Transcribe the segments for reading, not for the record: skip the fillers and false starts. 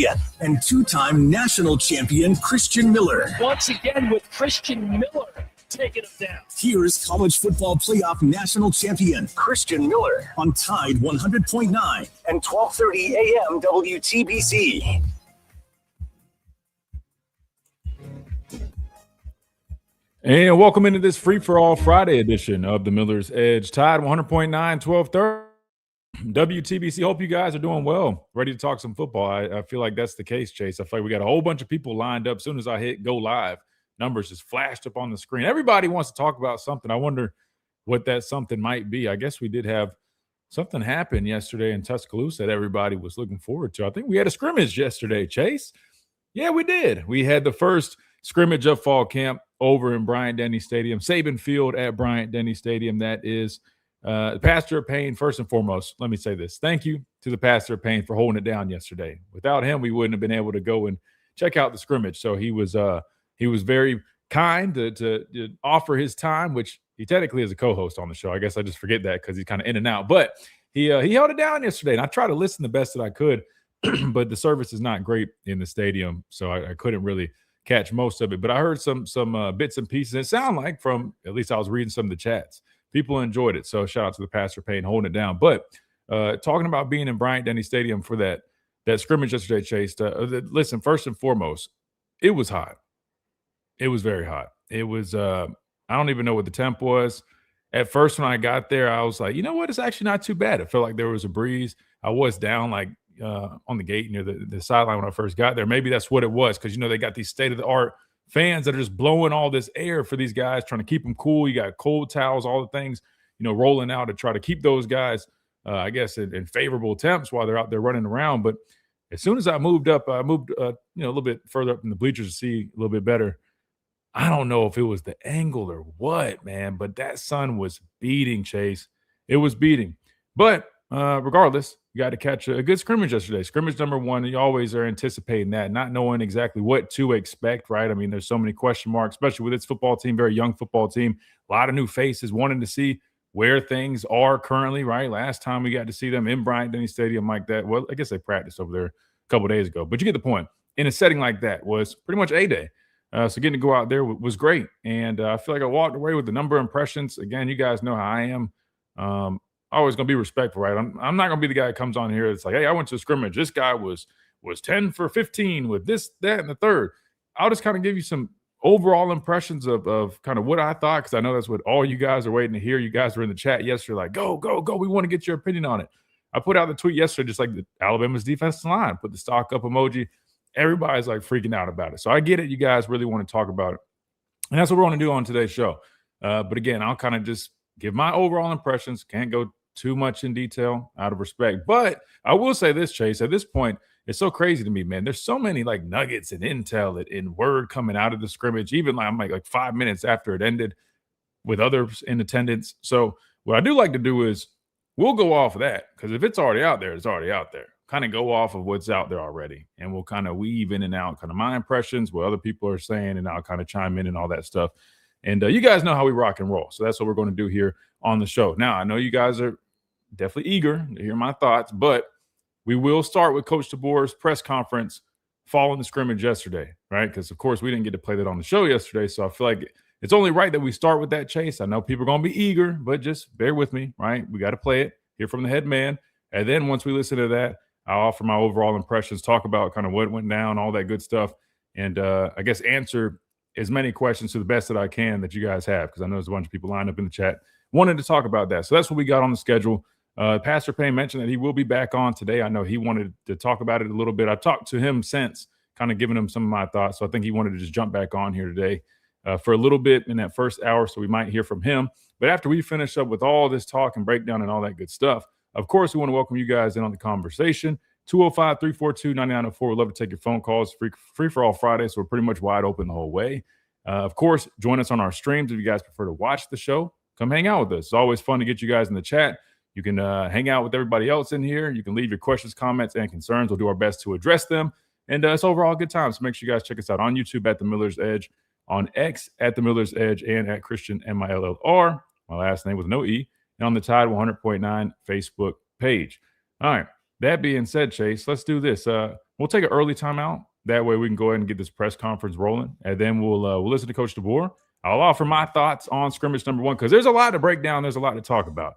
champion and two-time national champion Christian Miller. Once again with Christian Miller taking him down. Here's college football playoff national champion Christian Miller on Tide 100.9 and 12:30 a.m. WTBC. And welcome into this free-for-all Friday edition of the Miller's Edge. Tide 100.9, 12:30 WTBC. Hope you guys are doing well. Ready to talk some football. I feel like that's the case, Chase. I feel like we got a whole bunch of people lined up. As soon as I hit go live, numbers just flashed up on the screen. Everybody wants to talk about something. I wonder what that something might be. I guess we did have something happen yesterday in Tuscaloosa that everybody was looking forward to. I think we had a scrimmage yesterday, Chase. Yeah, we did. We had the first scrimmage of fall camp over in Bryant-Denny Stadium, Saban Field at Bryant-Denny Stadium. That is the Pastor of Payne, first and foremost. Let me say this. Thank you to the Pastor of Payne for holding it down yesterday. Without him, we wouldn't have been able to go and check out the scrimmage. So he was very kind to offer his time, which he technically is a co-host on the show. I guess I just forget that because he's kind of in and out. But he held it down yesterday, and I tried to listen the best that I could, but the service is not great in the stadium, so I couldn't really catch most of it. But I heard some bits and pieces. It sounded like, from at least I was reading some of the chats, people enjoyed it. So shout out to the Pastor Payne holding it down. But talking about being in Bryant-Denny Stadium for that scrimmage yesterday, Chase, listen, first and foremost, it was hot. It was very hot. It was I don't even know what the temp was. At first when I got there, I was like, you know what? It's actually not too bad. It felt like there was a breeze. I was down like on the gate near the sideline when I first got there. Maybe that's what it was, because, you know, they got these state-of-the-art fans that are just blowing all this air for these guys, trying to keep them cool. You got cold towels, all the things, you know, rolling out to try to keep those guys, I guess, in favorable temps while they're out there running around. But as soon as I moved up, a little bit further up in the bleachers to see a little bit better. I don't know if it was the angle or what, man, but that sun was beating, Chase. It was beating. But regardless, you got to catch a good scrimmage yesterday. Scrimmage number one, you always are anticipating that, not knowing exactly what to expect, right? I mean, there's so many question marks, especially with this football team, very young football team, a lot of new faces, wanting to see where things are currently, right? Last time we got to see them in Bryant-Denny Stadium like that, well, I guess they practiced over there a couple days ago, but you get the point. In a setting like that was pretty much A-Day. So getting to go out there was great. And I feel like I walked away with a number of impressions. Again, you guys know how I am. Always going to be respectful, right? I'm not going to be the guy that comes on here that's like, hey, I went to a scrimmage. This guy was 10 for 15 with this, that, and the third. I'll just kind of give you some overall impressions of kind of what I thought, because I know that's what all you guys are waiting to hear. You guys were in the chat yesterday like, go, go, go. We want to get your opinion on it. I put out the tweet yesterday just like the Alabama's defensive line, put the stock up emoji. Everybody's like freaking out about it. So I get it. You guys really want to talk about it. And that's what we're going to do on today's show. But again, I'll kind of just give my overall impressions. Can't go too much in detail out of respect. But I will say this, Chase, at this point, it's so crazy to me, man. There's so many like nuggets and intel and word coming out of the scrimmage, even like I'm like 5 minutes after it ended with others in attendance. So what I do like to do is we'll go off of that, because if it's already out there, it's already out there. Kind of go off of what's out there already, and we'll kind of weave in and out kind of my impressions, what other people are saying, and I'll kind of chime in and all that stuff. And you guys know how we rock and roll. So that's what we're going to do here on the show. Now, I know you guys are definitely eager to hear my thoughts, but we will start with Coach DeBoer's press conference following the scrimmage yesterday, right? Because, of course, we didn't get to play that on the show yesterday, so I feel like it's only right that we start with that, Chase. I know people are going to be eager, but just bear with me, right? We got to play it, hear from the head man, and then once we listen to that, I'll offer my overall impressions, talk about kind of what went down, all that good stuff, and I guess answer as many questions to the best that I can that you guys have, because I know there's a bunch of people lined up in the chat wanting to talk about that. So that's what we got on the schedule. Pastor Payne mentioned that he will be back on today. I know he wanted to talk about it a little bit. I've talked to him since, kind of giving him some of my thoughts, so I think he wanted to just jump back on here today for a little bit in that first hour, so we might hear from him. But after we finish up with all this talk and breakdown and all that good stuff, of course, we want to welcome you guys in on the conversation. 205-342-9904. We'd love to take your phone calls. Free for all Friday, so we're pretty much wide open the whole way. Of course, join us on our streams if you guys prefer to watch the show. Come hang out with us. It's always fun to get you guys in the chat. You can hang out with everybody else in here. You can leave your questions, comments, and concerns. We'll do our best to address them. And it's overall a good time. So make sure you guys check us out on YouTube at The Miller's Edge, on X at The Miller's Edge, and at Christian MILLR, my last name with no E, and on the Tide 100.9 Facebook page. All right. That being said, Chase, let's do this. Want we'll take an early timeout. That way we can go ahead and get this press conference rolling, and then we'll listen to Coach DeBoer. I'll offer my thoughts on scrimmage number 1 because there's a lot to break down. There's a lot to talk about,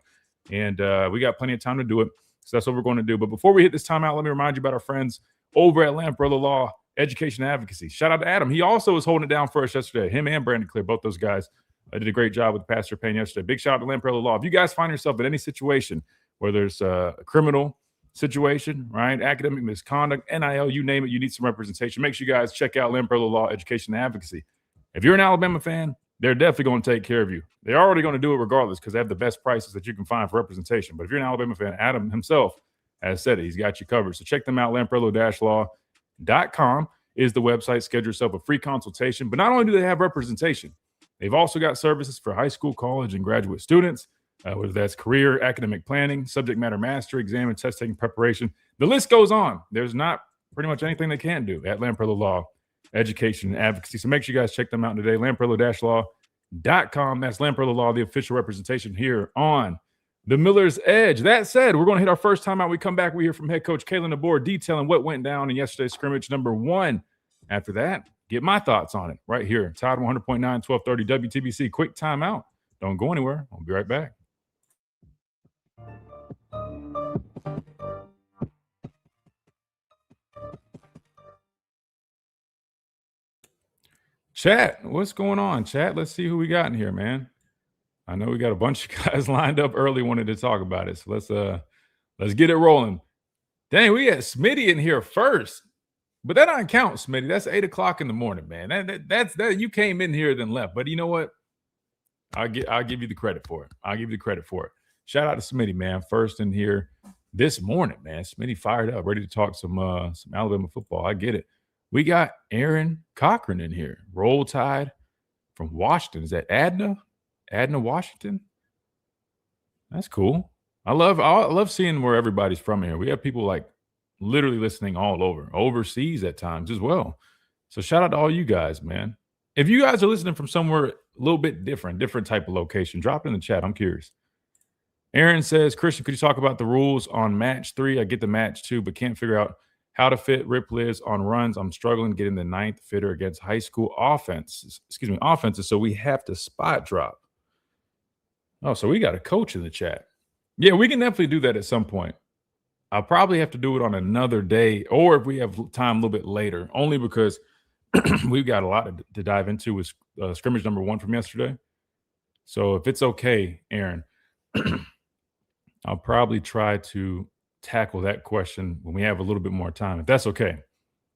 and we got plenty of time to do it. So that's what we're going to do. But before we hit this timeout, let me remind you about our friends over at Lamprella Law Education Advocacy. Shout out to Adam. He also was holding it down for us yesterday. Him and Brandon Clear, both those guys did a great job with Pastor Payne yesterday. Big shout out to Lamprella Law. If you guys find yourself in any situation, whether it's a criminal situation, right, academic misconduct, NIL, you name it, you need some representation, make sure you guys check out Lamprella Law Education Advocacy. If you're an Alabama fan, they're definitely going to take care of you. They're already going to do it regardless because they have the best prices that you can find for representation. But if you're an Alabama fan, Adam himself has said it. He's got you covered. So check them out. Lamprello-law.com is the website. Schedule yourself a free consultation. But not only do they have representation, they've also got services for high school, college, and graduate students, whether that's career, academic planning, subject matter mastery, exam and test taking preparation. The list goes on. There's not pretty much anything they can't do at Lamprella Law Education and Advocacy. So make sure you guys check them out today. Lamprello-law.com. That's Lamprella Law, the official representation here on the Miller's Edge. That said, we're going to hit our first time out. We come back, we hear from head coach Kalen DeBoer detailing what went down in yesterday's scrimmage number 1. After that, get my thoughts on it right here. Tide 100.9, 1230 WTBC. Quick timeout. Don't go anywhere. I'll be right back. Chat, what's going on, chat? Let's see who we got in here, man. I know we got a bunch of guys lined up early, wanted to talk about it. So let's get it rolling. Dang, we had Smitty in here first, but that doesn't count, Smitty. That's 8:00 in the morning, man. That's you came in here then left. But you know what? I'll give you the credit for it. Shout out to Smitty, man. First in here this morning, man. Smitty fired up, ready to talk some Alabama football. I get it. We got Aaron Cochran in here. Roll Tide from Washington. Is that Adna, Washington? That's cool. I love seeing where everybody's from here. We have people like literally listening all over, overseas at times as well. So shout out to all you guys, man. If you guys are listening from somewhere a little bit different type of location, drop it in the chat. I'm curious. Aaron says, Christian, could you talk about the rules on match 3? I get the match 2, but can't figure out how to fit Rip Liz on runs. I'm struggling getting the 9th fitter against high school offenses, so we have to spot drop. Oh, so we got a coach in the chat. Yeah, we can definitely do that at some point. I'll probably have to do it on another day, or if we have time a little bit later, only because we've got a lot to dive into with scrimmage number 1 from yesterday. So if it's okay, Aaron, I'll probably try to tackle that question when we have a little bit more time, if that's okay.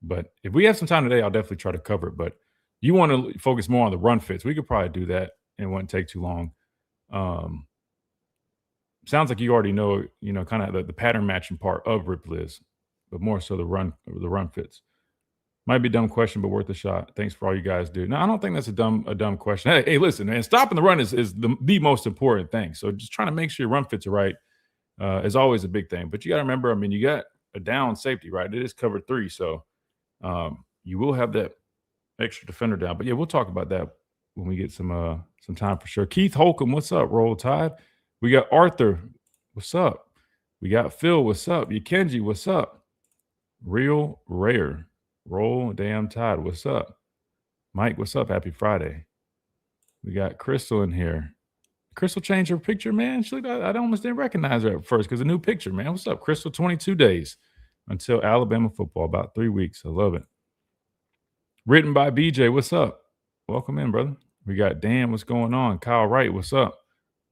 But if we have some time today, I'll definitely try to cover it. But you want to focus more on the run fits. We could probably do that, and it wouldn't take too long. Sounds like you already know, kind of the pattern matching part of Rip Liz, but more so the run fits. Might be a dumb question, but worth a shot. Thanks for all you guys do. No, I don't think that's a dumb question. Hey, listen, man, stopping the run is the most important thing. So just trying to make sure your run fits are right is always a big thing. But you got to remember, I mean, you got a down safety, right? It is cover 3, so you will have that extra defender down. But yeah, we'll talk about that when we get some time for sure. Keith Holcomb, what's up? Roll Tide. We got Arthur, what's up? We got Phil, what's up? Yakenji, what's up? Real Rare, Roll Damn Tide, what's up? Mike, what's up? Happy Friday. We got Crystal in here. Crystal changed her picture, man. I almost didn't recognize her at first because a new picture, man. What's up, Crystal? 22 days until Alabama football, about 3 weeks. I love it. Written by BJ, what's up? Welcome in, brother. We got Dan, what's going on? Kyle Wright, what's up?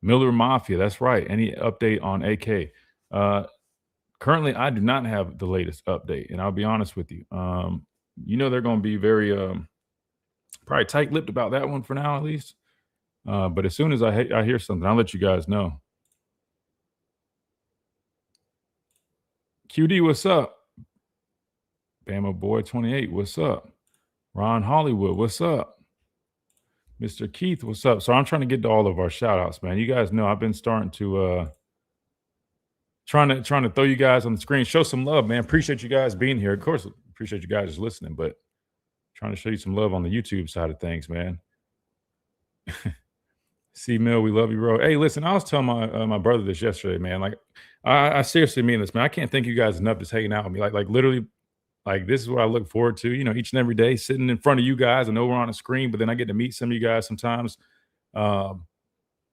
Miller Mafia, that's right. Any update on AK? Currently, I do not have the latest update, and I'll be honest with you. They're going to be very probably tight-lipped about that one for now, at least. But as soon as I hear something, I'll let you guys know. QD, what's up? Bama Boy 28, what's up? Ron Hollywood, what's up? Mr. Keith, what's up? So I'm trying to get to all of our shout-outs, man. You guys know I've been starting to trying to throw you guys on the screen, show some love, man. Appreciate you guys being here. Of course, appreciate you guys listening, but trying to show you some love on the YouTube side of things, man. C-Mill, we love you, bro. Hey, listen, I was telling my brother this yesterday, man. Like, I seriously mean this, man. I can't thank you guys enough just hanging out with me. Like literally, Like, this is what I look forward to, each and every day, sitting in front of you guys. I know we're on a screen, but then I get to meet some of you guys sometimes. And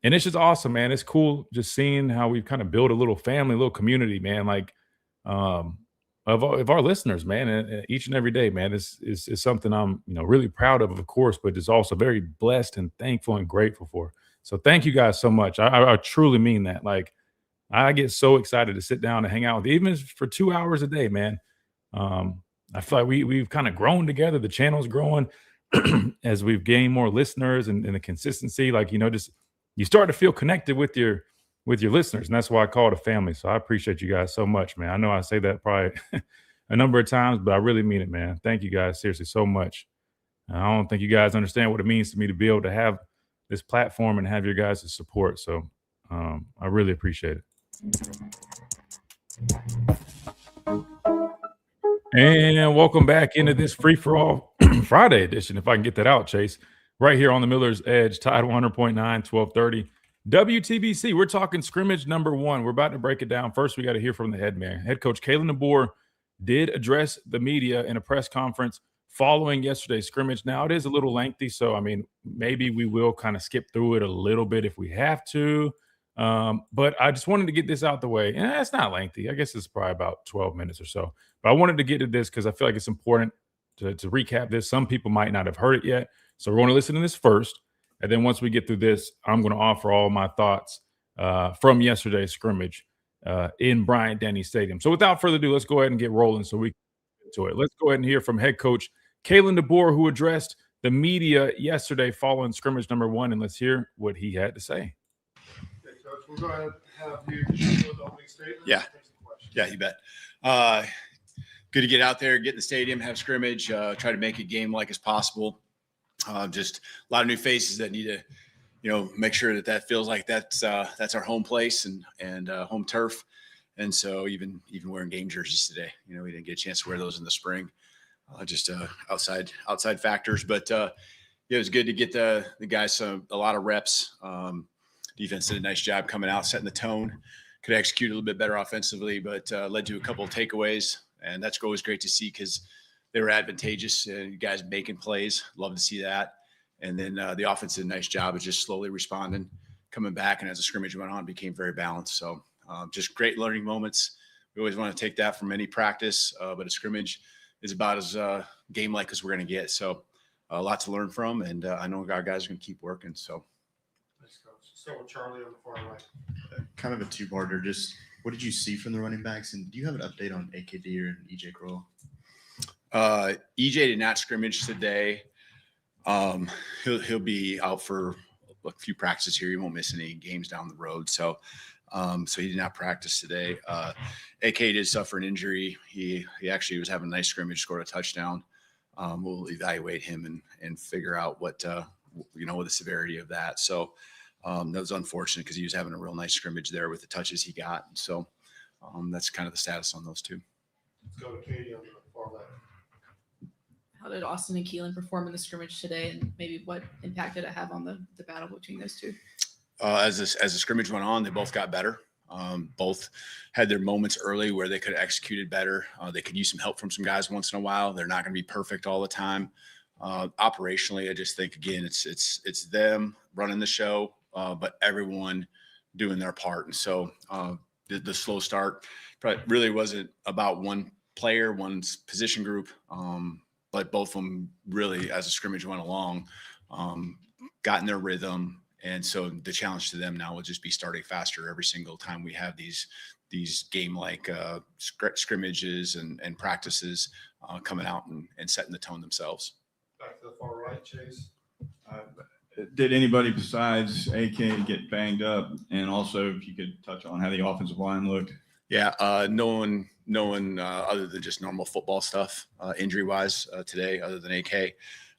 it's just awesome, man. It's cool just seeing how we've kind of built a little family, a little community, man. Like, um, of our listeners, man, and each and every day, man, is something I'm, really proud of course, but just also very blessed and thankful and grateful for. So thank you guys so much. I truly mean that. Like, I get so excited to sit down and hang out with you, even for 2 hours a day, man. I feel like we've kind of grown together. The channel's growing as we've gained more listeners and the consistency. Like, just you start to feel connected with your listeners, and that's why I call it a family. So I appreciate you guys so much, man. I know I say that probably a number of times, but I really mean it, man. Thank you guys seriously so much. And I don't think you guys understand what it means to me to be able to have this platform and have your guys' support. So I really appreciate it. And welcome back into this free for all Friday edition, if I can get that out, Chase, right here on the Miller's Edge, Tide 100.9, 1230 WTBC. We're talking scrimmage number 1. We're about to break it down. First, we got to hear from the head man. Head coach Kalen DeBoer did address the media in a press conference following yesterday's scrimmage. Now, it is a little lengthy, so, maybe we will kind of skip through it a little bit if we have to. But I just wanted to get this out the way. And it's not lengthy. I guess it's probably about 12 minutes or so. But I wanted to get to this because I feel like it's important to recap this. Some people might not have heard it yet. So we're going to listen to this first. And then once we get through this, I'm going to offer all my thoughts from yesterday's scrimmage in Bryant-Denny Stadium. So without further ado, let's go ahead and get rolling so we can get to it. Let's go ahead and hear from head coach Kalen DeBoer, who addressed the media yesterday following scrimmage number 1. And let's hear what he had to say. Coach, we'll go ahead and have you do the opening statement. Yeah, you bet. Good to get out there, get in the stadium, have scrimmage, try to make it game-like as possible. Just a lot of new faces that need to, make sure that feels like that's our home place and home turf. And so even wearing game jerseys today, we didn't get a chance to wear those in the spring, just outside factors. But it was good to get the guys a lot of reps. Defense did a nice job coming out, setting the tone. Could execute a little bit better offensively, but led to a couple of takeaways. And that's always great to see because they were advantageous and guys making plays. Love to see that. And then the offense did a nice job of just slowly responding, coming back. And as the scrimmage went on, became very balanced. So just great learning moments. We always want to take that from any practice, but a scrimmage is about as game-like as we're going to get. So a lot to learn from. And I know our guys are going to keep working. So. Thanks, Coach. Start with Charlie on the far right. Kind of a two-parter. Just what did you see from the running backs, and do you have an update on AKD or EJ Crowell? EJ did not scrimmage today. He'll be out for a few practices here. He won't miss any games down the road. So he did not practice today. AK did suffer an injury. He actually was having a nice scrimmage, scored a touchdown. We'll evaluate him and figure out what the severity of that. So. That was unfortunate because he was having a real nice scrimmage there with the touches he got. So that's kind of the status on those two. Let's go to Katie on the far left. How did Austin and Keelan perform in the scrimmage today, and maybe what impact did it have on the battle between those two? As the scrimmage went on, they both got better. Both had their moments early where they could have executed better. They could use some help from some guys once in a while. They're not going to be perfect all the time. Operationally, I just think, again, it's them running the show. But everyone doing their part. And so the slow start really wasn't about one player, one's position group, but both of them really, as the scrimmage went along, got in their rhythm. And so the challenge to them now will just be starting faster every single time we have these game-like scrimmages and practices coming out and setting the tone themselves. Back to the far right, Chase. Did anybody besides AK get banged up? And also, if you could touch on how the offensive line looked. Yeah, no one other than just normal football stuff, injury-wise today, other than AK.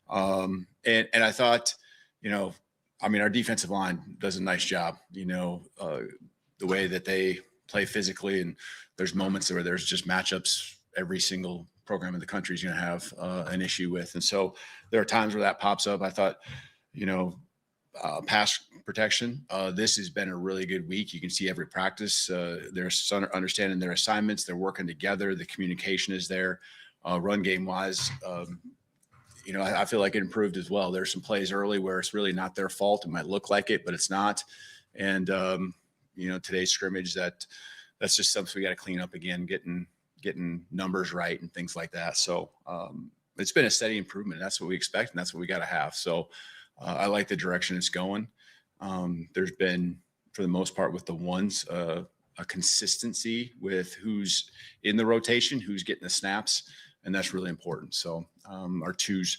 And I thought, our defensive line does a nice job. The way that they play physically, and there's moments where there's just matchups every single program in the country is going to have an issue with. And so there are times where that pops up. I thought, pass protection. This has been a really good week. You can see every practice. They're understanding their assignments. They're working together. The communication is there. run game wise, I feel like it improved as well. There's some plays early where it's really not their fault. It might look like it, but it's not. And, today's scrimmage, that's just something we got to clean up again, getting numbers right and things like that. So it's been a steady improvement. That's what we expect, and that's what we got to have. So I like the direction it's going. There's been, for the most part, with the ones, a consistency with who's in the rotation, who's getting the snaps, and that's really important. So our twos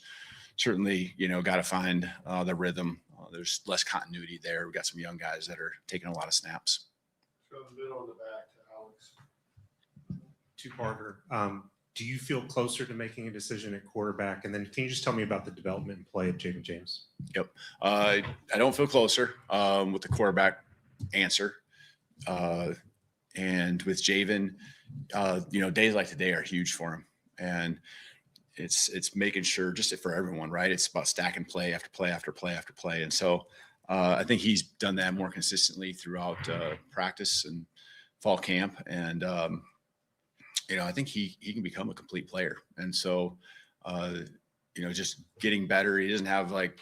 certainly, got to find the rhythm. There's less continuity there. We've got some young guys that are taking a lot of snaps. Go the middle and the back to Alex. Two-parter. Do you feel closer to making a decision at quarterback? And then can you just tell me about the development and play of Javen James? Yep. I don't feel closer with the quarterback answer. And with Javen, days like today are huge for him. And it's making sure, just for everyone, right? It's about stacking play after play after play after play. And so I think he's done that more consistently throughout practice and fall camp. And, I think he can become a complete player. And so, just getting better. He doesn't have like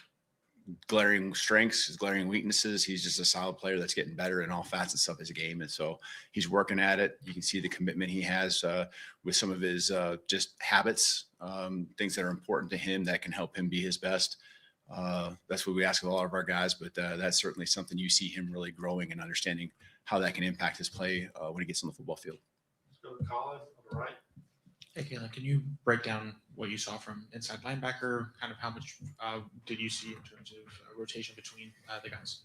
glaring strengths, glaring weaknesses. He's just a solid player that's getting better in all facets of his game. And so he's working at it. You can see the commitment he has with some of his just habits, things that are important to him that can help him be his best. That's what we ask of all of our guys, but that's certainly something you see him really growing and understanding how that can impact his play when he gets on the football field. Let's go to Colin on the right. Hey, Kayla, can you break down what you saw from inside linebacker? Kind of how much did you see in terms of rotation between the guys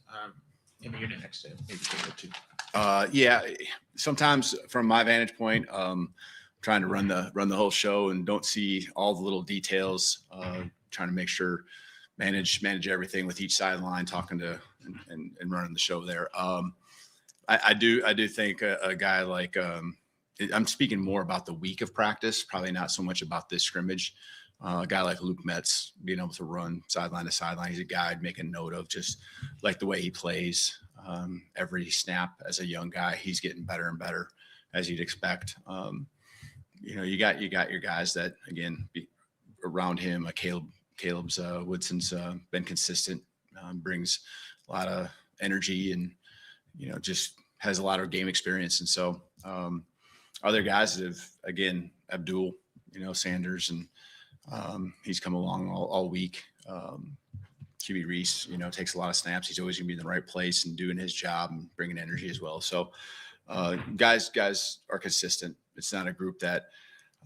in the unit next to maybe the two? Yeah, sometimes from my vantage point, trying to run the whole show and don't see all the little details. Trying to make sure manage everything with each sideline, talking to and running the show there. I do think a guy like. I'm speaking more about the week of practice, probably not so much about this scrimmage. A guy like Luke Metz being able to run sideline to sideline. He's a guy I'd make a note of, just like the way he plays every snap as a young guy. He's getting better and better, as you'd expect. You got your guys that, again, around him. Caleb's Woodson's been consistent, brings a lot of energy and, just has a lot of game experience. And so, other guys that have, again, Abdul, Sanders, and he's come along all week. QB Reese, takes a lot of snaps. He's always going to be in the right place and doing his job and bringing energy as well. So guys are consistent. It's not a group that,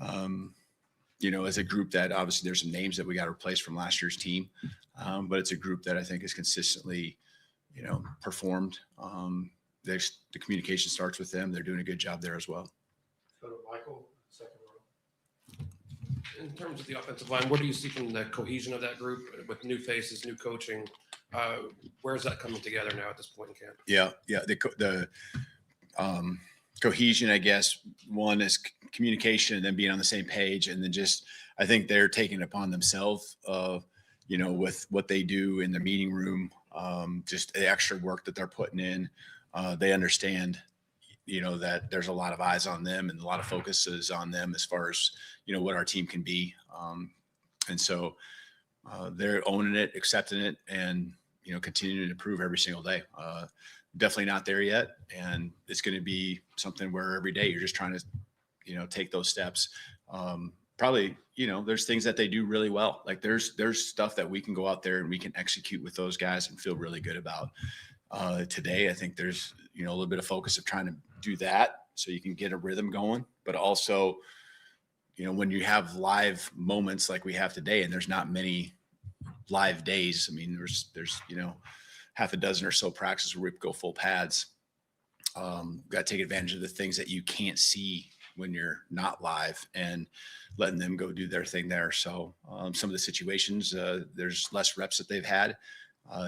as a group that obviously there's some names that we got to replace from last year's team. But it's a group that I think is consistently, performed. The communication starts with them. They're doing a good job there as well. Go to Michael, second row. In terms of the offensive line, what do you see from the cohesion of that group with new faces, new coaching? Where's that coming together now at this point in camp? Yeah. The cohesion, I guess, one is communication and then being on the same page. And then just, I think they're taking it upon themselves, with what they do in the meeting room, just the extra work that they're putting in. They understand, that there's a lot of eyes on them and a lot of focus is on them as far as, what our team can be. And so they're owning it, accepting it, and, continuing to improve every single day. Definitely not there yet. And it's going to be something where every day you're just trying to, take those steps. Probably, there's things that they do really well. Like there's stuff that we can go out there and we can execute with those guys and feel really good about. Today, I think there's, a little bit of focus of trying to do that so you can get a rhythm going, but also, when you have live moments like we have today, and there's not many live days. I mean, there's, half a dozen or so practices where we go full pads. Got to take advantage of the things that you can't see when you're not live and letting them go do their thing there. So some of the situations, there's less reps that they've had.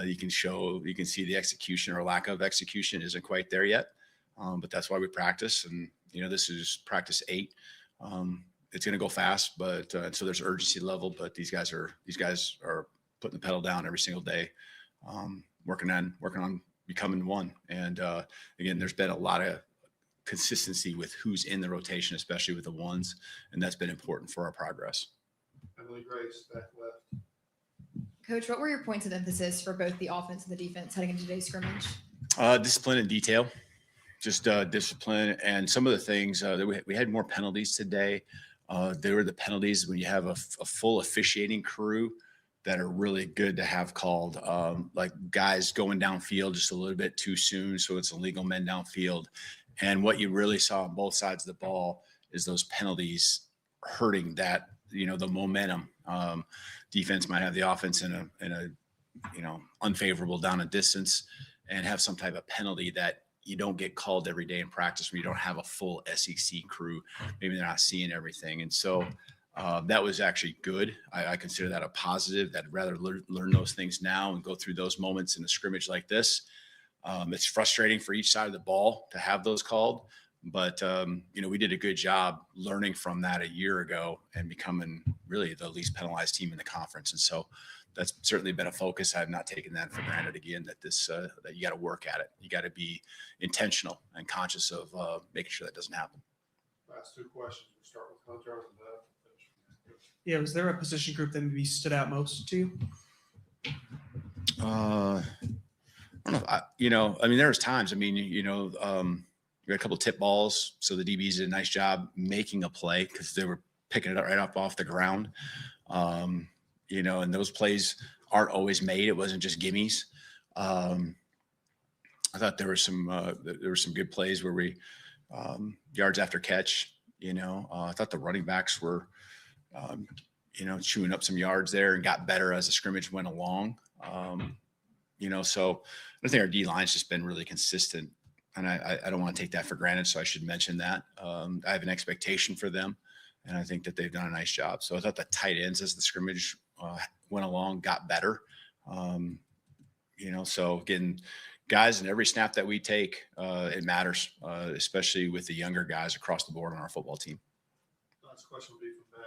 You can see the execution or lack of execution isn't quite there yet. But that's why we practice. And, this is practice 8. It's going to go fast, but so there's urgency level, but these guys are putting the pedal down every single day, working on becoming one. And again, there's been a lot of consistency with who's in the rotation, especially with the ones, and that's been important for our progress. Emily Grace back left. Coach, what were your points of emphasis for both the offense and the defense heading into today's scrimmage? Discipline and detail, just discipline. And some of the things that we had more penalties today. There were the penalties when you have a full officiating crew that are really good to have called, like guys going downfield just a little bit too soon. So it's illegal men downfield. And what you really saw on both sides of the ball is those penalties hurting that, the momentum. Defense might have the offense in a unfavorable down and distance and have some type of penalty that you don't get called every day in practice when you don't have a full SEC crew. Maybe they're not seeing everything. And so that was actually good. I consider that a positive. I'd rather learn those things now and go through those moments in a scrimmage like this. It's frustrating for each side of the ball to have those called, but we did a good job learning from that a year ago and becoming really the least penalized team in the conference. And so that's certainly been a focus. I've not taken that for granted again, that that you got to work at it. You got to be intentional and conscious of making sure that doesn't happen. Last two questions. We start with Hunter and Yeah, was there a position group that maybe stood out most to you? I don't know. There was times. You had a couple tip balls, so the DBs did a nice job making a play because they were picking it up right up off the ground. And those plays aren't always made. It wasn't just gimmies. I thought there were some good plays where we yards after catch. I thought the running backs were chewing up some yards there and got better as the scrimmage went along. So I think our D line's just been really consistent, and I don't want to take that for granted. So I should mention that. I have an expectation for them, and I think that they've done a nice job. So I thought the tight ends as the scrimmage went along got better. So getting guys in every snap that we take, it matters, especially with the younger guys across the board on our football team. last question will be from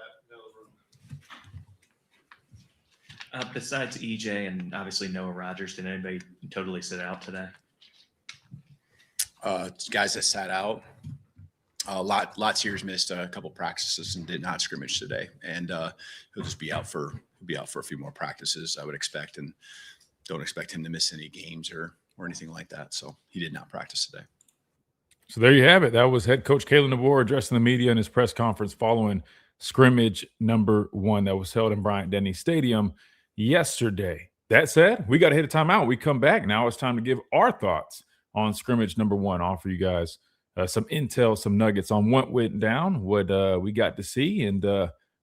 Matt. Besides EJ and obviously Noah Rogers, did anybody totally sit out today? Guys that sat out, lots years missed a couple practices and did not scrimmage today, and he'll just be out for a few more practices, I would expect, and don't expect him to miss any games or anything like that. So he did not practice today. So there you have it. That was head coach Kalen DeBoer addressing the media in his press conference following scrimmage number 1 that was held in Bryant-Denny Stadium yesterday. That said, we got to hit a timeout. We come back. Now it's time to give our thoughts on scrimmage number 1. Offer you guys some intel, some nuggets on what went down, what we got to see, and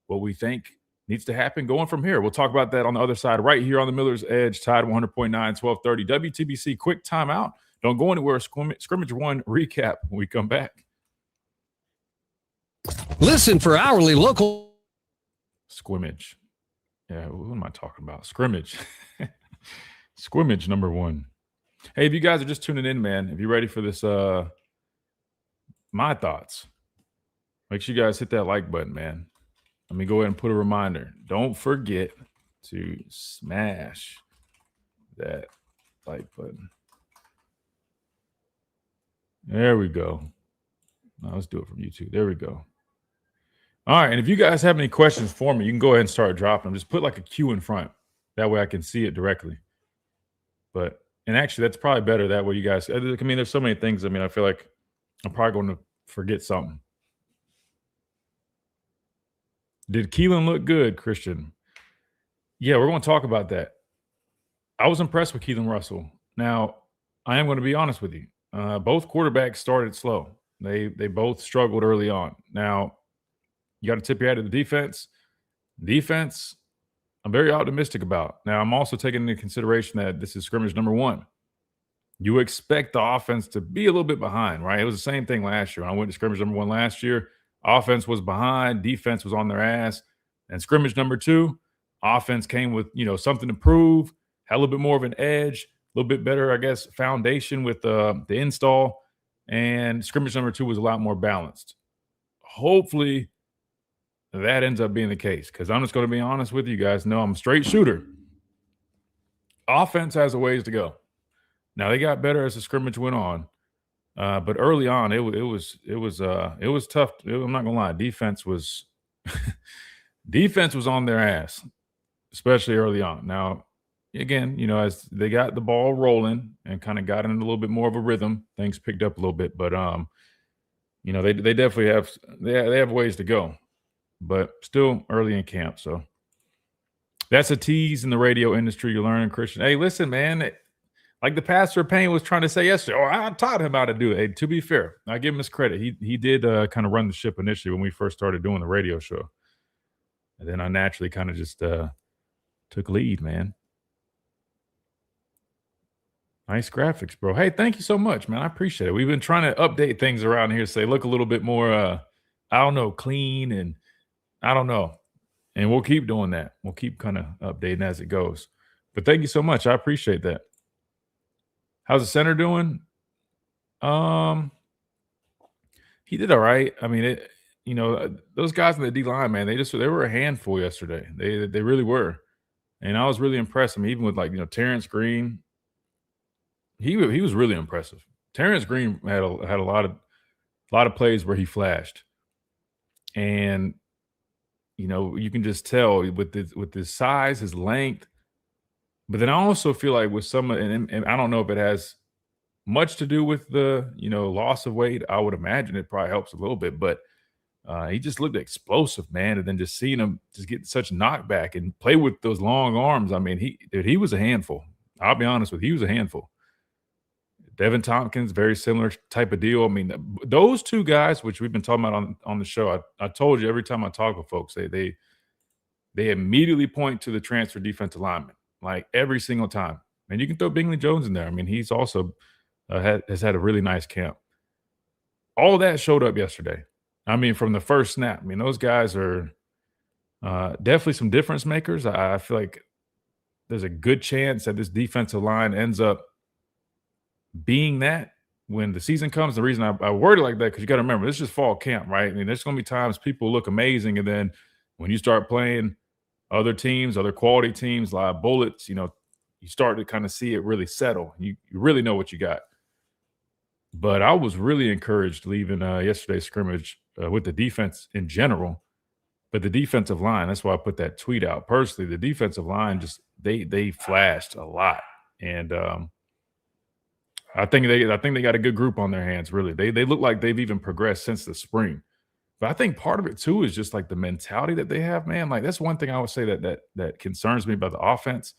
what we think needs to happen going from here. We'll talk about that on the other side right here on the Miller's Edge, Tide 100.9, 1230. WTBC, quick timeout. Don't go anywhere. Scrimmage 1 recap when we come back. Listen for hourly local. Scrimmage. Yeah, what am I talking about? Scrimmage. Scrimmage number 1. Hey, if you guys are just tuning in, man, if you're ready for this, my thoughts, make sure you guys hit that like button, man. Let me go ahead and put a reminder. Don't forget to smash that like button. There we go. Now let's do it from YouTube. There we go. All right, and if you guys have any questions for me, you can go ahead and start dropping them. Just put like a Q in front. That way I can see it directly. And actually, that's probably better. That way you guys, there's so many things. I feel like I'm probably going to forget something. Did Keelan look good, Christian? Yeah, we're going to talk about that. I was impressed with Keelan Russell. Now, I am going to be honest with you. Both quarterbacks started slow. They both struggled early on. Now, you got to tip your hat to the defense. Defense, I'm very optimistic about. Now, I'm also taking into consideration that this is scrimmage number 1. You expect the offense to be a little bit behind, right? It was the same thing last year. When I went to scrimmage number 1 last year, offense was behind, defense was on their ass. And scrimmage number 2, offense came with, something to prove, had a little bit more of an edge, a little bit better, I guess, foundation with the install. And scrimmage number 2 was a lot more balanced. Hopefully, that ends up being the case, because I'm just going to be honest with you guys. No, I'm a straight shooter. Offense has a ways to go. Now, they got better as the scrimmage went on. But early on, it was tough. I'm not gonna lie. Defense was on their ass, especially early on. Now, again, as they got the ball rolling and kind of got in a little bit more of a rhythm, things picked up a little bit. But they definitely have ways to go, but still early in camp. So that's a tease in the radio industry. You're learning, Christian. Hey, listen, man. Like the pastor of Payne was trying to say yesterday, I taught him how to do it. Hey, to be fair, I give him his credit. He did kind of run the ship initially when we first started doing the radio show. And then I naturally kind of just took lead, man. Nice graphics, bro. Hey, thank you so much, man. I appreciate it. We've been trying to update things around here so they look a little bit more, I don't know, clean and I don't know. And we'll keep doing that. We'll keep kind of updating as it goes. But thank you so much. I appreciate that. How's the center doing? He did all right. I mean, those guys in the D line, man, they were a handful yesterday. They really were, and I was really impressed. I mean, even with Terrence Green, he was really impressive. Terrence Green had a lot of plays where he flashed, and you can just tell with his size, his length. But then I also feel like with some, and I don't know if it has much to do with the, loss of weight. I would imagine it probably helps a little bit, but he just looked explosive, man. And then just seeing him just get such knockback and play with those long arms. I mean, he was a handful. I'll be honest with you, he was a handful. Devin Tompkins, very similar type of deal. I mean, those two guys, which we've been talking about on the show, I told you every time I talk with folks, they immediately point to the transfer defensive lineman. Like every single time. And you can throw Bingley Jones in there. I mean, he's also has had a really nice camp. All that showed up yesterday. I mean, from the first snap. I mean, those guys are definitely some difference makers. I feel like there's a good chance that this defensive line ends up being that when the season comes. The reason I word it like that, because you got to remember, this is just fall camp, right? I mean, there's going to be times people look amazing, and then when you start playing other teams, other quality teams, live bullets, you start to kind of see it really settle. You really know what you got. But I was really encouraged leaving yesterday's scrimmage with the defense in general, but the defensive line, that's why I put that tweet out. Personally, the defensive line just they flashed a lot. And I think they got a good group on their hands, really. They look like they've even progressed since the spring. But I think part of it too is just like the mentality that they have, man. Like that's one thing I would say that concerns me about the offense.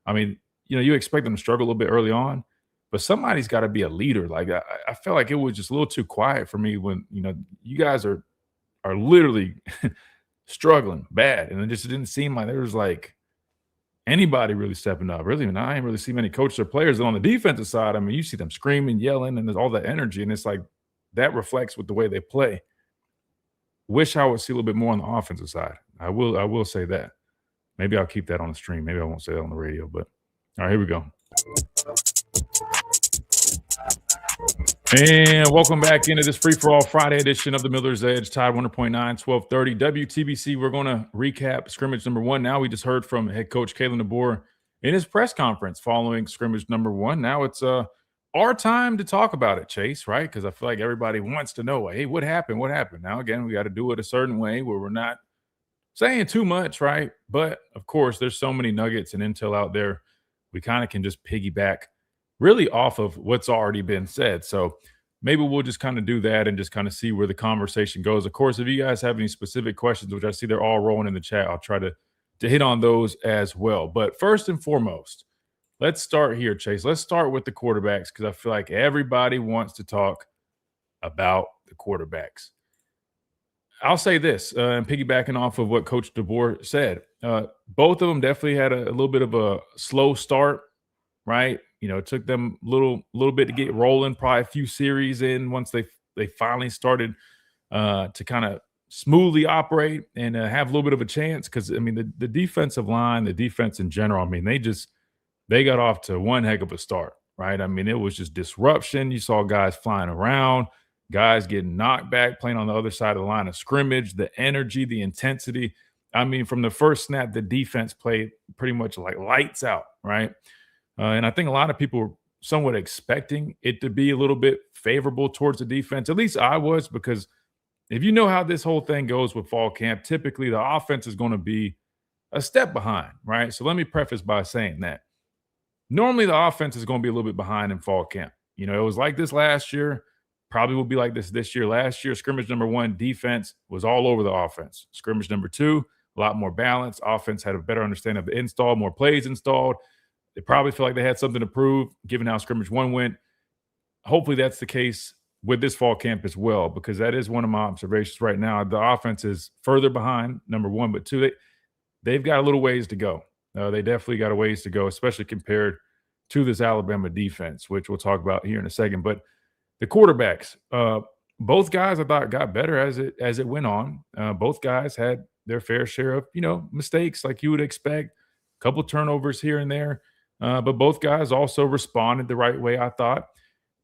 I mean, you expect them to struggle a little bit early on, but somebody's got to be a leader. Like I felt like it was just a little too quiet for me when you guys are literally struggling bad, and it just didn't seem like there was like anybody really stepping up. Really, and I ain't really see many coaches or players. And on the defensive side, I mean, you see them screaming, yelling, and there's all that energy, and it's like that reflects with the way they play. Wish I would see a little bit more on the offensive side. I will say that. Maybe I'll keep that on the stream. Maybe I won't say that on the radio. But all right, here we go. And welcome back into this free-for-all Friday edition of the Miller's Edge. Tide 100.9, 1230 WTBC. We're going to recap scrimmage number 1. Now we just heard from head coach Kalen DeBoer in his press conference following scrimmage number 1. Now it's our time to talk about it, Chase, right? Because I feel like everybody wants to know, hey, what happened? What happened? Now, again, we got to do it a certain way where we're not saying too much, right? But, of course, there's so many nuggets and intel out there. We kind of can just piggyback really off of what's already been said. So maybe we'll just kind of do that and just kind of see where the conversation goes. Of course, if you guys have any specific questions, which I see they're all rolling in the chat, I'll try to hit on those as well. But first and foremost, let's start here, Chase. Let's start with the quarterbacks because I feel like everybody wants to talk about the quarterbacks. I'll say this, and piggybacking off of what Coach DeBoer said, both of them definitely had a little bit of a slow start, right? It took them a little bit to get rolling, probably a few series in once they finally started to kind of smoothly operate and have a little bit of a chance. Because, I mean, the defensive line, the defense in general, I mean, they got off to one heck of a start, right? I mean, it was just disruption. You saw guys flying around, guys getting knocked back, playing on the other side of the line of scrimmage, the energy, the intensity. I mean, from the first snap, the defense played pretty much like lights out, right? And I think a lot of people somewhat expecting it to be a little bit favorable towards the defense. At least I was, because if you know how this whole thing goes with fall camp, typically the offense is going to be a step behind, right? So let me preface by saying that. Normally the offense is going to be a little bit behind in fall camp. You know, it was like this last year, probably will be like this year. Last year, scrimmage number 1, defense was all over the offense. Scrimmage number 2, a lot more balance. Offense had a better understanding of the install, more plays installed. They probably feel like they had something to prove, given how scrimmage 1 went. Hopefully that's the case with this fall camp as well, because that is one of my observations right now. The offense is further behind, number 1, but 2, they've got a little ways to go. They definitely got a ways to go, especially compared to this Alabama defense, which we'll talk about here in a second. But the quarterbacks, both guys I thought got better as it went on. Both guys had their fair share of, mistakes like you would expect, a couple turnovers here and there. But both guys also responded the right way, I thought.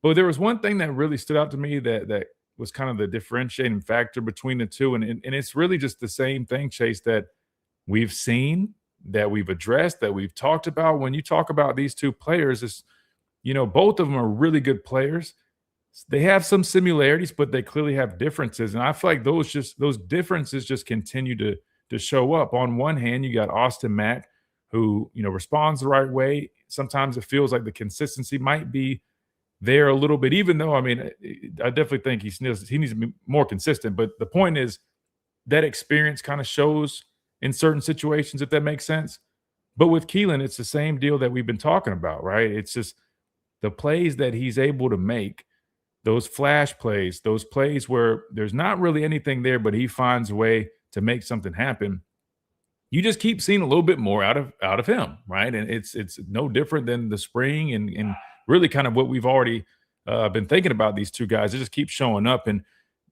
But there was one thing that really stood out to me that was kind of the differentiating factor between the two. And it's really just the same thing, Chase, that we've seen, that we've addressed, that we've talked about. When you talk about these two players, it's, both of them are really good players. They have some similarities, but they clearly have differences. And I feel like those differences just continue to show up. On one hand, you got Austin Mack, who, responds the right way. Sometimes it feels like the consistency might be there a little bit, even though, I definitely think he needs to be more consistent. But the point is that experience kind of shows in certain situations, if that makes sense. But with Keelan, it's the same deal that we've been talking about, right? It's just the plays that he's able to make, those flash plays, those plays where there's not really anything there, but he finds a way to make something happen. You just keep seeing a little bit more out of him, right? And it's no different than the spring and really kind of what we've already been thinking about these two guys. It just keeps showing up. And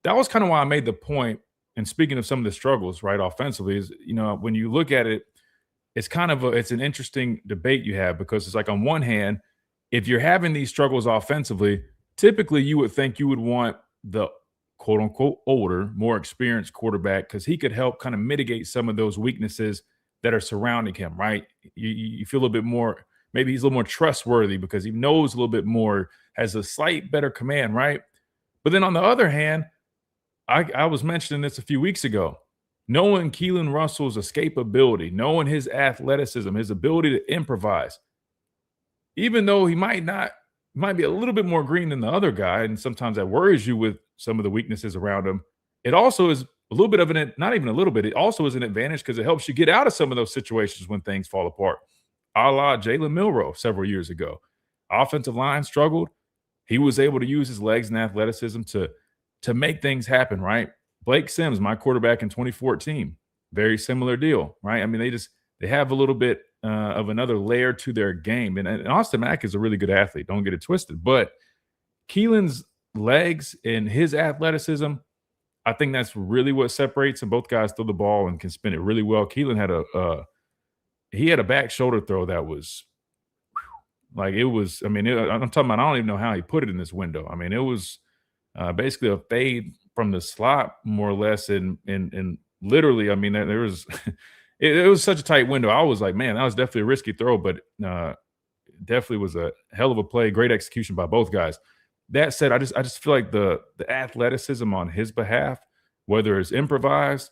that was kind of why I made the point. And speaking of some of the struggles, right, offensively, is, when you look at it, it's kind of it's an interesting debate you have, because it's like, on one hand, if you're having these struggles offensively, typically you would think you would want the quote unquote older, more experienced quarterback, because he could help kind of mitigate some of those weaknesses that are surrounding him, right? You feel a little bit more, maybe he's a little more trustworthy because he knows a little bit more, has a slight better command, right? But then on the other hand, I was mentioning this a few weeks ago. Knowing Keelan Russell's escapability, knowing his athleticism, his ability to improvise, even though he might be a little bit more green than the other guy, and sometimes that worries you with some of the weaknesses around him, it also is a little bit of not even a little bit, it also is an advantage because it helps you get out of some of those situations when things fall apart. A la Jalen Milroe several years ago. Offensive line struggled. He was able to use his legs and athleticism to make things happen, right? Blake Sims, my quarterback in 2014, very similar deal, right? They have a little bit of another layer to their game. And Austin Mack is a really good athlete. Don't get it twisted. But Keelan's legs and his athleticism, I think that's really what separates them. Both guys throw the ball and can spin it really well. Keelan had a back shoulder throw that was like, it was, I'm talking about, I don't even know how he put it in this window. It was basically a fade from the slot, more or less, and literally, there was it was such a tight window. I was like, man, that was definitely a risky throw, but definitely was a hell of a play. Great execution by both guys. That said, I just feel like the athleticism on his behalf, whether it's improvised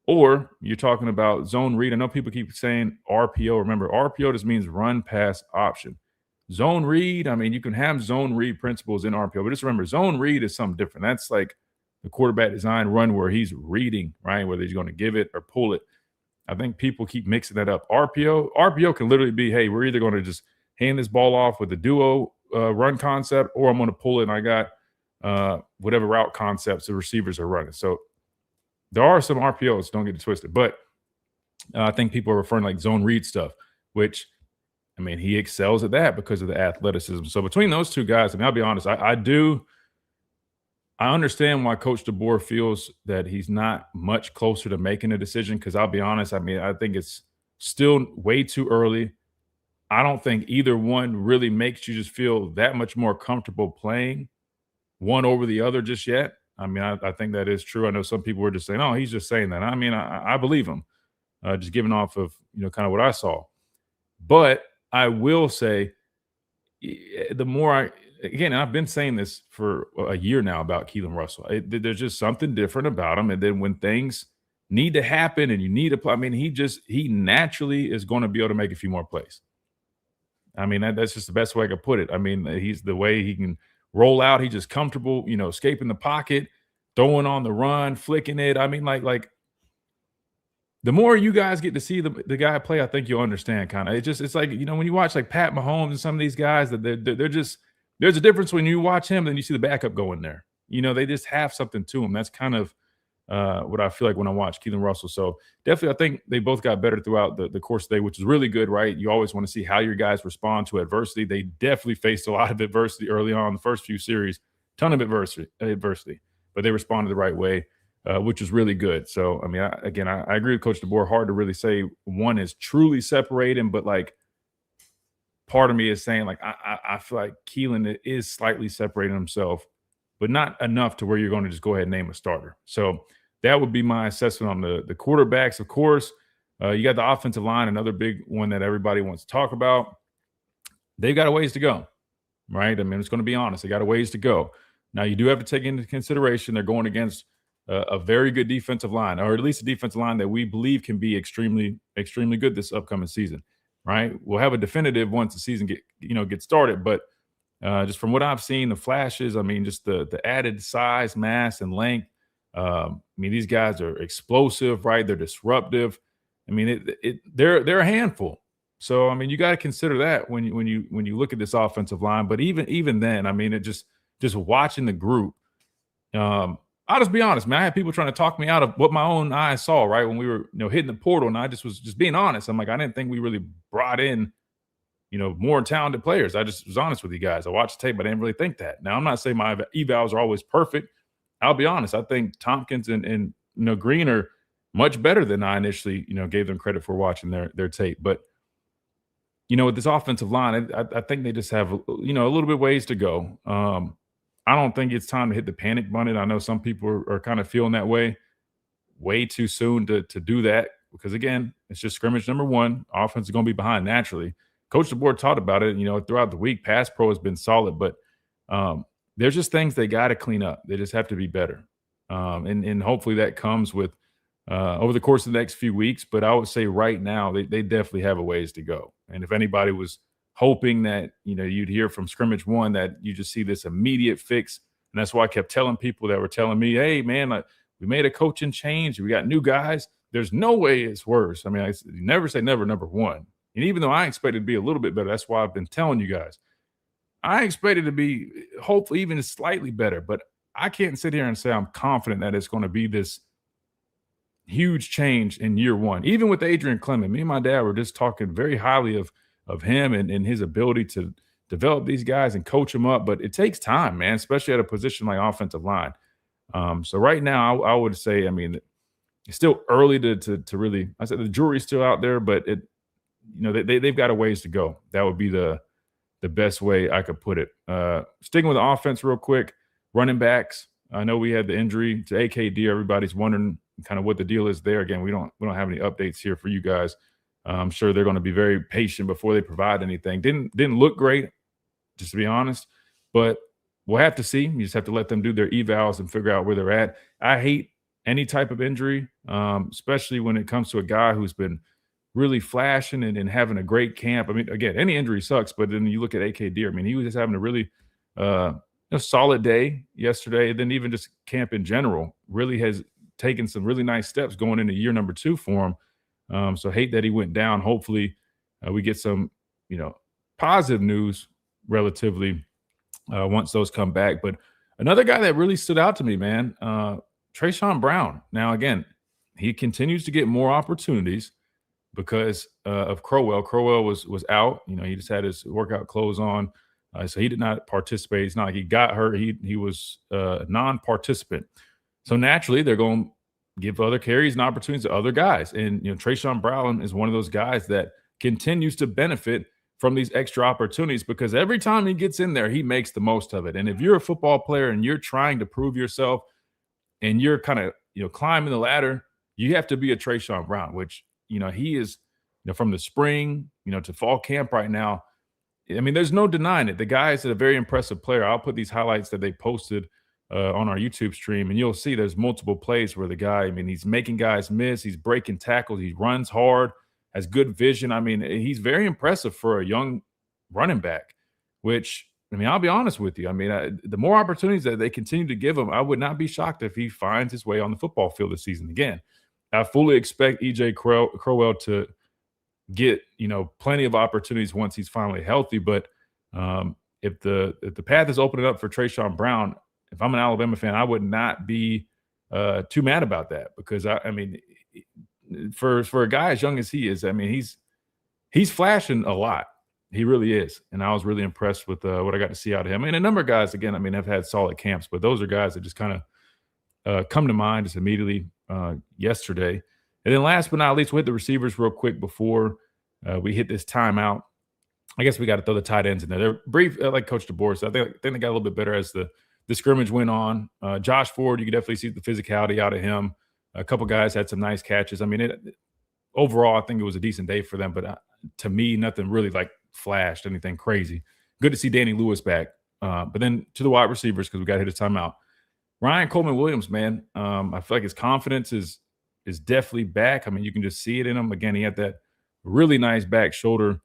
or you're talking about zone read. I know people keep saying RPO. Remember, RPO just means run pass option. Zone read, you can have zone read principles in RPO, but just remember, zone read is something different. That's like the quarterback design run where he's reading, right? Whether he's going to give it or pull it. I think people keep mixing that up. RPO can literally be, hey, we're either going to just hand this ball off with a duo run concept, or I'm going to pull it and I got whatever route concepts the receivers are running. So there are some RPOs, don't get it twisted. But I think people are referring like zone read stuff, which, he excels at that because of the athleticism. So between those two guys, I'll be honest, I understand why Coach DeBoer feels that he's not much closer to making a decision, because I'll be honest, I think it's still way too early. I don't think either one really makes you just feel that much more comfortable playing one over the other just yet. I think that is true. I know some people were just saying, oh, he's just saying that. I believe him, just giving off of, kind of what I saw. But I will say, the more again, I've been saying this for a year now about Keelan Russell. There's just something different about him. And then when things need to happen and you need to play, I mean, he naturally is going to be able to make a few more plays. I mean, that's just the best way I could put it. I mean, he's the way he can roll out. He's just comfortable, escaping the pocket, throwing on the run, flicking it. I mean, like the more you guys get to see the guy play, I think you'll understand kind of. It's like, when you watch like Pat Mahomes and some of these guys that they're just, there's a difference when you watch him than you see the backup go in there. They just have something to them. That's kind of what I feel like when I watch Keelan Russell. So definitely, I think they both got better throughout the course of the day, which is really good, right? You always want to see how your guys respond to adversity. They definitely faced a lot of adversity early on the first few series, ton of adversity, but they responded the right way, which is really good. So, I mean, I agree with Coach DeBoer. Hard to really say one is truly separating, but like part of me is saying like I feel like Keelan is slightly separating himself, but not enough to where you're going to just go ahead and name a starter. So that would be my assessment on the quarterbacks. Of course, you got the offensive line, another big one that everybody wants to talk about. They've got a ways to go, right? I mean, it's going to be honest. They got a ways to go. Now, you do have to take into consideration they're going against a very good defensive line, or at least a defensive line that we believe can be extremely, extremely good this upcoming season, right? We'll have a definitive once the season gets started, but just from what I've seen, the flashes, I mean, just the added size, mass, and length. I mean, these guys are explosive, right? They're disruptive. I mean, they're a handful. So, I mean, you got to consider that when you look at this offensive line. But even then, I mean, it just watching the group. I'll just be honest, man. I had people trying to talk me out of what my own eyes saw, right? When we were, hitting the portal, and I was just being honest. I'm like, I didn't think we really brought in, more talented players. I just was honest with you guys. I watched the tape, but I didn't really think that. Now, I'm not saying my evals are always perfect. I'll be honest. I think Tompkins and Green are much better than I initially, gave them credit for watching their tape. But, with this offensive line, I think they just have, a little bit ways to go. I don't think it's time to hit the panic button. I know some people are kind of feeling that way too soon to do that because, again, it's just scrimmage number one. Offense is going to be behind naturally. Coach DeBoer talked about it, throughout the week. Pass pro has been solid, but there's just things they got to clean up. They just have to be better. And hopefully that comes with over the course of the next few weeks. But I would say right now they definitely have a ways to go. And if anybody was hoping that, you'd hear from scrimmage one that you just see this immediate fix. And that's why I kept telling people that were telling me, hey, man, we made a coaching change. We got new guys. There's no way it's worse. I mean, you never say never, number one. And even though I expected to be a little bit better, that's why I've been telling you guys. I expected to be hopefully even slightly better, but I can't sit here and say I'm confident that it's going to be this huge change in year one. Even with Adrian Clement, me and my dad were just talking very highly of him and his ability to develop these guys and coach them up. But it takes time, man, especially at a position like offensive line. So right now, I would say, I mean, it's still early to really. I said the jury's still out there, but they've got a ways to go. That would be the best way I could put it. Sticking with the offense real quick, running backs. I know we had the injury to AKD. Everybody's wondering kind of what the deal is there. Again, we don't have any updates here for you guys. I'm sure they're going to be very patient before they provide anything. Didn't look great, just to be honest, but we'll have to see. You just have to let them do their evals and figure out where they're at. I hate any type of injury, especially when it comes to a guy who's been really flashing and having a great camp. I mean, again, any injury sucks, but then you look at AKD. I mean, he was just having a really solid day yesterday. And then even just camp in general really has taken some really nice steps going into year number 2 for him. So hate that he went down. Hopefully we get some, positive news relatively once those come back. But another guy that really stood out to me, man, Trayshawn Brown. Now, again, he continues to get more opportunities because of Crowell. Crowell was out. He just had his workout clothes on. So he did not participate. It's not like he got hurt. He was a non-participant. So naturally, they're going to give other carries and opportunities to other guys. And, Trayshawn Brown is one of those guys that continues to benefit from these extra opportunities because every time he gets in there, he makes the most of it. And if you're a football player and you're trying to prove yourself and you're kind of, climbing the ladder, you have to be a Trayshawn Brown, which, he is, from the spring, to fall camp right now, I mean, there's no denying it. The guy is a very impressive player. I'll put these highlights that they posted on our YouTube stream, and you'll see there's multiple plays where the guy, I mean, he's making guys miss. He's breaking tackles. He runs hard, has good vision. I mean, he's very impressive for a young running back, which, I mean, I'll be honest with you. I mean, the more opportunities that they continue to give him, I would not be shocked if he finds his way on the football field this season again. I fully expect EJ Crowell to get, plenty of opportunities once he's finally healthy. But if the path is opening up for Trayshawn Brown, if I'm an Alabama fan, I would not be too mad about that, because I mean, for a guy as young as he is, I mean, he's flashing a lot. He really is. And I was really impressed with what I got to see out of him. And a number of guys, again, I mean, have had solid camps, but those are guys that just kind of come to mind just immediately yesterday. And then last but not least, we'll hit the receivers real quick before we hit this timeout. I guess we got to throw the tight ends in there. They're brief, like Coach DeBoer said. I think they got a little bit better as the scrimmage went on. Josh Ford, you could definitely see the physicality out of him. A couple guys had some nice catches. I mean, overall, I think it was a decent day for them, but to me, nothing really like flashed anything crazy. Good to see Danny Lewis back. But then to the wide receivers, because we got to hit his timeout. Ryan Coleman-Williams, man, I feel like his confidence is definitely back. I mean, you can just see it in him. Again, he had that really nice back shoulder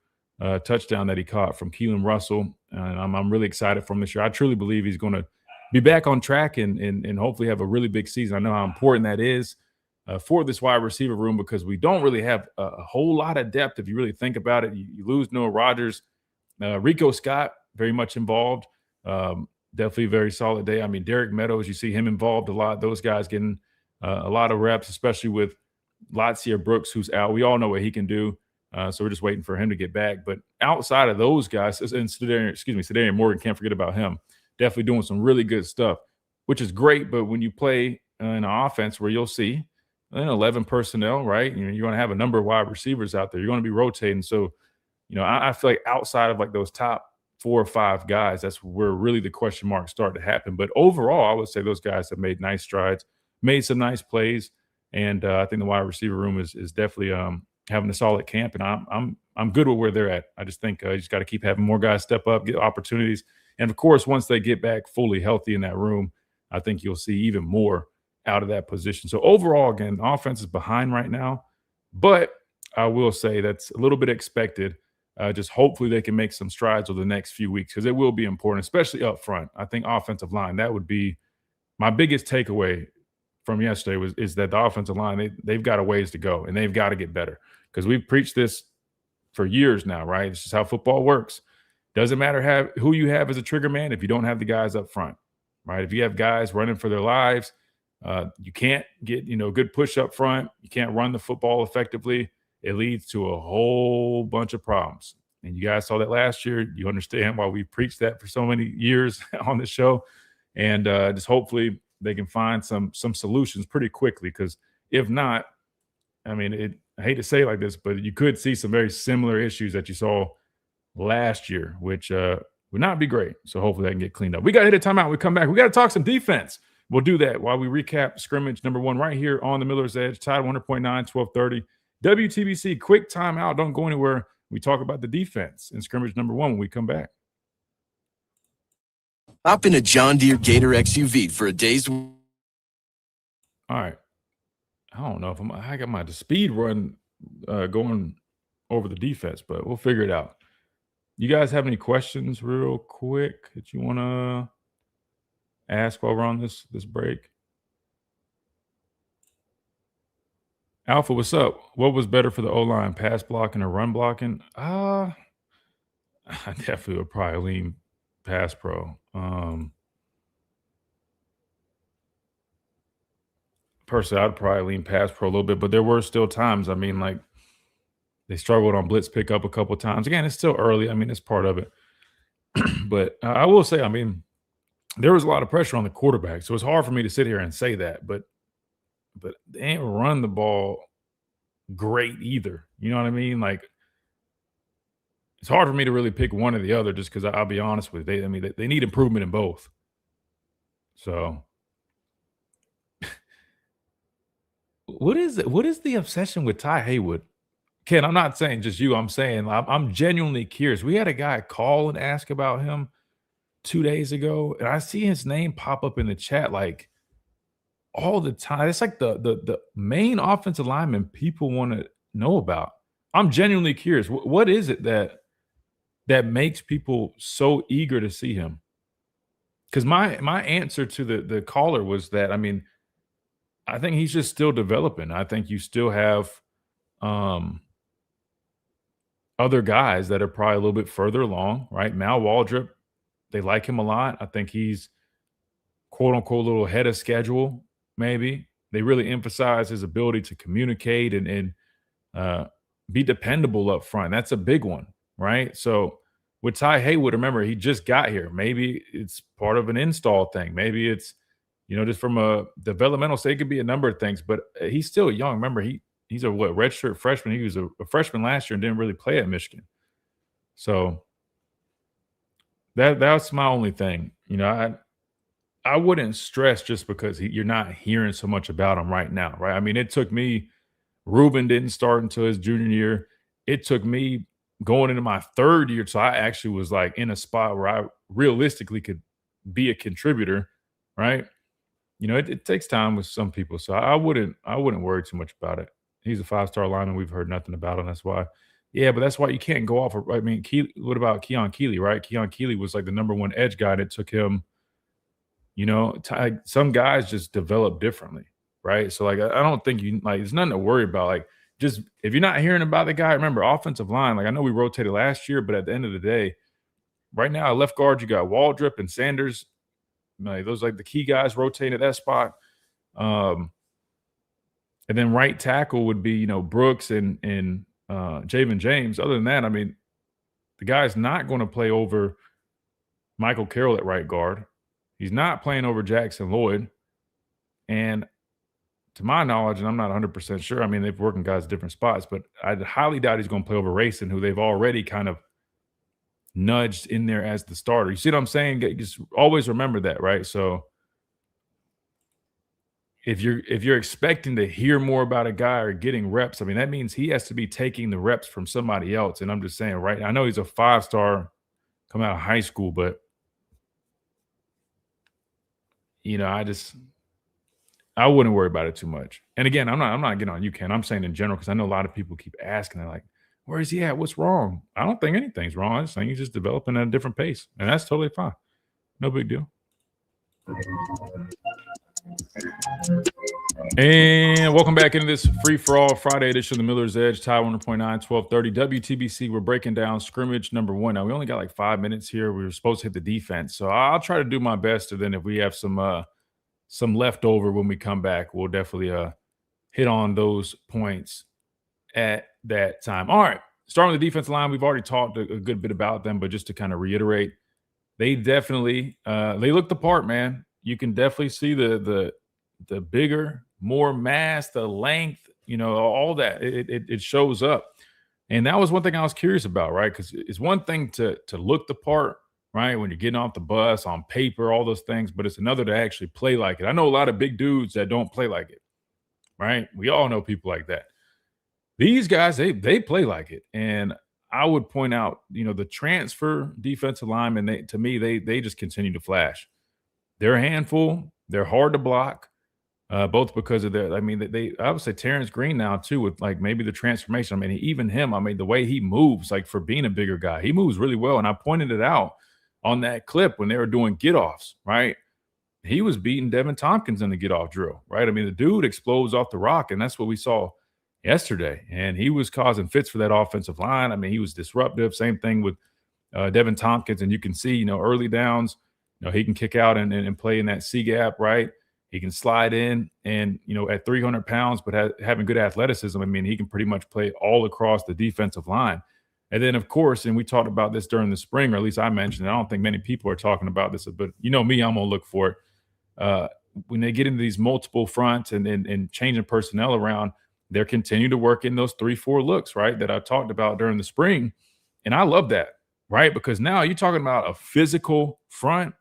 touchdown that he caught from Keelan Russell. And I'm really excited for him this year. I truly believe he's going to be back on track and hopefully have a really big season. I know how important that is for this wide receiver room, because we don't really have a whole lot of depth if you really think about it. You lose Noah Rodgers. Rico Scott, very much involved. Definitely a very solid day. I mean, Derek Meadows, you see him involved a lot. Those guys getting a lot of reps, especially with Latzia Brooks, who's out. We all know what he can do. So we're just waiting for him to get back. But outside of those guys, and Sedarian Morgan, can't forget about him. Definitely doing some really good stuff, which is great. But when you play in an offense where you'll see 11 personnel, right? You're going to have a number of wide receivers out there. You're going to be rotating. So, I feel like outside of like those top 4 or 5 guys, that's where really the question marks start to happen. But overall, I would say those guys have made nice strides, made some nice plays, and I think the wide receiver room is definitely having a solid camp. And I'm good with where they're at. I just think you just got to keep having more guys step up, get opportunities, and of course, once they get back fully healthy in that room, I think you'll see even more out of that position. So overall, again, the offense is behind right now, but I will say that's a little bit expected. Just hopefully they can make some strides over the next few weeks, because it will be important, especially up front. I think offensive line, that would be my biggest takeaway from yesterday is that the offensive line, they've got a ways to go, and they've got to get better, because we've preached this for years now, right? It's just how football works. Doesn't matter who you have as a trigger man if you don't have the guys up front, right? If you have guys running for their lives, you can't get, good push up front. You can't run the football effectively. It leads to a whole bunch of problems. And you guys saw that last year. You understand why we preached that for so many years on the show. And just hopefully they can find some solutions pretty quickly, because if not, I mean, I hate to say it like this, but you could see some very similar issues that you saw last year, which would not be great. So hopefully that can get cleaned up. We got to hit a timeout. We come back. We got to talk some defense. We'll do that while we recap scrimmage number 1 right here on the Miller's Edge. Tide 100.9, 1230. WTBC, quick timeout. Don't go anywhere. We talk about the defense in scrimmage number 1 when we come back. Hop in a John Deere Gator XUV for a day's. All right. I don't know if I got my speed run going over the defense, but we'll figure it out. You guys have any questions real quick that you want to ask while we're on this break? Alpha, what's up? What was better for the O-line, pass blocking or run blocking? I definitely would probably lean pass pro. Personally, I'd probably lean pass pro a little bit, but there were still times, I mean, like, they struggled on blitz pickup a couple times. Again, it's still early. I mean, it's part of it. But I will say, I mean, there was a lot of pressure on the quarterback, so it's hard for me to sit here and say that. But they ain't run the ball great either. You know what I mean? Like, it's hard for me to really pick one or the other, just because I'll be honest with you. They need improvement in both. So, what is the obsession with Ty Haywood? Ken, I'm not saying just you. I'm saying I'm genuinely curious. We had a guy call and ask about him 2 days ago, and I see his name pop up in the chat like all the time. It's like the main offensive lineman people want to know about. I'm genuinely curious. What is it that makes people so eager to see him? Because my answer to the caller was that, I mean, I think he's just still developing. I think you still have other guys that are probably a little bit further along, right? Mal Waldrop, they like him a lot. I think he's quote unquote a little ahead of schedule, maybe. They really emphasize his ability to communicate and be dependable up front. That's a big one, right? So with Ty Haywood, remember, he just got here. Maybe it's part of an install thing. Maybe it's, just from a developmental state, it could be a number of things, but he's still young. Remember, he's a redshirt freshman. He was a freshman last year and didn't really play at Michigan. So that's my only thing. I wouldn't stress just because you're not hearing so much about him right now, right? I mean, it took me, Ruben didn't start until his junior year. It took me going into my third year, so I actually was like in a spot where I realistically could be a contributor, right? It takes time with some people, so I wouldn't worry too much about it. He's a 5-star lineman. We've heard nothing about him. That's why. Yeah, but that's why you can't go off. I mean, what about Keon Keeley, right? Keon Keeley was like the number one edge guy, and it took him, some guys just develop differently, right? So, like, I don't think there's nothing to worry about. Like, just if you're not hearing about the guy, remember, offensive line, like, I know we rotated last year, but at the end of the day, right now, at left guard, you got Waldrop and Sanders. Those are like the key guys rotating at that spot. And then right tackle would be, Brooks and Javen James. Other than that, I mean, the guy's not going to play over Michael Carroll at right guard. He's not playing over Jackson Lloyd. And to my knowledge, and I'm not 100% sure, I mean, they've working guys at different spots, but I highly doubt he's going to play over Racing, who they've already kind of nudged in there as the starter. You see what I'm saying? Just always remember that, right? So if you're expecting to hear more about a guy or getting reps, I mean, that means he has to be taking the reps from somebody else. And I'm just saying, right? I know he's a 5-star coming out of high school, but I wouldn't worry about it too much. And again, I'm not getting on you, Ken. I'm saying in general, because I know a lot of people keep asking, they're like, where is he at? What's wrong? I don't think anything's wrong. I just think he's just developing at a different pace. And that's totally fine. No big deal. And welcome back into this free-for-all Friday edition of the Miller's Edge, Tide 100.9, 1230 WTBC. We're breaking down scrimmage number 1. Now, we only got like 5 minutes here. We were supposed to hit the defense. So I'll try to do my best. And then if we have some leftover when we come back, we'll definitely hit on those points at that time. All right, starting with the defensive line, we've already talked a good bit about them, but just to kind of reiterate, they definitely they look the part, man. You can definitely see the bigger, more mass, the length, all that. It shows up. And that was one thing I was curious about, right? Because it's one thing to look the part, right, when you're getting off the bus, on paper, all those things, but it's another to actually play like it. I know a lot of big dudes that don't play like it, right? We all know people like that. These guys, they play like it. And I would point out, the transfer defensive linemen, they just continue to flash. They're a handful. They're hard to block, both because of I would say Terrence Green now too, with like maybe the transformation. I mean, even him, the way he moves, like for being a bigger guy, he moves really well. And I pointed it out on that clip when they were doing get-offs, right? He was beating Devin Tompkins in the get-off drill, right? I mean, the dude explodes off the rock, and that's what we saw yesterday. And he was causing fits for that offensive line. I mean, he was disruptive. Same thing with Devin Tompkins. And you can see, early downs, he can kick out and play in that C gap, right? He can slide in and, at 300 pounds, but having good athleticism, I mean, he can pretty much play all across the defensive line. And then, of course, and we talked about this during the spring, or at least I mentioned it. I don't think many people are talking about this, but me, I'm going to look for it. When they get into these multiple fronts and changing personnel around, they're continuing to work in those 3-4 looks, right, that I talked about during the spring. And I love that, right? Because now you're talking about a physical front.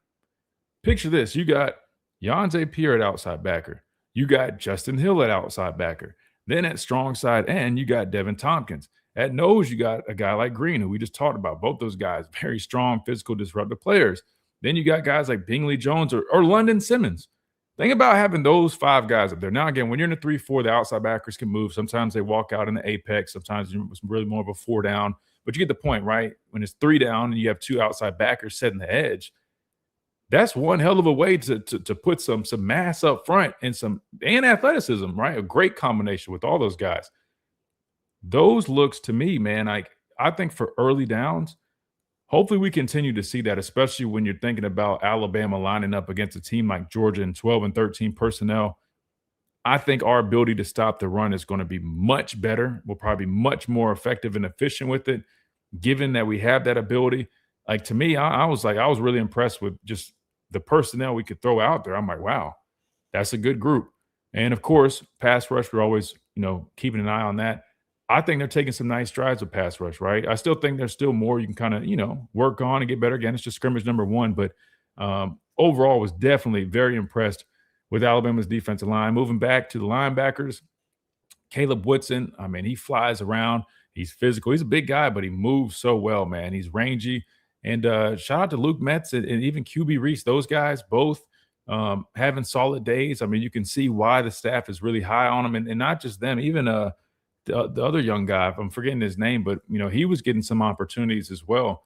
Picture this. You got Yonze Pierre at outside backer. You got Justin Hill at outside backer. Then at strong side end, you got Devin Tompkins. At nose, you got a guy like Green, who we just talked about. Both those guys, very strong, physical, disruptive players. Then you got guys like Bingley Jones or London Simmons. Think about having those 5 guys up there. Now, again, when you're in a 3-4, the outside backers can move. Sometimes they walk out in the apex. Sometimes it's really more of a 4 down. But you get the point, right? When it's 3 down and you have 2 outside backers setting the edge, that's one hell of a way to put some mass up front and athleticism, right? A great combination with all those guys. Those looks to me, man, I think for early downs, hopefully we continue to see that, especially when you're thinking about Alabama lining up against a team like Georgia in 12 and 13 personnel. I think our ability to stop the run is going to be much better. We'll probably be much more effective and efficient with it, given that we have that ability. Like, to me, I was really impressed with just the personnel we could throw out there. I'm like, wow, that's a good group. And of course, pass rush, we're always, keeping an eye on that. I think they're taking some nice strides with pass rush, right? I still think there's still more you can kind of, work on and get better. Again, it's just scrimmage number 1, but overall was definitely very impressed with Alabama's defensive line. Moving back to the linebackers, Caleb Woodson, I mean, he flies around. He's physical. He's a big guy, but he moves so well, man. He's rangy. And shout out to Luke Metz and even QB Reese. Those guys both having solid days. I mean, you can see why the staff is really high on them. And not just them, even the other young guy, I'm forgetting his name, but, he was getting some opportunities as well.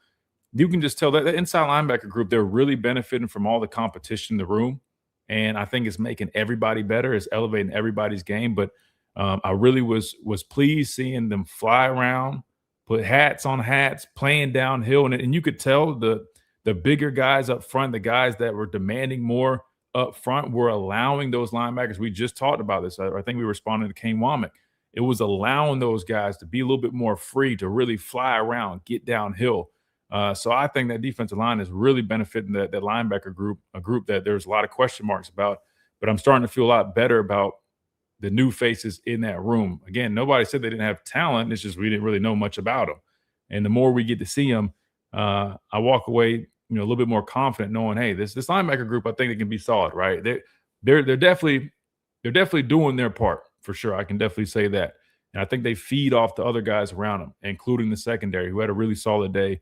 You can just tell that the inside linebacker group, they're really benefiting from all the competition in the room. And I think it's making everybody better. It's elevating everybody's game. But I really was pleased seeing them fly around, put hats on hats, playing downhill. And you could tell the bigger guys up front, the guys that were demanding more up front, were allowing those linebackers. We just talked about this. I think we responded to Kane Womack. It was allowing those guys to be a little bit more free to really fly around, get downhill. So I think that defensive line is really benefiting that linebacker group, a group that there's a lot of question marks about. But I'm starting to feel a lot better about the new faces in that room. Again, nobody said they didn't have talent. It's just we didn't really know much about them. And the more we get to see them, I walk away, a little bit more confident, knowing, hey, this linebacker group, I think they can be solid, right? They're definitely doing their part for sure. I can definitely say that. And I think they feed off the other guys around them, including the secondary, who had a really solid day.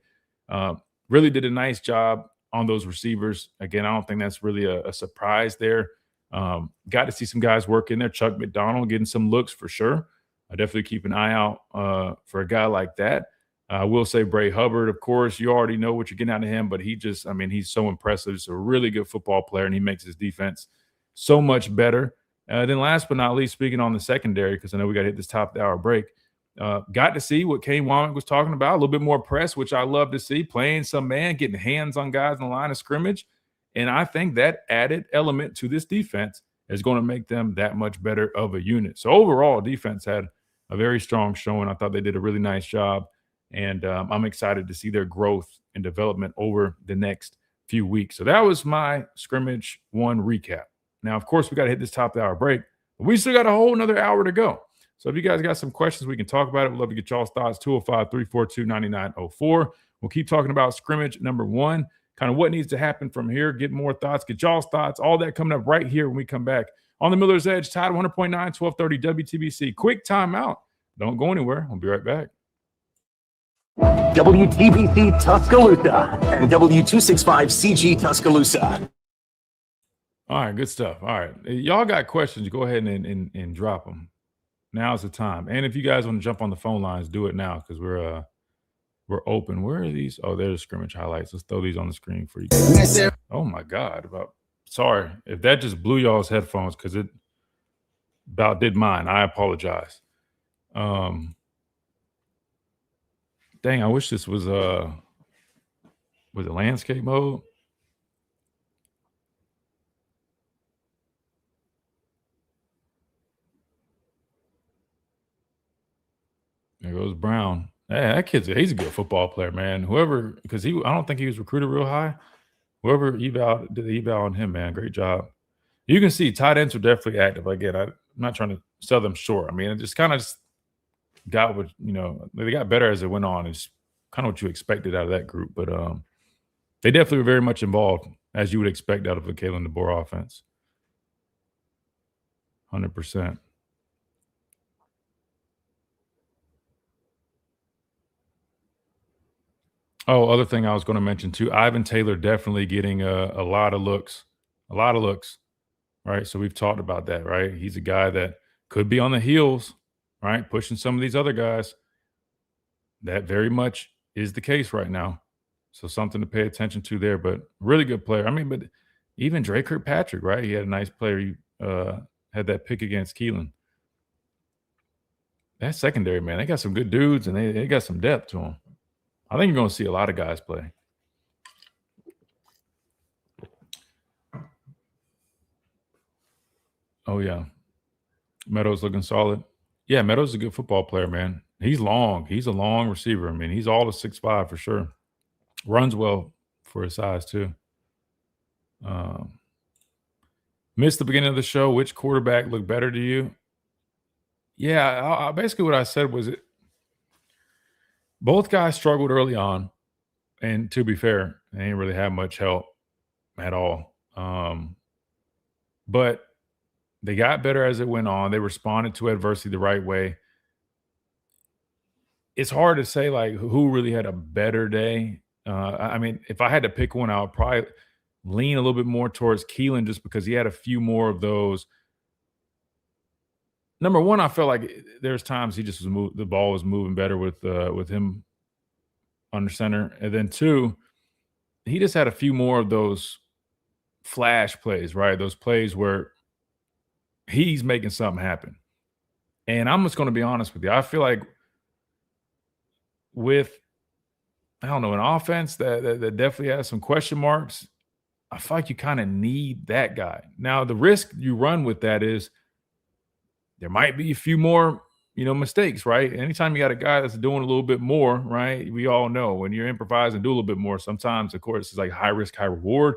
Really did a nice job on those receivers. Again, I don't think that's really a surprise there. Got to see some guys work in there. Chuck McDonald getting some looks for sure. I definitely keep an eye out for a guy like that. I will say Bray Hubbard, of course, you already know what you're getting out of him, but he's so impressive. He's a really good football player, and he makes his defense so much better. Then last but not least, speaking on the secondary, because I know we got to hit this top of the hour break, got to see what Kane Womack was talking about, a little bit more press, which I love to see, playing some man, getting hands on guys in the line of scrimmage. And I think that added element to this defense is going to make them that much better of a unit. So overall, defense had a very strong showing. I thought they did a really nice job. And I'm excited to see their growth and development over the next few weeks. So that was my Scrimmage 1 recap. Now, of course, we got to hit this top of the hour break, but we still got a whole another hour to go. So if you guys got some questions, we can talk about it. We'd love to get y'all's thoughts. 205-342-9904. We'll keep talking about Scrimmage number 1, kind of what needs to happen from here, get more thoughts, get y'all's thoughts, all that coming up right here when we come back on the Miller's Edge, Tide 100.9, 1230 WTBC. Quick timeout. Don't go anywhere. I'll be right back. WTBC Tuscaloosa and W265CG Tuscaloosa. All right, good stuff. All right. Y'all got questions, go ahead and drop them. Now's the time. And if you guys want to jump on the phone lines, do it now because we're open. Where are these? Oh, there's Scrimmage highlights. Let's throw these on the screen for you guys. Oh my God. Sorry if that just blew y'all's headphones because it about did mine. I apologize. Dang, I wish this was a landscape mode. There goes Brown. Hey, that he's a good football player, man. Whoever, because I don't think he was recruited real high. Whoever did the eval on him, man, great job. You can see tight ends are definitely active. Again, I'm not trying to sell them short. I mean, it just kind of got what, they got better as it went on. It's kind of what you expected out of that group. But they definitely were very much involved, as you would expect out of a Kalen DeBoer offense. 100%. Oh, other thing I was going to mention too, Ivan Taylor definitely getting a lot of looks, right? So we've talked about that, right? He's a guy that could be on the heels, right? Pushing some of these other guys. That very much is the case right now. So something to pay attention to there, but really good player. I mean, but even Dre Kirkpatrick, right? He had a nice player. He had that pick against Keelan. That secondary, man, they got some good dudes and they got some depth to them. I think you're going to see a lot of guys play. Oh, yeah. Meadows looking solid. Yeah, Meadows is a good football player, man. He's long. He's a long receiver. I mean, he's all of 6'5" for sure. Runs well for his size, too. Missed the beginning of the show. Which quarterback looked better to you? Yeah, basically what I said was both guys struggled early on. And to be fair, they didn't really have much help at all. But they got better as it went on. They responded to adversity the right way. It's hard to say, like, who really had a better day. I mean, if I had to pick one, I would probably lean a little bit more towards Keelan just because he had a few more of those. Number one, I felt like there's times he just was the ball was moving better with him under center. And then two, he just had a few more of those flash plays, right? Those plays where he's making something happen. And I'm just going to be honest with you. I feel like with, I don't know, an offense that definitely has some question marks, I feel like you kind of need that guy. Now, the risk you run with that is there might be a few more, mistakes, right? Anytime you got a guy that's doing a little bit more, right? We all know when you're improvising, do a little bit more. Sometimes, of course, it's like high risk, high reward.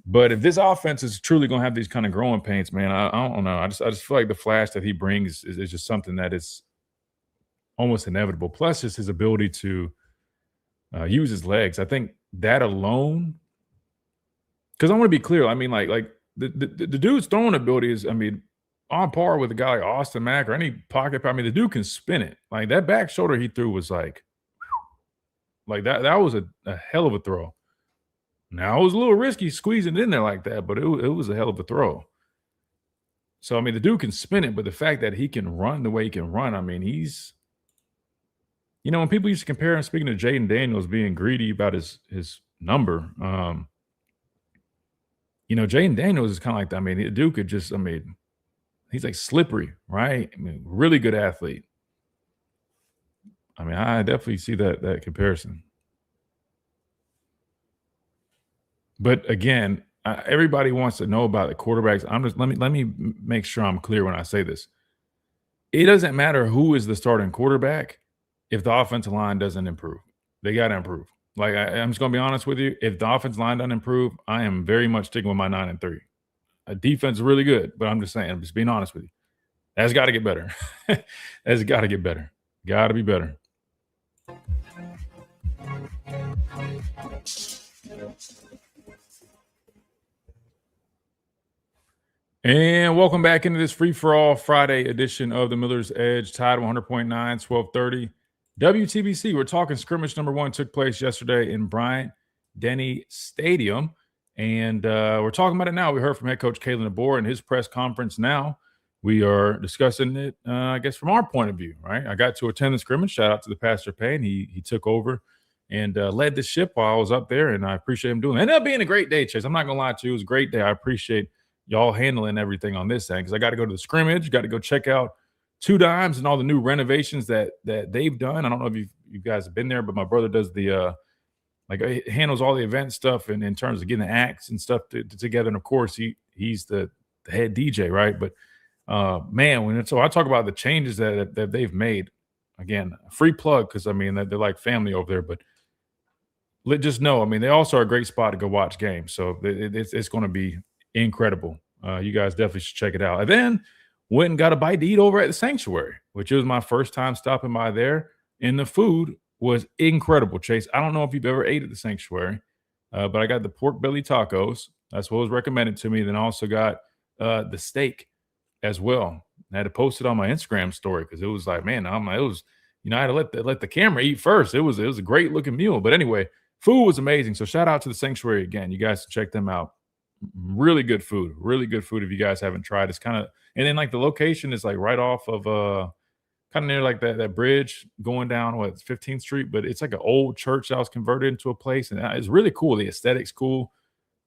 But if this offense is truly going to have these kind of growing pains, man, I don't know. I just feel like the flash that he brings is just something that is almost inevitable. Plus, just his ability to use his legs. I think that alone, because I want to be clear. I mean, like the dude's throwing ability is, I mean, on par with a guy like Austin Mack or any pocket. I mean, the dude can spin it. Like that back shoulder he threw was like that. That was a hell of a throw. Now it was a little risky squeezing it in there like that, but it was a hell of a throw. So I mean, the dude can spin it, but the fact that he can run the way he can run, I mean, he's, when people used to compare him, speaking of Jaden Daniels being greedy about his number, Jaden Daniels is kind of like that. I mean, the dude could just, I mean, he's like slippery, right? I mean, really good athlete. I mean, I definitely see that comparison. But again, everybody wants to know about the quarterbacks. Let me make sure I'm clear when I say this. It doesn't matter who is the starting quarterback if the offensive line doesn't improve. They got to improve. Like I'm just gonna be honest with you. If the offensive line doesn't improve, I am very much sticking with my 9-3. A defense is really good, but I'm just saying, I'm just being honest with you. That's got to get better. That's got to get better. Got to be better. And welcome back into this free-for-all Friday edition of the Miller's Edge, Tide 100.9, 1230. WTBC, we're talking scrimmage number 1 took place yesterday in Bryant-Denny Stadium. And we're talking about it now. We heard from head coach Kalen DeBoer in his press conference now. We are discussing it, I guess, from our point of view, right? I got to attend the scrimmage. Shout out to the Pastor Payne. He took over and led the ship while I was up there, and I appreciate him doing it. Ended up being a great day, Chase. I'm not going to lie to you. It was a great day. I appreciate y'all handling everything on this end because I got to go to the scrimmage, got to go check out Two Dimes and all the new renovations that they've done. I don't know if you guys have been there, but my brother does the he handles all the event stuff and in terms of getting the acts and stuff together. And of course, he's the head DJ, right? But man, so I talk about the changes that they've made. Again, free plug because I mean they're like family over there. But just know, I mean, they also are a great spot to go watch games. So it's going to be incredible. You guys definitely should check it out. And then went and got a bite to eat over at the Sanctuary, which was my first time stopping by there. And the food was incredible, Chase. I don't know if you've ever ate at the Sanctuary, but I got the pork belly tacos. That's what was recommended to me. Then I also got the steak as well. I had to post it on my Instagram story because it was like, man, I had to let the camera eat first. It was a great looking meal. But anyway, food was amazing. So shout out to the Sanctuary again. You guys check them out. Really good food. Really good food if you guys haven't tried. It's kind of, and then like the location is like right off of kind of near like that bridge going down 15th Street, but it's like an old church that was converted into a place, and it's really cool. The aesthetic's cool.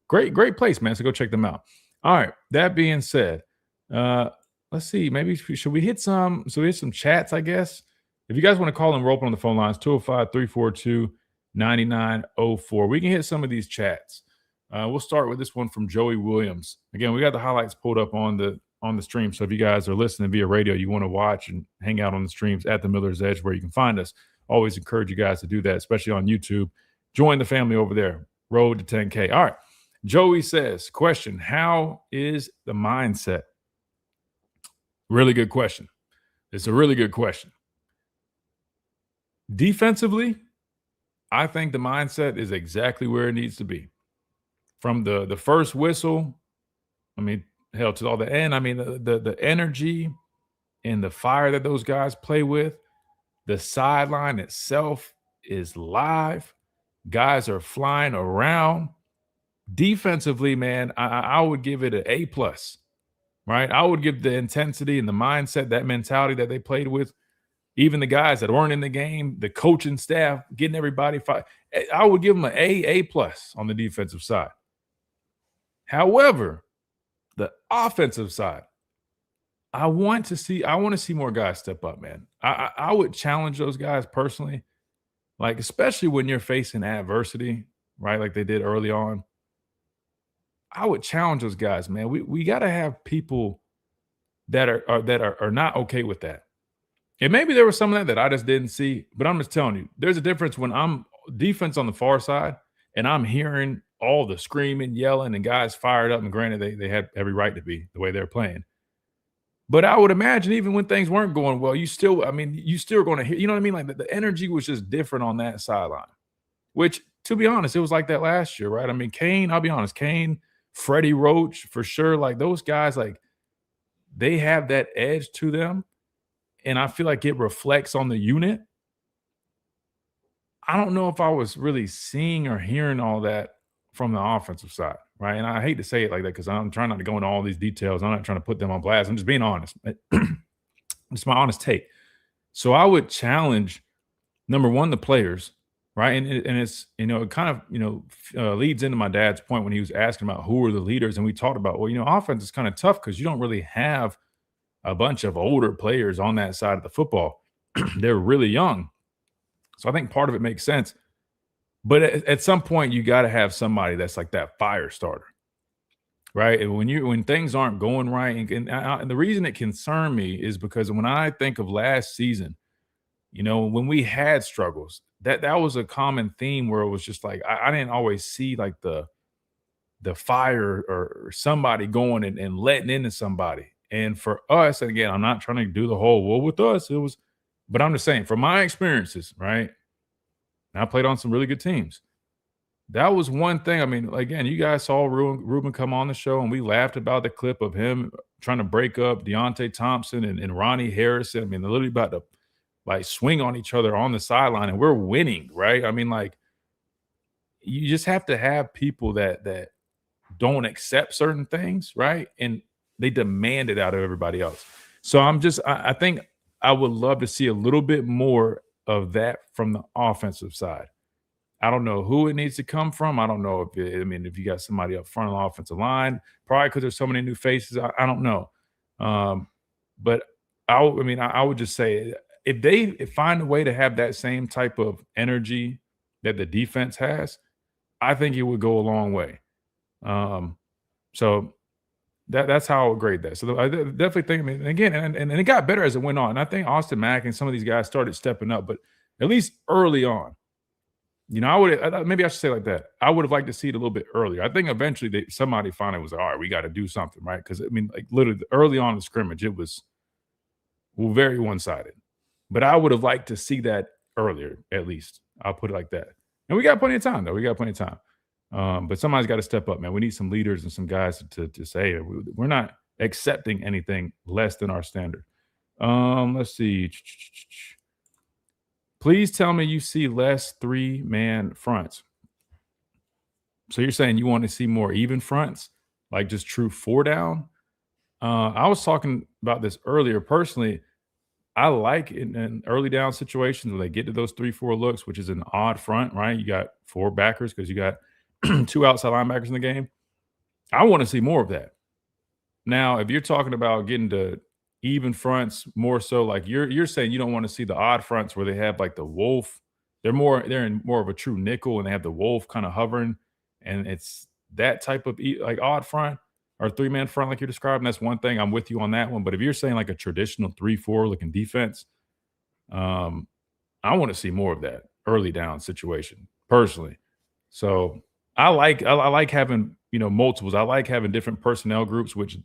Great place, man. So go check them out. All right. That being said, let's see. Maybe should we hit some? So we hit some chats, I guess. If you guys want to call them, we're open on the phone lines 205-342-9904. We can hit some of these chats. We'll start with this one from Joey Williams. Again, we got the highlights pulled up on the stream. So if you guys are listening via radio, you want to watch and hang out on the streams at the Miller's Edge where you can find us. Always encourage you guys to do that, especially on YouTube. Join the family over there. Road to 10K. All right. Joey says, question, how is the mindset? Really good question. It's a really good question. Defensively, I think the mindset is exactly where it needs to be. From the first whistle, I mean, hell, to all the end, I mean, the energy and the fire that those guys play with, the sideline itself is live. Guys are flying around. Defensively, man, I would give it an A+, right? I would give the intensity and the mindset, that mentality that they played with, even the guys that weren't in the game, the coaching staff, getting everybody fired. I would give them an A+ on the defensive side. However, the offensive side, I want to see more guys step up, man. I would challenge those guys personally, like especially when you're facing adversity, right? Like they did early on. I would challenge those guys, man. We got to have people that are not okay with that. And maybe there was some of that I just didn't see, but I'm just telling you, there's a difference when I'm defense on the far side and I'm hearing all the screaming, yelling, and guys fired up. And granted, they had every right to be the way they're playing. But I would imagine even when things weren't going well, you still going to hear, you know what I mean? Like the energy was just different on that sideline, which, to be honest, it was like that last year, right? I mean, Kane, I'll be honest, Kane, Freddie Roach, for sure. Like those guys, like they have that edge to them. And I feel like it reflects on the unit. I don't know if I was really seeing or hearing all that from the offensive side, right? And I hate to say it like that because I'm trying not to go into all these details. I'm not trying to put them on blast. I'm just being honest. It's my honest take. So I would challenge, number one, the players, right? And it's, it kind of, leads into my dad's point when he was asking about who are the leaders. And we talked about, well, offense is kind of tough because you don't really have a bunch of older players on that side of the football. They're really young. So I think part of it makes sense. But at some point, you got to have somebody that's like that fire starter, right? And when things aren't going right, and the reason it concerned me is because when I think of last season, when we had struggles, that was a common theme where it was just like I didn't always see like the fire or somebody going and letting into somebody. And for us, and again, I'm not trying to do the whole, well, with us, it was, but I'm just saying, from my experiences, right? And I played on some really good teams. That was one thing. I mean, again, you guys saw Ruben come on the show, and we laughed about the clip of him trying to break up Deontay Thompson and Ronnie Harrison. I mean, they're literally about to like swing on each other on the sideline, and we're winning, right? I mean, like, you just have to have people that don't accept certain things, right? And they demand it out of everybody else. So I think I would love to see a little bit more of that from the offensive side. I don't know who it needs to come from. I don't know if you got somebody up front on the offensive line, probably because there's so many new faces. I don't know. But I would just say if they find a way to have that same type of energy that the defense has, I think it would go a long way. So that's how I would grade that. So I definitely think, again, and it got better as it went on. And I think Austin Mack and some of these guys started stepping up, but at least early on, maybe I should say it like that. I would have liked to see it a little bit earlier. I think eventually somebody finally was like, all right, we got to do something, right? Because, like literally early on in the scrimmage, it was very one-sided. But I would have liked to see that earlier, at least. I'll put it like that. And we got plenty of time, though. We got plenty of time. But somebody's got to step up, man. We need some leaders and some guys to say we're not accepting anything less than our standard. Let's see. Please tell me you see less 3-man fronts. So you're saying you want to see more even fronts, like just true 4-down? I was talking about this earlier. Personally, I like in early down situations when they get to those 3-4 looks, which is an odd front, right? You got 4 backers because you got 2 outside linebackers in the game. I want to see more of that. Now, if you're talking about getting to even fronts, more so like you're saying you don't want to see the odd fronts where they have like the wolf. They're in more of a true nickel and they have the wolf kind of hovering, and it's that type of like odd front or 3-man front like you're describing. That's one thing. I'm with you on that one. But if you're saying like a traditional 3-4 looking defense, I want to see more of that early down situation personally. So I like having multiples. I like having different personnel groups, which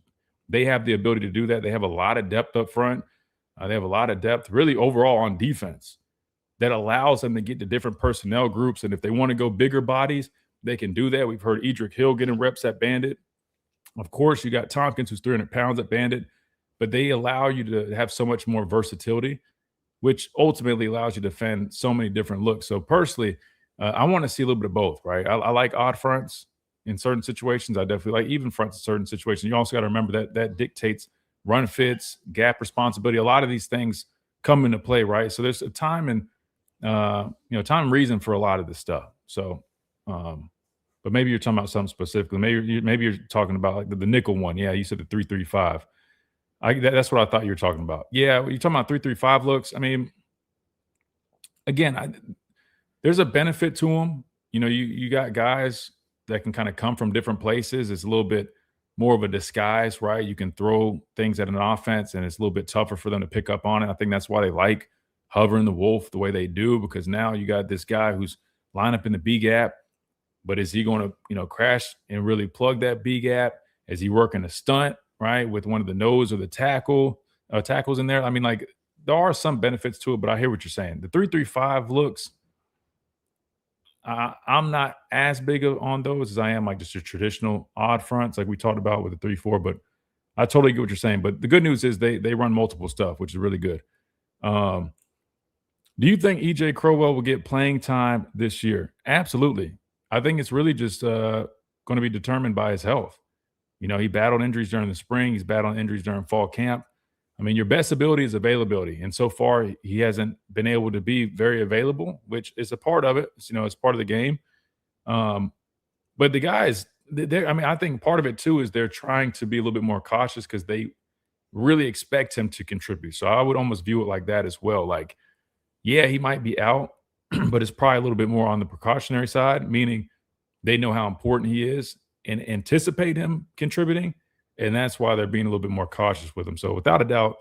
they have the ability to do that. They have a lot of depth up front. They have a lot of depth really overall on defense that allows them to get to different personnel groups. And if they want to go bigger bodies, they can do that. We've heard Edric Hill getting reps at Bandit. Of course, you got Tompkins, who's 300 pounds at Bandit, but they allow you to have so much more versatility, which ultimately allows you to defend so many different looks. So personally, I want to see a little bit of both, right? I like odd fronts in certain situations. I definitely like even fronts in certain situations. You also got to remember that dictates run fits, gap responsibility. A lot of these things come into play, right? So there's a time and time and reason for a lot of this stuff. So, but maybe you're talking about something specifically. Maybe you're talking about like the nickel one. Yeah, you said the 3-3-5. That's what I thought you were talking about. Yeah, you're talking about 3-3-5 looks. I mean, again, there's a benefit to them. You got guys that can kind of come from different places. It's a little bit more of a disguise, right? You can throw things at an offense, and it's a little bit tougher for them to pick up on it. I think that's why they like hovering the wolf the way they do, because now you got this guy who's lined up in the B gap, but is he going to, crash and really plug that B gap? Is he working a stunt, right, with one of the nose or the tackles in there? I mean, like, there are some benefits to it, but I hear what you're saying. The 3-3-5 looks, I'm not as big on those as I am like just your traditional odd fronts like we talked about with the 3-4, but I totally get what you're saying. But the good news is they run multiple stuff, which is really good. Do you think EJ Crowell will get playing time this year? Absolutely. I think it's really just going to be determined by his health. He battled injuries during the spring. He's battled injuries during fall camp. I mean, your best ability is availability. And so far, he hasn't been able to be very available, which is a part of it. It's part of the game. But the guys, I think part of it, too, is they're trying to be a little bit more cautious because they really expect him to contribute. So I would almost view it like that as well. Like, yeah, he might be out, but it's probably a little bit more on the precautionary side, meaning they know how important he is and anticipate him contributing. And that's why they're being a little bit more cautious with him. So without a doubt,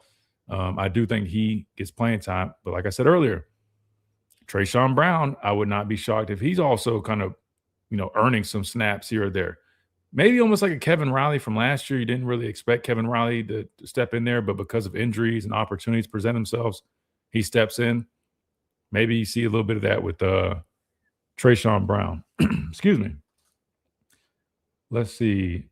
I do think he gets playing time. But like I said earlier, Trayshawn Brown, I would not be shocked if he's also kind of, earning some snaps here or there. Maybe almost like a Kevin Riley from last year. You didn't really expect Kevin Riley to step in there, but because of injuries and opportunities present themselves, he steps in. Maybe you see a little bit of that with Trayshawn Brown. Excuse me. Let's see.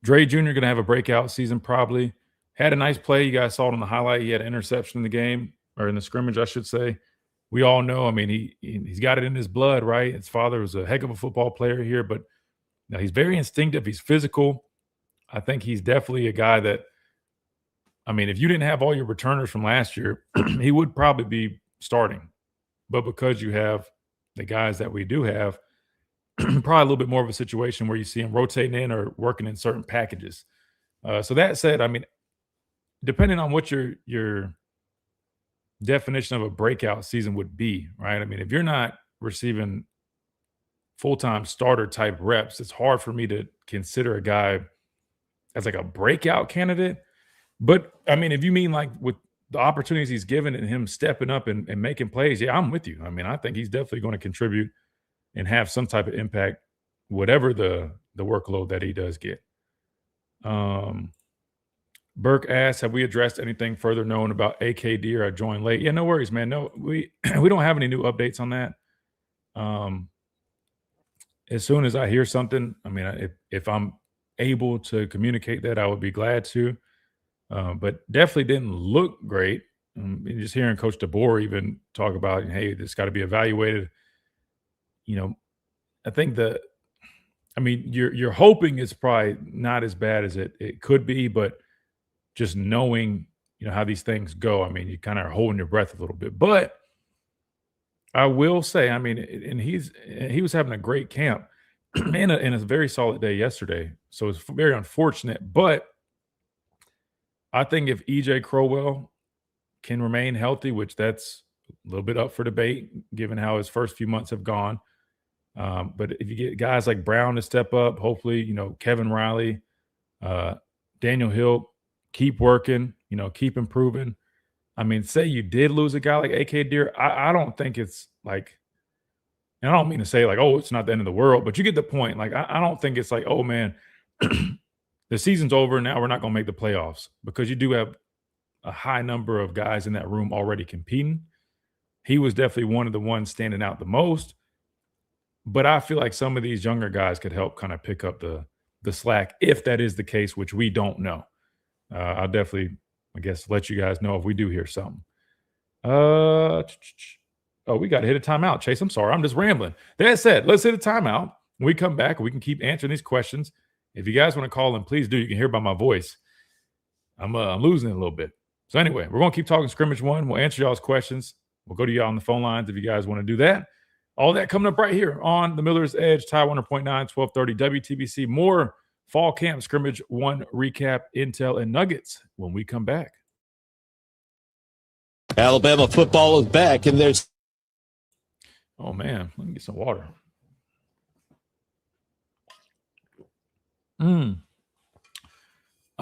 Dre Jr. going to have a breakout season probably. Had a nice play. You guys saw it on the highlight. He had an interception in the game, or in the scrimmage, I should say. We all know, I mean, he's got it in his blood, right? His father was a heck of a football player here, but now he's very instinctive. He's physical. I think he's definitely a guy that, I mean, if you didn't have all your returners from last year, he would probably be starting. But because you have the guys that we do have, probably a little bit more of a situation where you see him rotating in or working in certain packages. So that said, I mean, depending on what your definition of a breakout season would be, right? I mean, if you're not receiving full-time starter type reps, it's hard for me to consider a guy as like a breakout candidate. But I mean, if you mean like with the opportunities he's given and him stepping up and making plays, yeah, I'm with you. I mean, I think he's definitely going to contribute and have some type of impact, whatever the workload that he does get. Burke asks, have we addressed anything further known about AKD or I joined late? Yeah, no worries, man. No, we don't have any new updates on that. As soon as I hear something, I mean, if I'm able to communicate that, I would be glad to. But definitely didn't look great And just hearing Coach DeBoer even talk about, hey, this got to be evaluated. I think you're hoping it's probably not as bad as it could be, but just knowing, how these things go, you kind of are holding your breath a little bit. But I will say, and he was having a great camp and a very solid day yesterday. So it's very unfortunate. But I think if EJ Crowell can remain healthy, which that's a little bit up for debate given how his first few months have gone. But if you get guys like Brown to step up, hopefully, Kevin Riley, Daniel Hill, keep working, keep improving. Say you did lose a guy like A.K. Deer. I don't think it's like, and I don't mean to say like, oh, it's not the end of the world, but you get the point. Like, I don't think it's like, oh, man, the season's over. Now we're not going to make the playoffs, because you do have a high number of guys in that room already competing. He was definitely one of the ones standing out the most. But I feel like some of these younger guys could help kind of pick up the slack, if that is the case, which we don't know. I'll definitely, I guess, let you guys know if we do hear something. Oh, we got to hit a timeout, Chase. I'm sorry. I'm just rambling. That said, let's hit a timeout. When we come back, we can keep answering these questions. If you guys want to call in, please do. You can hear by my voice. I'm losing it a little bit. So anyway, we're going to keep talking Scrimmage 1. We'll answer y'all's questions. We'll go to y'all on the phone lines if you guys want to do that. All that coming up right here on the Miller's Edge, Tide 100.9, 1230 WTBC. More fall camp Scrimmage 1 recap, intel, and nuggets when we come back. Alabama football is back, and there's... Oh, man. Let me get some water. I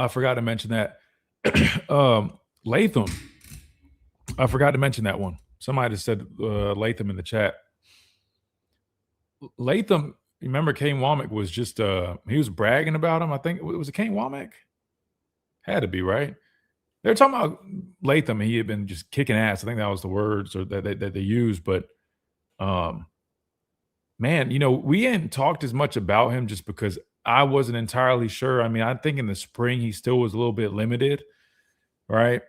forgot to mention that. Latham. I forgot to mention that one. Somebody just said Latham in the chat. Latham, remember Kane Womack was just he was bragging about him. I think it was Kane Womack. Had to be, right? They were talking about Latham. He had been just kicking ass. I think that was the words that they used. But man, we hadn't talked as much about him just because I wasn't entirely sure. I think in the spring he still was a little bit limited, right?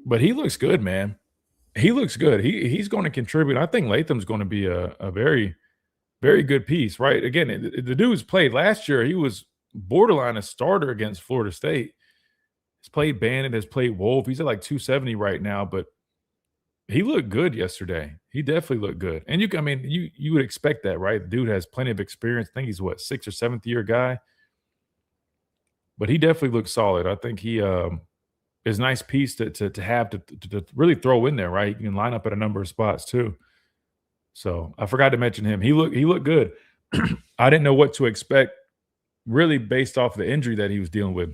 But he looks good, man. He looks good. He's going to contribute. I think Latham's going to be a very, very good piece, right? Again, the dude's played last year. He was borderline a starter against Florida State. He's played Bandit, has played Wolf. He's at like 270 right now, but he looked good yesterday. He definitely looked good. And you would expect that, right? The dude has plenty of experience. I think he's 6th or 7th year guy. But he definitely looks solid. I think he is a nice piece to have to really throw in there, right? You can line up at a number of spots too. So I forgot to mention him. He looked good. I didn't know what to expect, really, based off the injury that he was dealing with.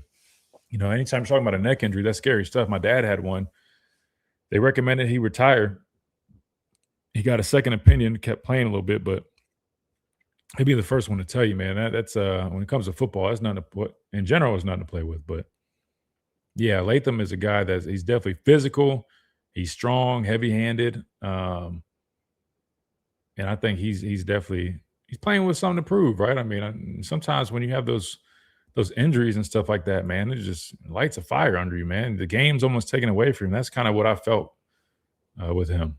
Anytime you're talking about a neck injury, that's scary stuff. My dad had one. They recommended he retire. He got a second opinion, kept playing a little bit, but he'd be the first one to tell you, man, that's when it comes to football, that's nothing in general, it's nothing to play with. But yeah, Latham is a guy he's definitely physical. He's strong, heavy-handed. And I think he's playing with something to prove, right? Sometimes when you have those injuries and stuff like that, man, it just lights a fire under you, man. The game's almost taken away from him. That's kind of what I felt with him.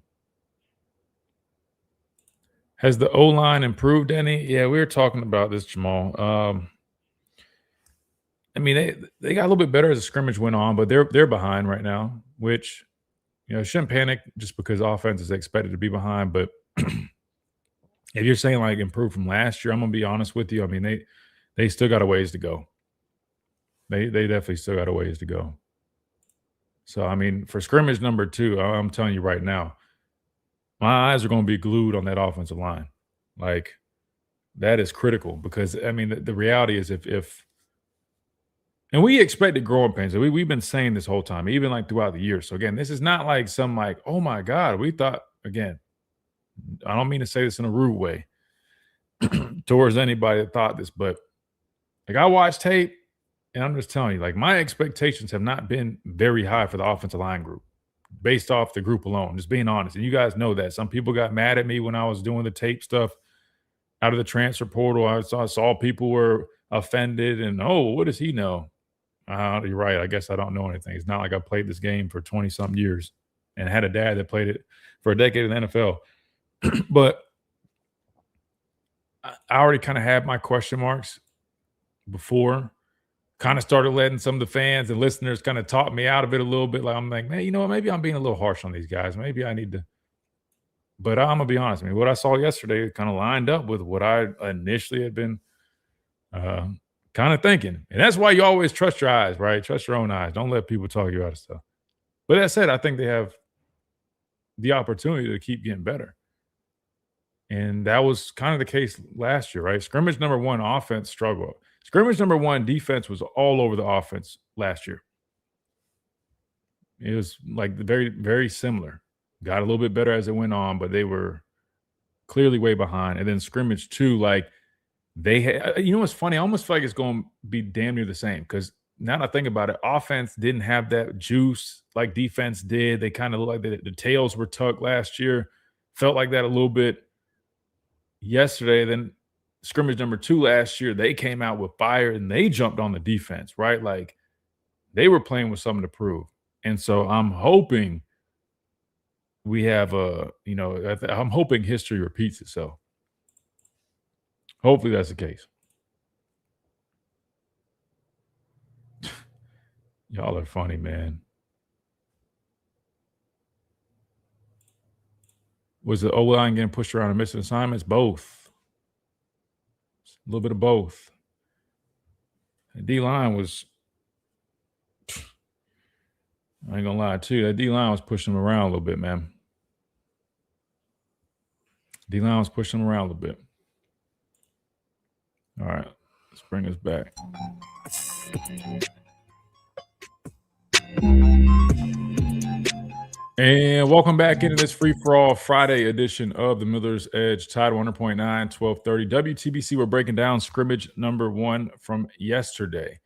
Has the O-line improved any? Yeah, we were talking about this, Jamal. They got a little bit better as the scrimmage went on, but they're behind right now, which, shouldn't panic just because offense is expected to be behind. But if you're saying like improve from last year, I'm going to be honest with you. They still got a ways to go. They definitely still got a ways to go. So, for scrimmage number 2, I'm telling you right now, my eyes are going to be glued on that offensive line. Like, that is critical because, the reality is if and we expected growing pains. We've been saying this whole time, even like throughout the year. So, again, this is not like some like, oh, my God, we thought, again, I don't mean to say this in a rude way towards anybody that thought this, but like I watched tape and I'm just telling you, like my expectations have not been very high for the offensive line group based off the group alone, just being honest. And you guys know that. Some people got mad at me when I was doing the tape stuff out of the transfer portal. I saw people were offended and, oh, what does he know? You're right. I guess I don't know anything. It's not like I played this game for 20-something years and had a dad that played it for a decade in the NFL. But I already kind of had my question marks before. Kind of started letting some of the fans and listeners kind of talk me out of it a little bit. Like, I'm like, man, you know what? Maybe I'm being a little harsh on these guys. Maybe I need to. But I'm gonna be honest. I mean, what I saw yesterday kind of lined up with what I initially had been kind of thinking. And that's why you always trust your eyes, right? Trust your own eyes. Don't let people talk you out of stuff. But that said, I think they have the opportunity to keep getting better. And that was kind of the case last year, right? Scrimmage number 1, offense struggled. Scrimmage number 1, defense was all over the offense last year. It was like very, very similar. Got a little bit better as it went on, but they were clearly way behind. And then scrimmage 2, like they had, you know what's funny? I almost feel like it's going to be damn near the same because now that I think about it, offense didn't have that juice like defense did. They kind of looked like the tails were tucked last year. Felt like that a little bit yesterday. Then scrimmage number 2 last year, they came out with fire and they jumped on the defense, right? Like they were playing with something to prove. And so I'm hoping we have I'm hoping history repeats itself. Hopefully that's the case. Y'all are funny, man. Was the O-line getting pushed around and missing assignments? Both. A little bit of both. The D-line was, I ain't gonna lie to you, that D-line was pushing them around a little bit, man. D-line was pushing them around a little bit. All right, let's bring us back. And welcome back into this free-for-all Friday edition of the Miller's Edge, Tide 100.9, 1230. WTBC, we're breaking down scrimmage number 1 from yesterday.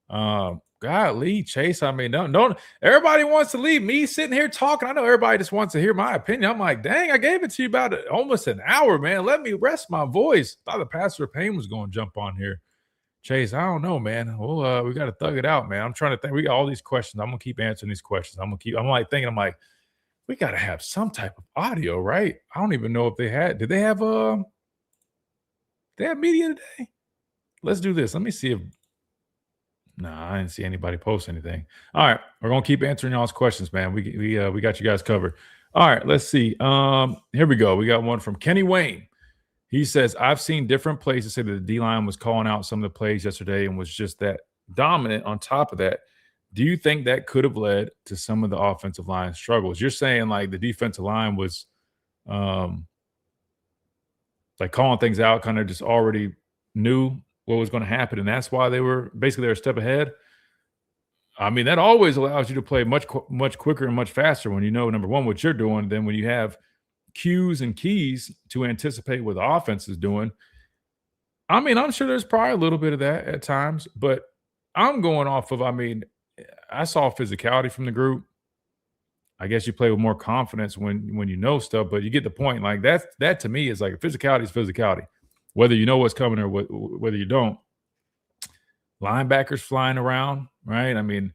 Golly, Chase, I mean, don't everybody wants to leave me sitting here talking. I know everybody just wants to hear my opinion. I'm like, dang, I gave it to you about almost an hour, man. Let me rest my voice. Thought the Pastor Payne was going to jump on here. Chase, I don't know, man. Well, we got to thug it out, man. I'm trying to think. We got all these questions. I'm going to keep answering these questions. I'm like, we got to have some type of audio, right? I don't even know if they had. Did they have media today? Let's do this. Let me see if. Nah, I didn't see anybody post anything. All right, we're gonna keep answering y'all's questions, man. We got you guys covered. All right, let's see. Here we go. We got one from Kenny Wayne. He says, I've seen different places say that the D-line was calling out some of the plays yesterday and was just that dominant on top of that. Do you think that could have led to some of the offensive line struggles? You're saying like the defensive line was like calling things out, kind of just already knew what was going to happen, and that's why they were a step ahead. I mean, that always allows you to play much quicker and much faster when you know, number one, what you're doing, than when you have cues and keys to anticipate what the offense is doing. I mean, I'm sure there's probably a little bit of that at times, but I'm going off of, I saw physicality from the group. I guess you play with more confidence when you know stuff, but you get the point. Like that to me is like physicality is physicality, whether you know what's coming or whether you don't. Linebackers flying around, right? I mean,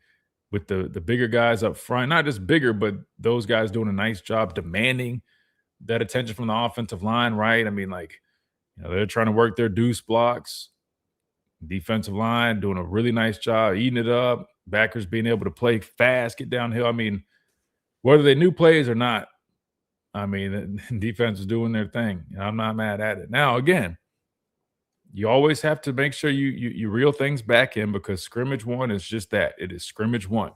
with the bigger guys up front, not just bigger, but those guys doing a nice job demanding that attention from the offensive line, right? I mean, like, they're trying to work their deuce blocks. Defensive line doing a really nice job, eating it up. Backers being able to play fast, get downhill. I mean, whether they knew plays or not, I mean, the defense is doing their thing. I'm not mad at it. Now, again, you always have to make sure you reel things back in, because scrimmage one is just that. It is scrimmage one.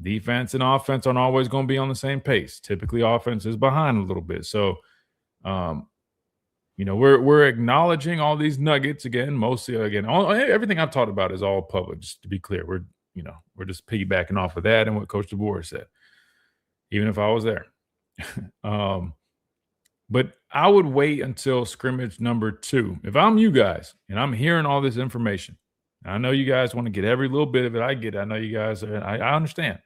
Defense and offense aren't always going to be on the same pace. Typically, offense is behind a little bit. So, we're acknowledging all these nuggets again. Mostly, everything I've talked about is all public. Just to be clear, we're just piggybacking off of that and what Coach DeBoer said. Even if I was there, but I would wait until scrimmage number 2. If I'm you guys and I'm hearing all this information, I know you guys want to get every little bit of it. I get it. I know you guys are. I understand.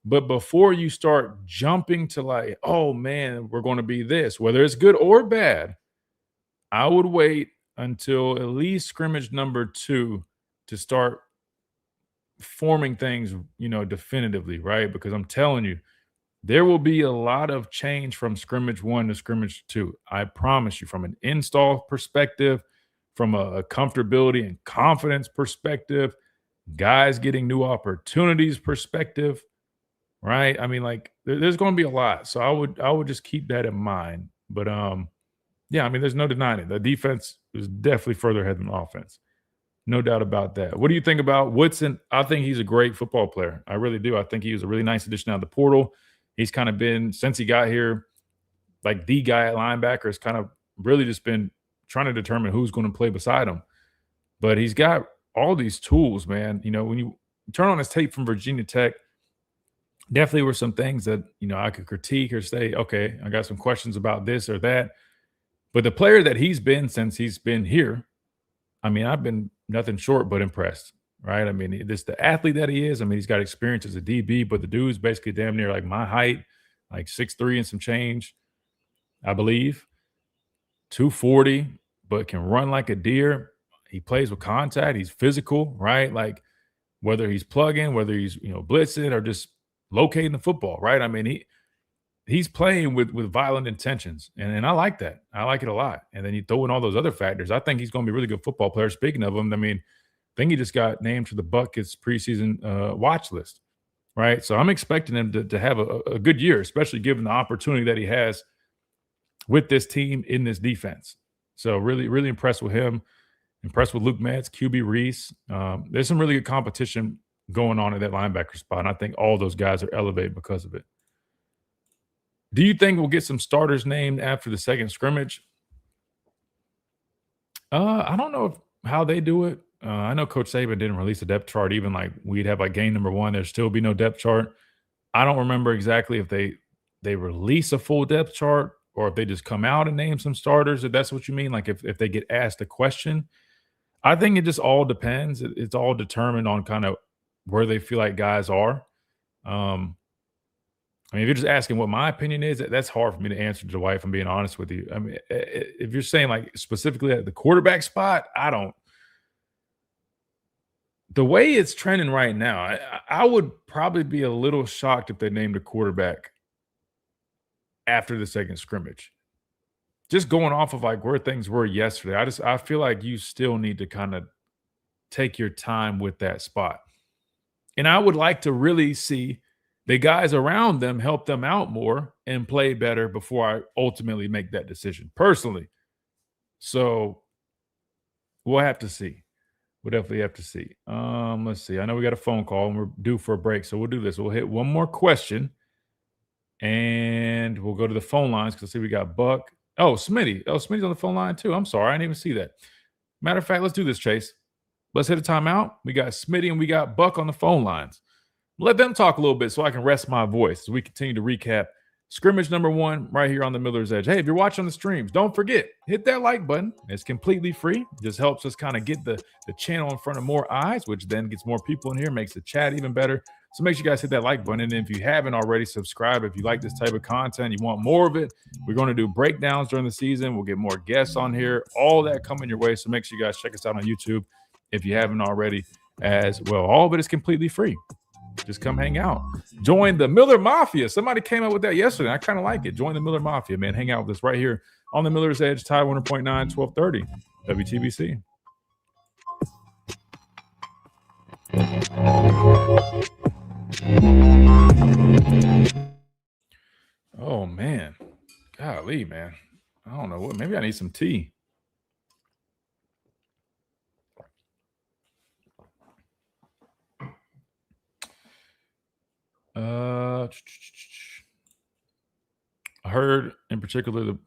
But before you start jumping to like, oh, man, we're going to be this, whether it's good or bad, I would wait until at least scrimmage number 2 to start forming things, definitively, right? Because I'm telling you, there will be a lot of change from scrimmage 1 to scrimmage 2. I promise you, from an install perspective, from a comfortability and confidence perspective, guys getting new opportunities perspective, right? I mean, like there's going to be a lot. So I would just keep that in mind. But yeah, I mean, there's no denying it. The defense is definitely further ahead than the offense. No doubt about that. What do you think about Woodson? I think he's a great football player. I really do. I think he was a really nice addition out of the portal. He's kind of been, since he got here, like the guy at linebacker has kind of really just been trying to determine who's going to play beside him. But he's got all these tools, man. When you turn on his tape from Virginia Tech, definitely were some things that, I could critique or say, okay, I got some questions about this or that. But the player that he's been since he's been here, I mean, I've been nothing short but impressed, right? I mean, this the athlete that he is. I mean, he's got experience as a DB, but the dude's basically damn near like my height, like 6'3" and some change, I believe. 240, but can run like a deer. He plays with contact. He's physical, right? Like whether he's plugging, whether he's, blitzing or just locating the football, right? I mean, he's playing with violent intentions, and I like that. I like it a lot. And then you throw in all those other factors. I think he's going to be a really good football player. Speaking of him, I mean, I think he just got named to the Buckets preseason watch list, right? So I'm expecting him to have a good year, especially given the opportunity that he has with this team in this defense. So really, really impressed with him. Impressed with Luke Metz, QB Reese. There's some really good competition going on at that linebacker spot, and I think all those guys are elevated because of it. Do you think we'll get some starters named after the second scrimmage? I don't know how they do it. I know Coach Saban didn't release a depth chart. Even like we'd have like game number 1, there'd still be no depth chart. I don't remember exactly if they release a full depth chart or if they just come out and name some starters, if that's what you mean. Like if they get asked a question. I think it just all depends. It's all determined on kind of where they feel like guys are. I mean, if you're just asking what my opinion is, that's hard for me to answer, Dwight, if I'm being honest with you. I mean, if you're saying like specifically at the quarterback spot, the way it's trending right now, I would probably be a little shocked if they named a quarterback after the second scrimmage. Just going off of like where things were yesterday, I feel like you still need to kind of take your time with that spot. And I would like to really see the guys around them help them out more and play better before I ultimately make that decision personally. So we'll have to see. We'll definitely have to see. Let's see. I know we got a phone call and we're due for a break. So we'll do this. We'll hit one more question and we'll go to the phone lines because I see we got Buck. Oh, Smitty. Oh, Smitty's on the phone line too. I'm sorry. I didn't even see that. Matter of fact, let's do this, Chase. Let's hit a timeout. We got Smitty and we got Buck on the phone lines. Let them talk a little bit so I can rest my voice as we continue to recap scrimmage number 1 right here on the Miller's Edge. Hey, if you're watching the streams, don't forget, hit that like button. It's completely free. It just helps us kind of get the channel in front of more eyes, which then gets more people in here, makes the chat even better. So make sure you guys hit that like button. And if you haven't already, subscribe. If you like this type of content, you want more of it, we're going to do breakdowns during the season. We'll get more guests on here, all that coming your way. So make sure you guys check us out on YouTube if you haven't already as well. All of it is completely free. Just come hang out. Join the Miller Mafia. Somebody came up with that yesterday. I kind of like it. Join the Miller Mafia, man. Hang out with us right here on the Miller's Edge, Tide 100.9, 1230, WTBC. Oh, man. Golly, man. I don't know what. Maybe I need some tea. I heard in particular the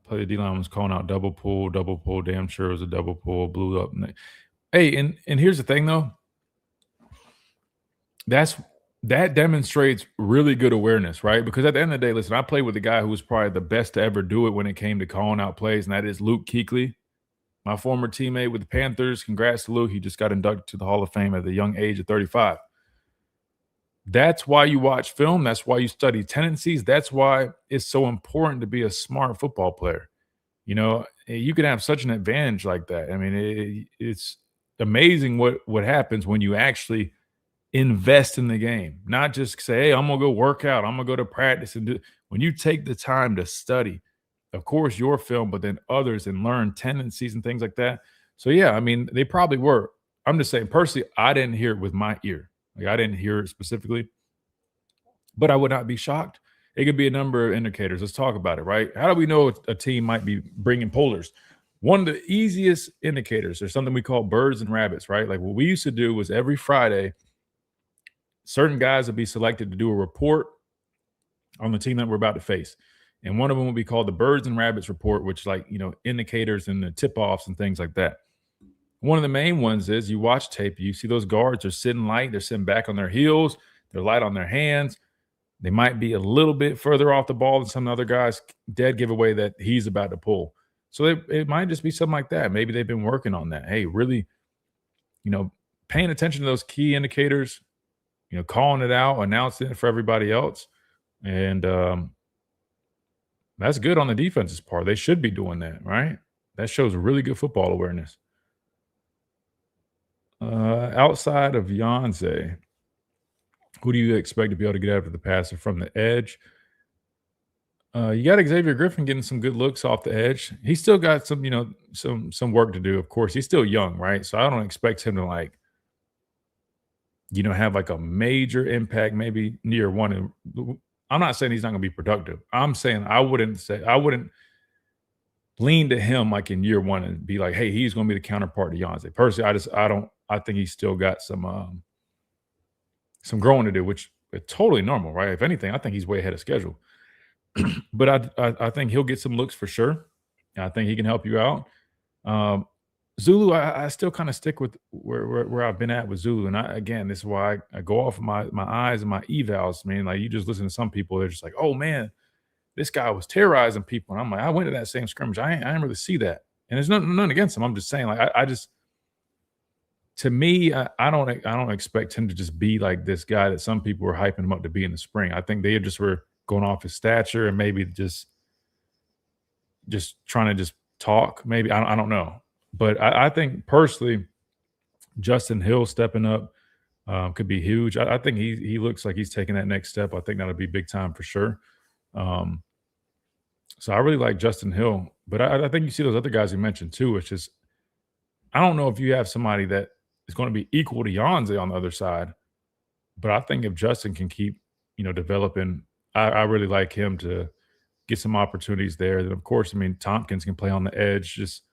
play the D-line was calling out double pull. Damn sure it was a double pull. Blew up. Hey, and here's the thing though. That demonstrates really good awareness, right? Because at the end of the day, listen, I played with a guy who was probably the best to ever do it when it came to calling out plays, and that is Luke Kuechly, my former teammate with the Panthers. Congrats to Luke. He just got inducted to the Hall of Fame at the young age of 35. That's why you watch film. That's why you study tendencies. That's why it's so important to be a smart football player. You know, you can have such an advantage like that. I mean, it's amazing what happens when you actually invest in the game, not just say, hey, I'm going to go work out. I'm going to go to practice and do. When you take the time to study, of course, your film, but then others and learn tendencies and things like that. So, yeah, I mean, they probably were. I'm just saying, personally, I didn't hear it with my ear. Like, I didn't hear it specifically, but I would not be shocked. It could be a number of indicators. Let's talk about it, right? How do we know a team might be bringing pullers? One of the easiest indicators, there's something we call birds and rabbits, right? Like what we used to do was every Friday, certain guys would be selected to do a report on the team that we're about to face. And one of them would be called the birds and rabbits report, which like, indicators and the tip-offs and things like that. One of the main ones is you watch tape, you see those guards are sitting light, they're sitting back on their heels, they're light on their hands. They might be a little bit further off the ball than some other guys. Dead giveaway that he's about to pull. So it might just be something like that. Maybe they've been working on that. Hey, really, paying attention to those key indicators, calling it out, announcing it for everybody else. And that's good on the defense's part. They should be doing that, right? That shows really good football awareness. Outside of Yonze, who do you expect to be able to get after the passer from the edge? You got Xavier Griffin getting some good looks off the edge. He's still got some work to do, of course. He's still young, right? So I don't expect him to have like a major impact maybe near one. I'm not saying he's not going to be productive. I'm saying I wouldn't lean to him like in year one and be like, hey, he's going to be the counterpart to Yonze. Personally, I think he's still got some growing to do, which is totally normal, right? If anything, I think he's way ahead of schedule. But I think he'll get some looks for sure. I think he can help you out. Zulu, I still kind of stick with where I've been at with Zulu. And again, this is why I go off of my eyes and my evals, man. Like you just listen to some people, they're just like, oh man, this guy was terrorizing people. And I'm like, I went to that same scrimmage. I didn't really see that. And there's nothing against him. I'm just saying, like, to me, I don't expect him to just be like this guy that some people were hyping him up to be in the spring. I think they just were going off his stature and maybe just trying to just talk. Maybe I don't know, but I think personally, Justin Hill stepping up could be huge. I think he looks like he's taking that next step. I think that'll be big time for sure. So I really like Justin Hill, but I think you see those other guys you mentioned too. It's just I don't know if you have somebody that is going to be equal to Yonze on the other side, but I think if Justin can keep developing, I really like him to get some opportunities there. Then, of course, I mean, Tompkins can play on the edge. Just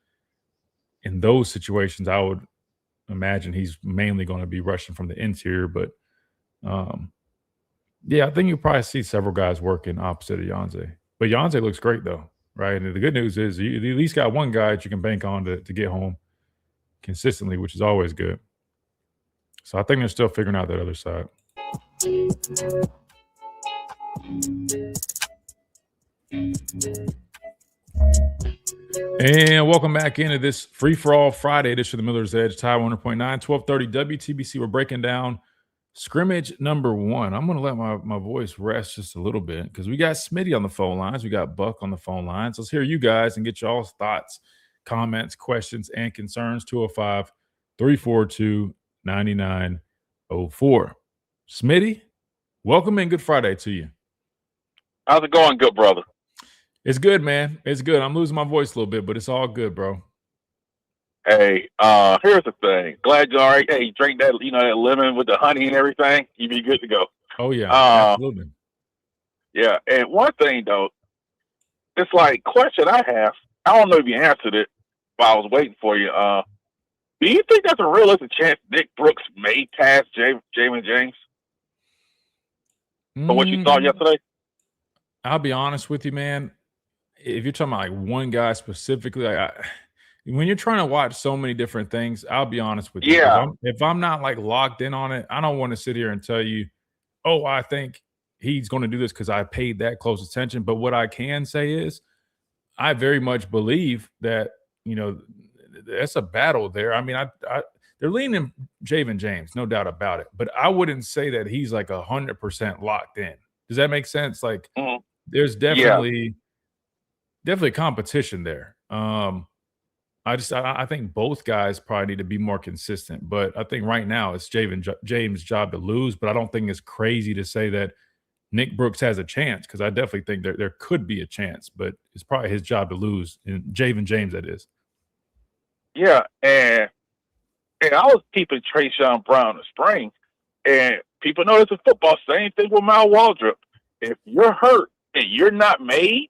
in those situations, I would imagine he's mainly going to be rushing from the interior. But, yeah, I think you'll probably see several guys working opposite of Yonze. But Yonze looks great, though, right? And the good news is you at least got one guy that you can bank on to get home consistently, which is always good. So I think they're still figuring out that other side. And welcome back into this free-for-all Friday edition of the Miller's Edge, Tide 100.9, 1230 WTBC. We're breaking down scrimmage number 1. I'm going to let my voice rest just a little bit because we got Smitty on the phone lines. We got Buck on the phone lines. Let's hear you guys and get y'all's thoughts, comments, questions, and concerns. 205-342-9904. Smitty, welcome and good Friday to you. How's it going, good brother? It's good, man. It's good. I'm losing my voice a little bit, but it's all good, bro. Hey, here's the thing. Glad you're all right. Hey, drink that, that lemon with the honey and everything. You be good to go. Oh yeah, absolutely. Yeah, and one thing though, it's like question I have. I don't know if you answered it while I was waiting for you. Do you think there's a realistic chance Nick Brooks may pass Jamin James? For what you saw yesterday? I'll be honest with you, man. If you're talking about like one guy specifically, when you're trying to watch so many different things, I'll be honest with you. Yeah. If I'm not like locked in on it, I don't want to sit here and tell you, oh, I think he's going to do this because I paid that close attention. But what I can say is I very much believe that, that's a battle there. I mean, they're leaning Jamin James, no doubt about it. But I wouldn't say that he's like 100% locked in. Does that make sense? Like, there's definitely competition there. I think both guys probably need to be more consistent. But I think right now it's James' job to lose. But I don't think it's crazy to say that Nick Brooks has a chance, because I definitely think there could be a chance. But it's probably his job to lose. And Javen James, that is. Yeah, and I was keeping Trayshawn Brown in the spring, and people know it's a football. Same thing with Mal Waldrop. If you're hurt and you're not made,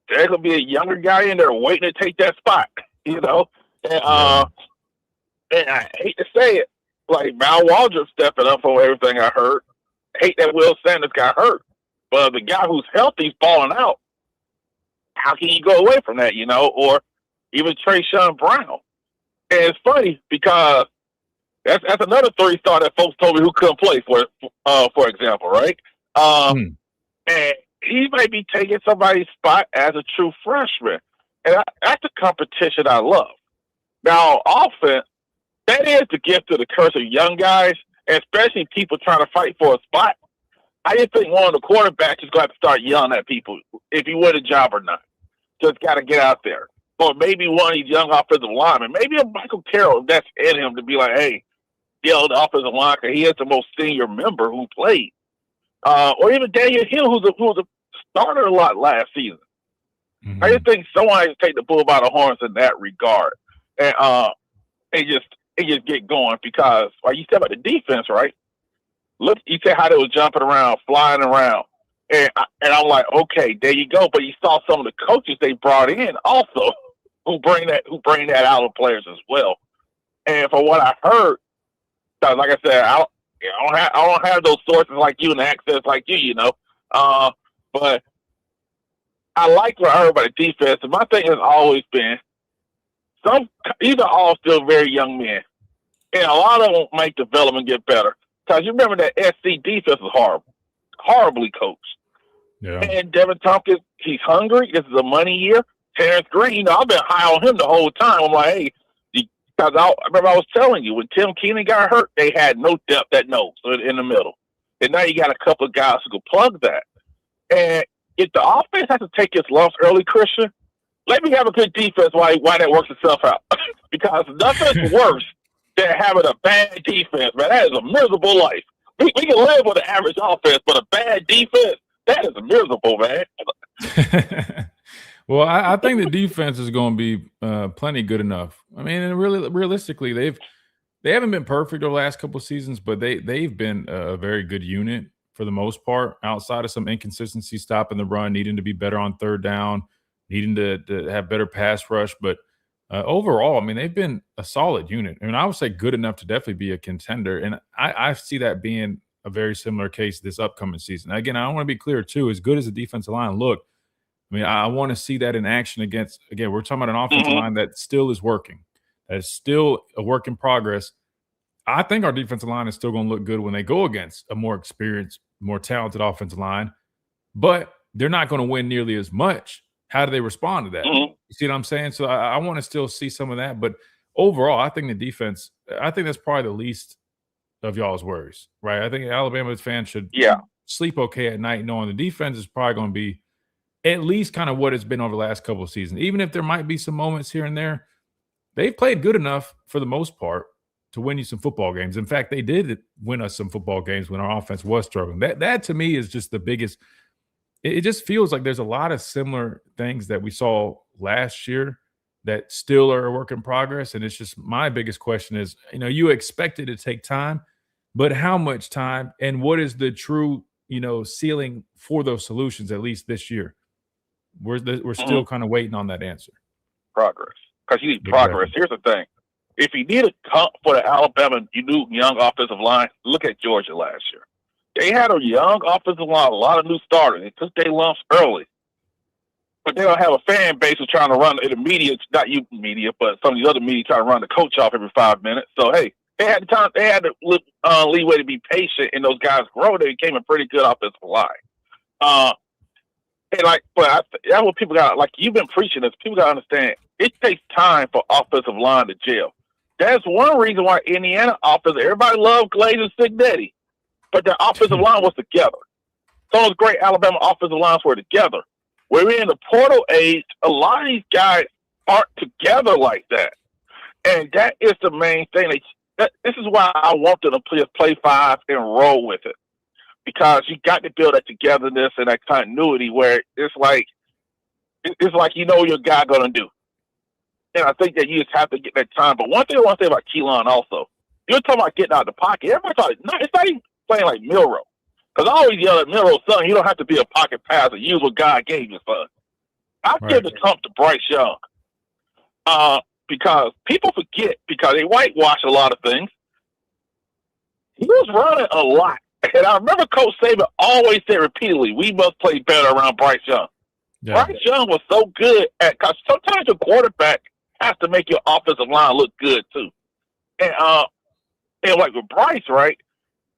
there's gonna be a younger guy in there waiting to take that spot. And and I hate to say it, like Mal Waldrop stepping up on everything I heard. I hate that Will Sanders got hurt, but the guy who's healthy's balling out. How can you go away from that? Or even Trayshawn Brown. And it's funny because that's another 3-star that folks told me who couldn't play for example, right? And he may be taking somebody's spot as a true freshman. And that's the competition I love. Now, offense, that is the gift of the curse of young guys, and especially people trying to fight for a spot. I just think one of the quarterbacks is going to have to start yelling at people if he win a job or not. Just got to get out there. Or maybe one of these young offensive linemen, maybe a Michael Carroll that's in him to be like, hey, yell the offensive line because he is the most senior member who played. Or even Daniel Hill, who's a starter a lot last season. Mm-hmm. I just think someone has to take the bull by the horns in that regard. And just get going because, like you said about the defense, right? Look, you said how they was jumping around, flying around. And I'm like, okay, there you go. But you saw some of the coaches they brought in also who bring that out of players as well. And from what I heard, like I said, I don't have those sources like you and access like you, But I like what I heard about the defense. And my thing has always been these are all still very young men, and a lot of them make development get better. Because you remember that SC defense was horribly coached. Yeah. And Devin Tompkins, he's hungry. This is a money year. Terrence Green, I've been high on him the whole time. I'm like, hey, because I remember I was telling you, when Tim Keenan got hurt, they had no depth at nose in the middle. And now you got a couple of guys who can plug that. And if the offense has to take its lumps early, Christian, let me have a good defense while that works itself out. Because nothing's worse than having a bad defense, man. That is a miserable life. We can live with an average offense, but a bad defense, that is miserable, man. Well, I think the defense is going to be plenty good enough. I mean, and really, realistically, they haven't been perfect over the last couple of seasons, but they've been a very good unit for the most part, outside of some inconsistency stopping the run, needing to be better on third down, needing to have better pass rush. But overall, I mean, they've been a solid unit. I mean, I would say good enough to definitely be a contender. And I see that being a very similar case this upcoming season. Again, I want to be clear, too, as good as the defensive line look, I mean, I want to see that in action against, again, we're talking about an offensive line that still is working. That is still a work in progress. I think our defensive line is still going to look good when they go against a more experienced, more talented offensive line, but they're not going to win nearly as much. How do they respond to that? You see what I'm saying? So I want to still see some of that. But overall, I think the defense, I think that's probably the least of y'all's worries, right? I think Alabama fans should sleep okay at night knowing the defense is probably going to be at least kind of what it's been over the last couple of seasons. Even if there might be some moments here and there, they've played good enough for the most part to win you some football games. In fact, they did win us some football games when our offense was struggling. That to me is just the biggest. It just feels like there's a lot of similar things that we saw last year that still are a work in progress. And it's just my biggest question is, you expect it to take time, but how much time and what is the true, ceiling for those solutions, at least this year? We're still kind of waiting on that answer. Progress. Because you need progress. Here's the thing. If you need a comp for the Alabama young offensive line, look at Georgia last year. They had a young offensive line, a lot of new starters. They took their lumps early. But they don't have a fan base who's trying to run the media, not you media, but some of these other media trying to run the coach off every 5 minutes. So, hey, they had the leeway to be patient, and those guys grow. They became a pretty good offensive line. That's what people got, like you've been preaching this, people got to understand, it takes time for offensive line to gel. That's one reason why Indiana everybody loved Glaze and Signetti, but their offensive line was together. Some of those great Alabama offensive lines were together. We're in the portal age. A lot of these guys aren't together like that. And that is the main thing. This is why I want them to play 5 and roll with it. Because you got to build that togetherness and that continuity where it's like you know what your guy going to do. And I think that you just have to get that time. But one thing I want to say about Keelan also, you're talking about getting out of the pocket. Everybody thought it's not even playing like Milroe. Because I always yell at Milroe's son, you don't have to be a pocket passer. Use what God gave you, son. I give the comp to Bryce Young. Because people forget, because they whitewash a lot of things. He was running a lot. And I remember Coach Saban always said repeatedly, we must play better around Bryce Young. Yeah. Bryce Young was so good because sometimes your quarterback has to make your offensive line look good too. And like with Bryce, right,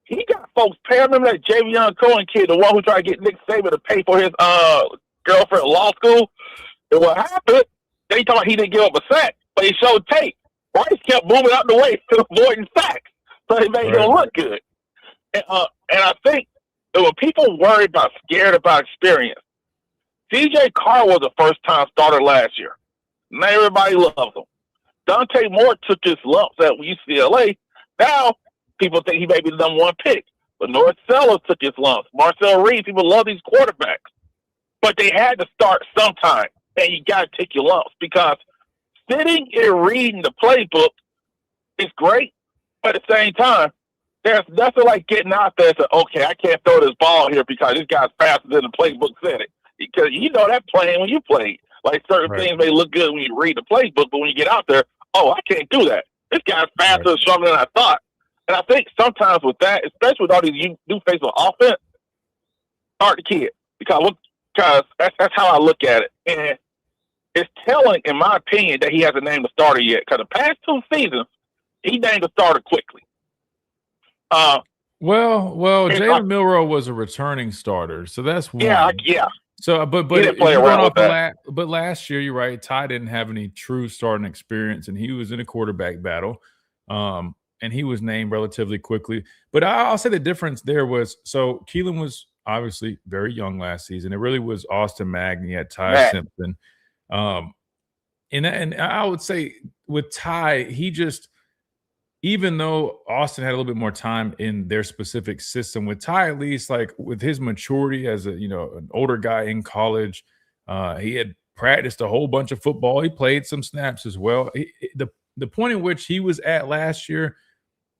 he got folks paying. Remember that Javion Cohen kid, the one who tried to get Nick Saban to pay for his girlfriend at law school? And what happened, they thought he didn't give up a sack, but he showed tape. Bryce kept moving out the way to avoiding sacks, so he made him look good. And I think that when people scared about experience, DJ Carr was a first-time starter last year. Not everybody loves him. Dante Moore took his lumps at UCLA. Now people think he may be the number 1 pick. But North Sellers took his lumps. Marcel Reed, people love these quarterbacks. But they had to start sometime. And you got to take your lumps because sitting and reading the playbook is great. But at the same time, there's nothing like getting out there and saying, okay, I can't throw this ball here because this guy's faster than the playbook said it. Because you know that playing when you played. Like certain things may look good when you read the playbook, but when you get out there, I can't do that. This guy's faster and stronger than I thought. And I think sometimes with that, especially with all these new faces of offense, start the kid. Because that's how I look at it. And it's telling, in my opinion, that he hasn't named a starter yet. Because the past 2 seasons, he named a starter quickly. Well, Jalen Milroe was a returning starter, so that's one. Yeah. So, but last year, you're right. Ty didn't have any true starting experience, and he was in a quarterback battle, and he was named relatively quickly. But I'll say the difference there was Keelan was obviously very young last season. It really was Austin Magny at Ty Simpson, and I would say with Ty, he just. Even though Austin had a little bit more time in their specific system, with Ty, at least like with his maturity as an older guy in college, he had practiced a whole bunch of football. He played some snaps as well. The point in which he was at last year,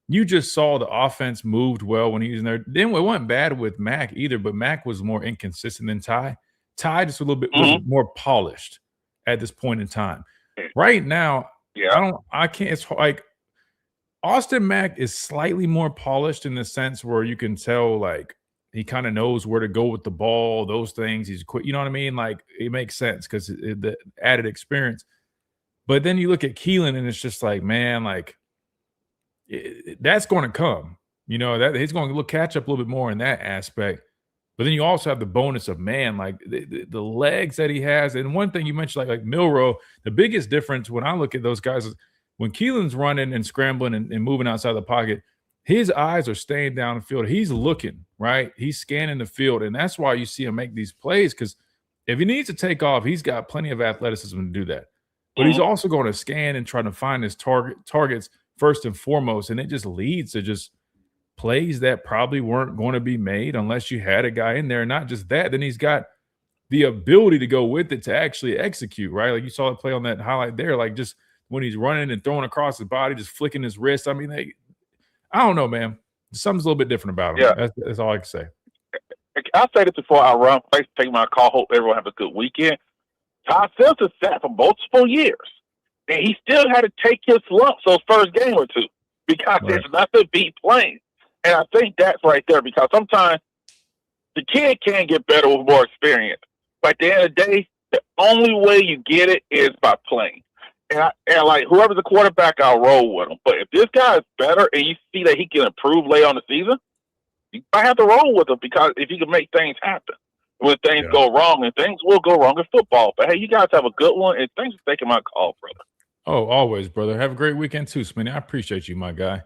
you just saw the offense moved well when he was in there. Then it wasn't bad with Mac either, but Mac was more inconsistent than Ty. Ty just a little bit was more polished at this point in time. Right now, I can't. It's like. Austin Mack is slightly more polished in the sense where you can tell, like, he kind of knows where to go with the ball, those things. He's quick. You know what I mean? Like, it makes sense because the added experience. But then you look at Keelan and it's just like, man, like, that's going to come. That he's going to catch up a little bit more in that aspect. But then you also have the bonus of, man, like, the legs that he has. And one thing you mentioned, like Milroe, the biggest difference when I look at those guys is, when Keelan's running and scrambling and moving outside the pocket, his eyes are staying down the field. He's looking, right? He's scanning the field, and that's why you see him make these plays because if he needs to take off, he's got plenty of athleticism to do that. But he's also going to scan and try to find his targets first and foremost, and it just leads to just plays that probably weren't going to be made unless you had a guy in there. Not just that, then he's got the ability to go with it to actually execute, right? Like you saw it play on that highlight there, like just – when he's running and throwing across his body, just flicking his wrist. I mean, I don't know, man. Something's a little bit different about him. Yeah. That's all I can say. I'll say this before I run. Thanks for taking my call. Hope everyone has a good weekend. Ty Simpson sat for multiple years, and he still had to take his lumps those first game or two because there's nothing beat playing. And I think that's right there because sometimes the kid can get better with more experience. But at the end of the day, the only way you get it is by playing. And like whoever's the quarterback, I'll roll with him. But if this guy is better and you see that he can improve later on the season, you might have to roll with him because if he can make things happen when things go wrong, and things will go wrong in football. But hey, you guys have a good one, and thanks for taking my call, brother. Oh, always, brother. Have a great weekend too, Smitty. I appreciate you, my guy.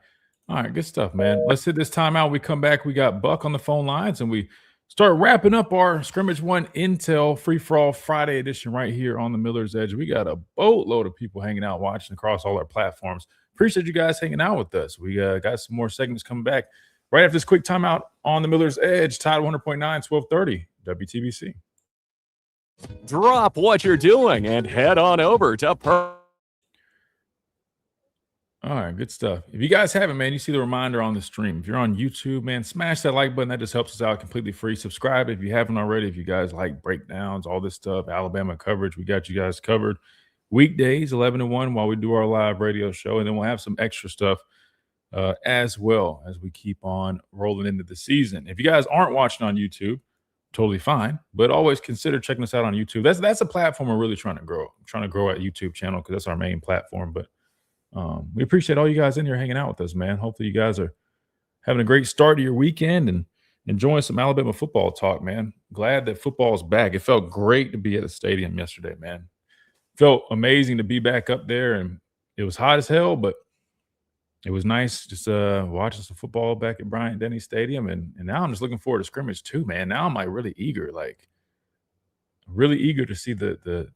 All right, good stuff, man. Let's hit this time out. We come back. We got Buck on the phone lines, and we start wrapping up our Scrimmage One Intel Free-for-All Friday edition right here on the Miller's Edge. We got a boatload of people hanging out, watching across all our platforms. Appreciate you guys hanging out with us. We got some more segments coming back right after this quick timeout on the Miller's Edge. Tide 100.9, 1230, WTBC. Drop what you're doing and head on over to All right, good stuff. If you guys haven't, man, you see the reminder on the stream. If you're on YouTube, man, smash that like button. That just helps us out, completely free. Subscribe if you haven't already. If you guys like breakdowns, all this stuff, Alabama coverage, we got you guys covered. Weekdays, 11 to 1, while we do our live radio show. And then we'll have some extra stuff as well as we keep on rolling into the season. If you guys aren't watching on YouTube, totally fine. But always consider checking us out on YouTube. That's a platform we're really trying to grow. I'm trying to grow our YouTube channel because that's our main platform. But we appreciate all you guys in here hanging out with us, man. Hopefully you guys are having a great start to your weekend and enjoying some Alabama football talk, man. Glad that football's back. It felt great to be at the stadium yesterday, man. Felt amazing to be back up there, and it was hot as hell, but it was nice just watching some football back at Bryant-Denny Stadium, and now I'm just looking forward to scrimmage too, man. Now I'm like really eager to see the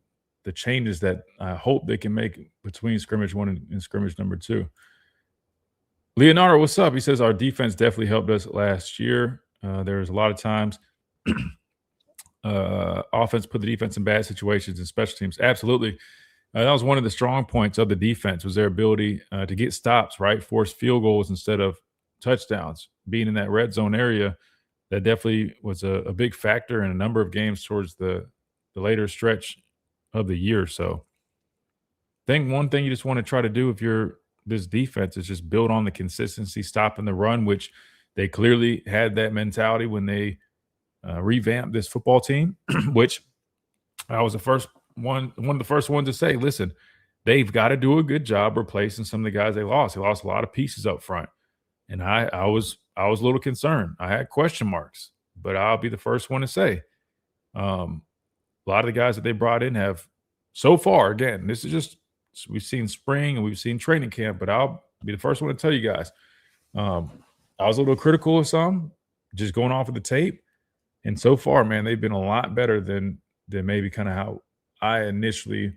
changes that I hope they can make between scrimmage 1 and scrimmage number 2. Leonardo, what's up? He says our defense definitely helped us last year. There's a lot of times offense put the defense in bad situations and special teams. Absolutely. That was one of the strong points of the defense, was their ability to get stops, right? Force field goals instead of touchdowns. Being in that red zone area, that definitely was a big factor in a number of games towards the later stretch of the year. So I think one thing you just want to try to do if you're this defense is just build on the consistency, stopping the run, which they clearly had that mentality when they revamped this football team, which I was one of the first ones to say, listen, they've got to do a good job replacing some of the guys they lost. They lost a lot of pieces up front. And I was a little concerned. I had question marks, but I'll be the first one to say a lot of the guys that they brought in have so far, again, this is just, we've seen spring and we've seen training camp, but I'll be the first one to tell you guys. I was a little critical of some, just going off of the tape. And so far, man, they've been a lot better than maybe kind of how I initially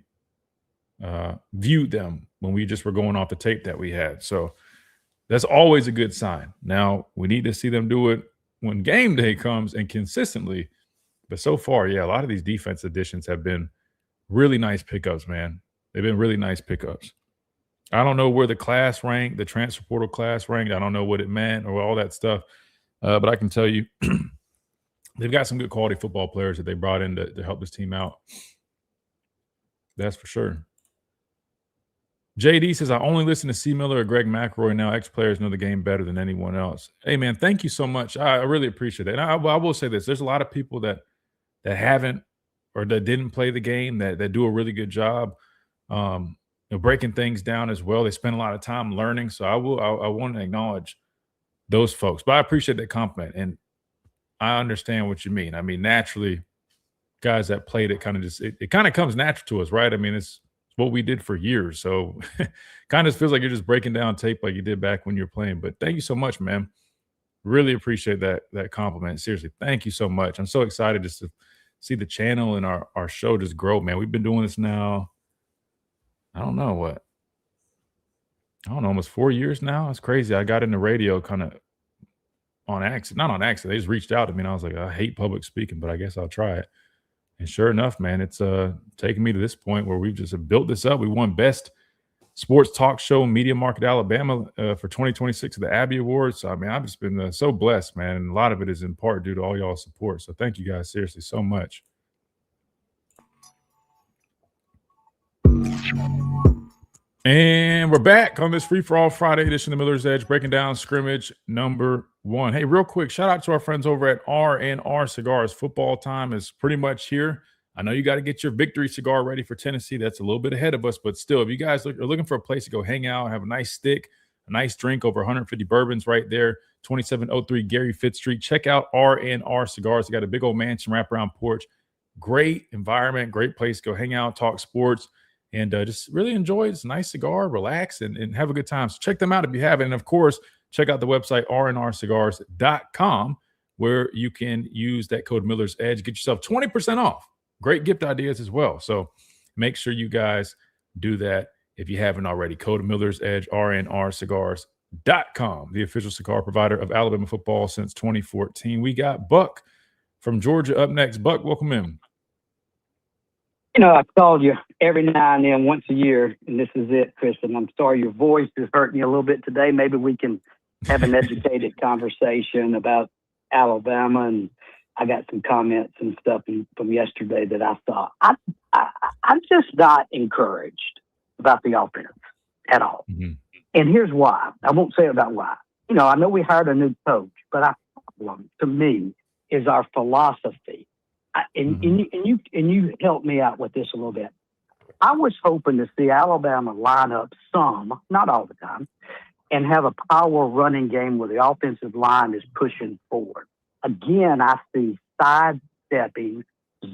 viewed them when we just were going off the tape that we had. So that's always a good sign. Now, we need to see them do it when game day comes and consistently. But so far, yeah, a lot of these defense additions have been really nice pickups, man. They've been really nice pickups. I don't know where the class ranked, the transfer portal class ranked. I don't know what it meant or all that stuff. But I can tell you they've got some good quality football players that they brought in to help this team out. That's for sure. JD says, I only listen to C. Miller or Greg McElroy now. Ex-players know the game better than anyone else. Hey, man, thank you so much. I really appreciate that. And I will say this. There's a lot of people that haven't or that didn't play the game that do a really good job breaking things down as well. They spend a lot of time learning. So I want to acknowledge those folks. But I appreciate that compliment. And I understand what you mean. I mean, naturally, guys that played it kind of just it kind of comes natural to us, right? I mean, it's what we did for years. So kind of feels like you're just breaking down tape like you did back when you were playing. But thank you so much, man. Really appreciate that compliment. Seriously, thank you so much. I'm so excited just to see the channel and our show just grow, man. We've been doing this now, I don't know, almost 4 years now. It's crazy. I got into radio kind of on accident, not on accident. They just reached out to me and I was like, I hate public speaking, but I guess I'll try it. And sure enough, man, it's taken me to this point where we've just built this up. We won Best Sports Talk Show Media Market Alabama for 2026 at the Abbey Awards. So, I mean, I've just been so blessed, man. And a lot of it is in part due to all y'all's support. So thank you guys seriously so much. And we're back on this free-for-all Friday edition of Miller's Edge, breaking down scrimmage number 1. Hey, real quick, shout out to our friends over at R&R Cigars. Football time is pretty much here. I know you got to get your victory cigar ready for Tennessee. That's a little bit ahead of us, but still, if you guys are looking for a place to go hang out, have a nice stick, a nice drink, over 150 bourbons right there, 2703 Gary Fitz Street. Check out R&R Cigars. They got a big old mansion wraparound porch. Great environment, great place to go hang out, talk sports, and just really enjoy. It's a nice cigar, relax, and have a good time. So check them out if you haven't. And, of course, check out the website, rnrcigars.com, where you can use that code Miller's Edge. Get yourself 20% off. Great gift ideas as well. So make sure you guys do that if you haven't already. Code Miller's Edge, RNRcigars.com, the official cigar provider of Alabama football since 2014. We got Buck from Georgia up next. Buck, welcome in. I call you every now and then, once a year, and this is it, Kristen. I'm sorry your voice is hurting you a little bit today. Maybe we can have an educated conversation about Alabama, and I got some comments and stuff from yesterday that I saw. I'm just not encouraged about the offense at all. Mm-hmm. And here's why. I won't say about why. I know we hired a new coach, but our problem, to me, is our philosophy. And you help me out with this a little bit. I was hoping to see Alabama line up some, not all the time, and have a power running game where the offensive line is pushing forward. Again, I see sidestepping,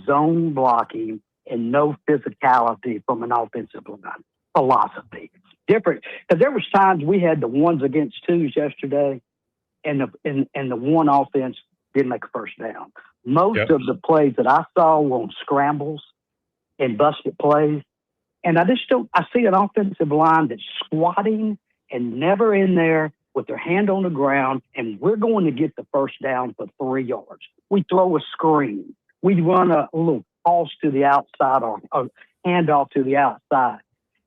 zone blocking, and no physicality from an offensive line philosophy. Different, because there was times we had the ones against twos yesterday, and the one offense didn't make a first down. Most of the plays that I saw were on scrambles and busted plays. And I see an offensive line that's squatting and never in there with their hand on the ground, and we're going to get the first down for 3 yards. We throw a screen. We run a little toss to the outside or handoff to the outside.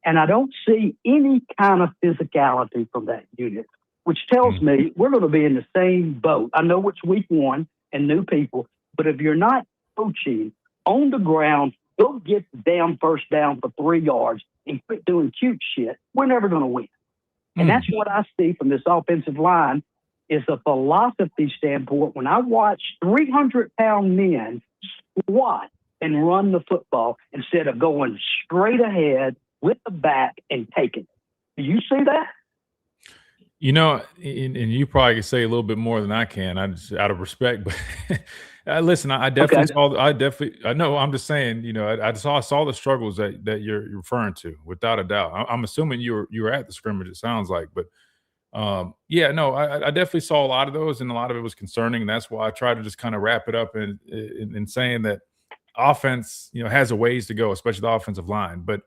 And I don't see any kind of physicality from that unit, which tells me we're going to be in the same boat. I know it's week one and new people, but if you're not coaching on the ground, go get the damn first down for 3 yards and quit doing cute shit, we're never going to win. And that's what I see from this offensive line is a philosophy standpoint. When I watch 300-pound men squat and run the football instead of going straight ahead with the back and taking it. Do you see that? And you probably can say a little bit more than I can. I just out of respect, but listen, I definitely saw. I know. I'm just saying. I saw the struggles that you're referring to, without a doubt. I'm assuming you were at the scrimmage. It sounds like, but I definitely saw a lot of those, and a lot of it was concerning. And that's why I try to just kind of wrap it up in saying that offense, has a ways to go, especially the offensive line. But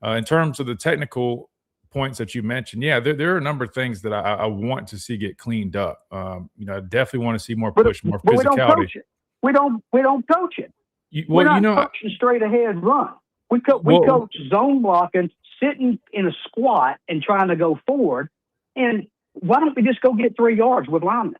in terms of the technical points that you mentioned, there are a number of things that I want to see get cleaned up. I definitely want to see more push, more physicality. We don't coach it. We're not coaching straight ahead run. We coach zone blocking, sitting in a squat and trying to go forward. And why don't we just go get 3 yards with linemen?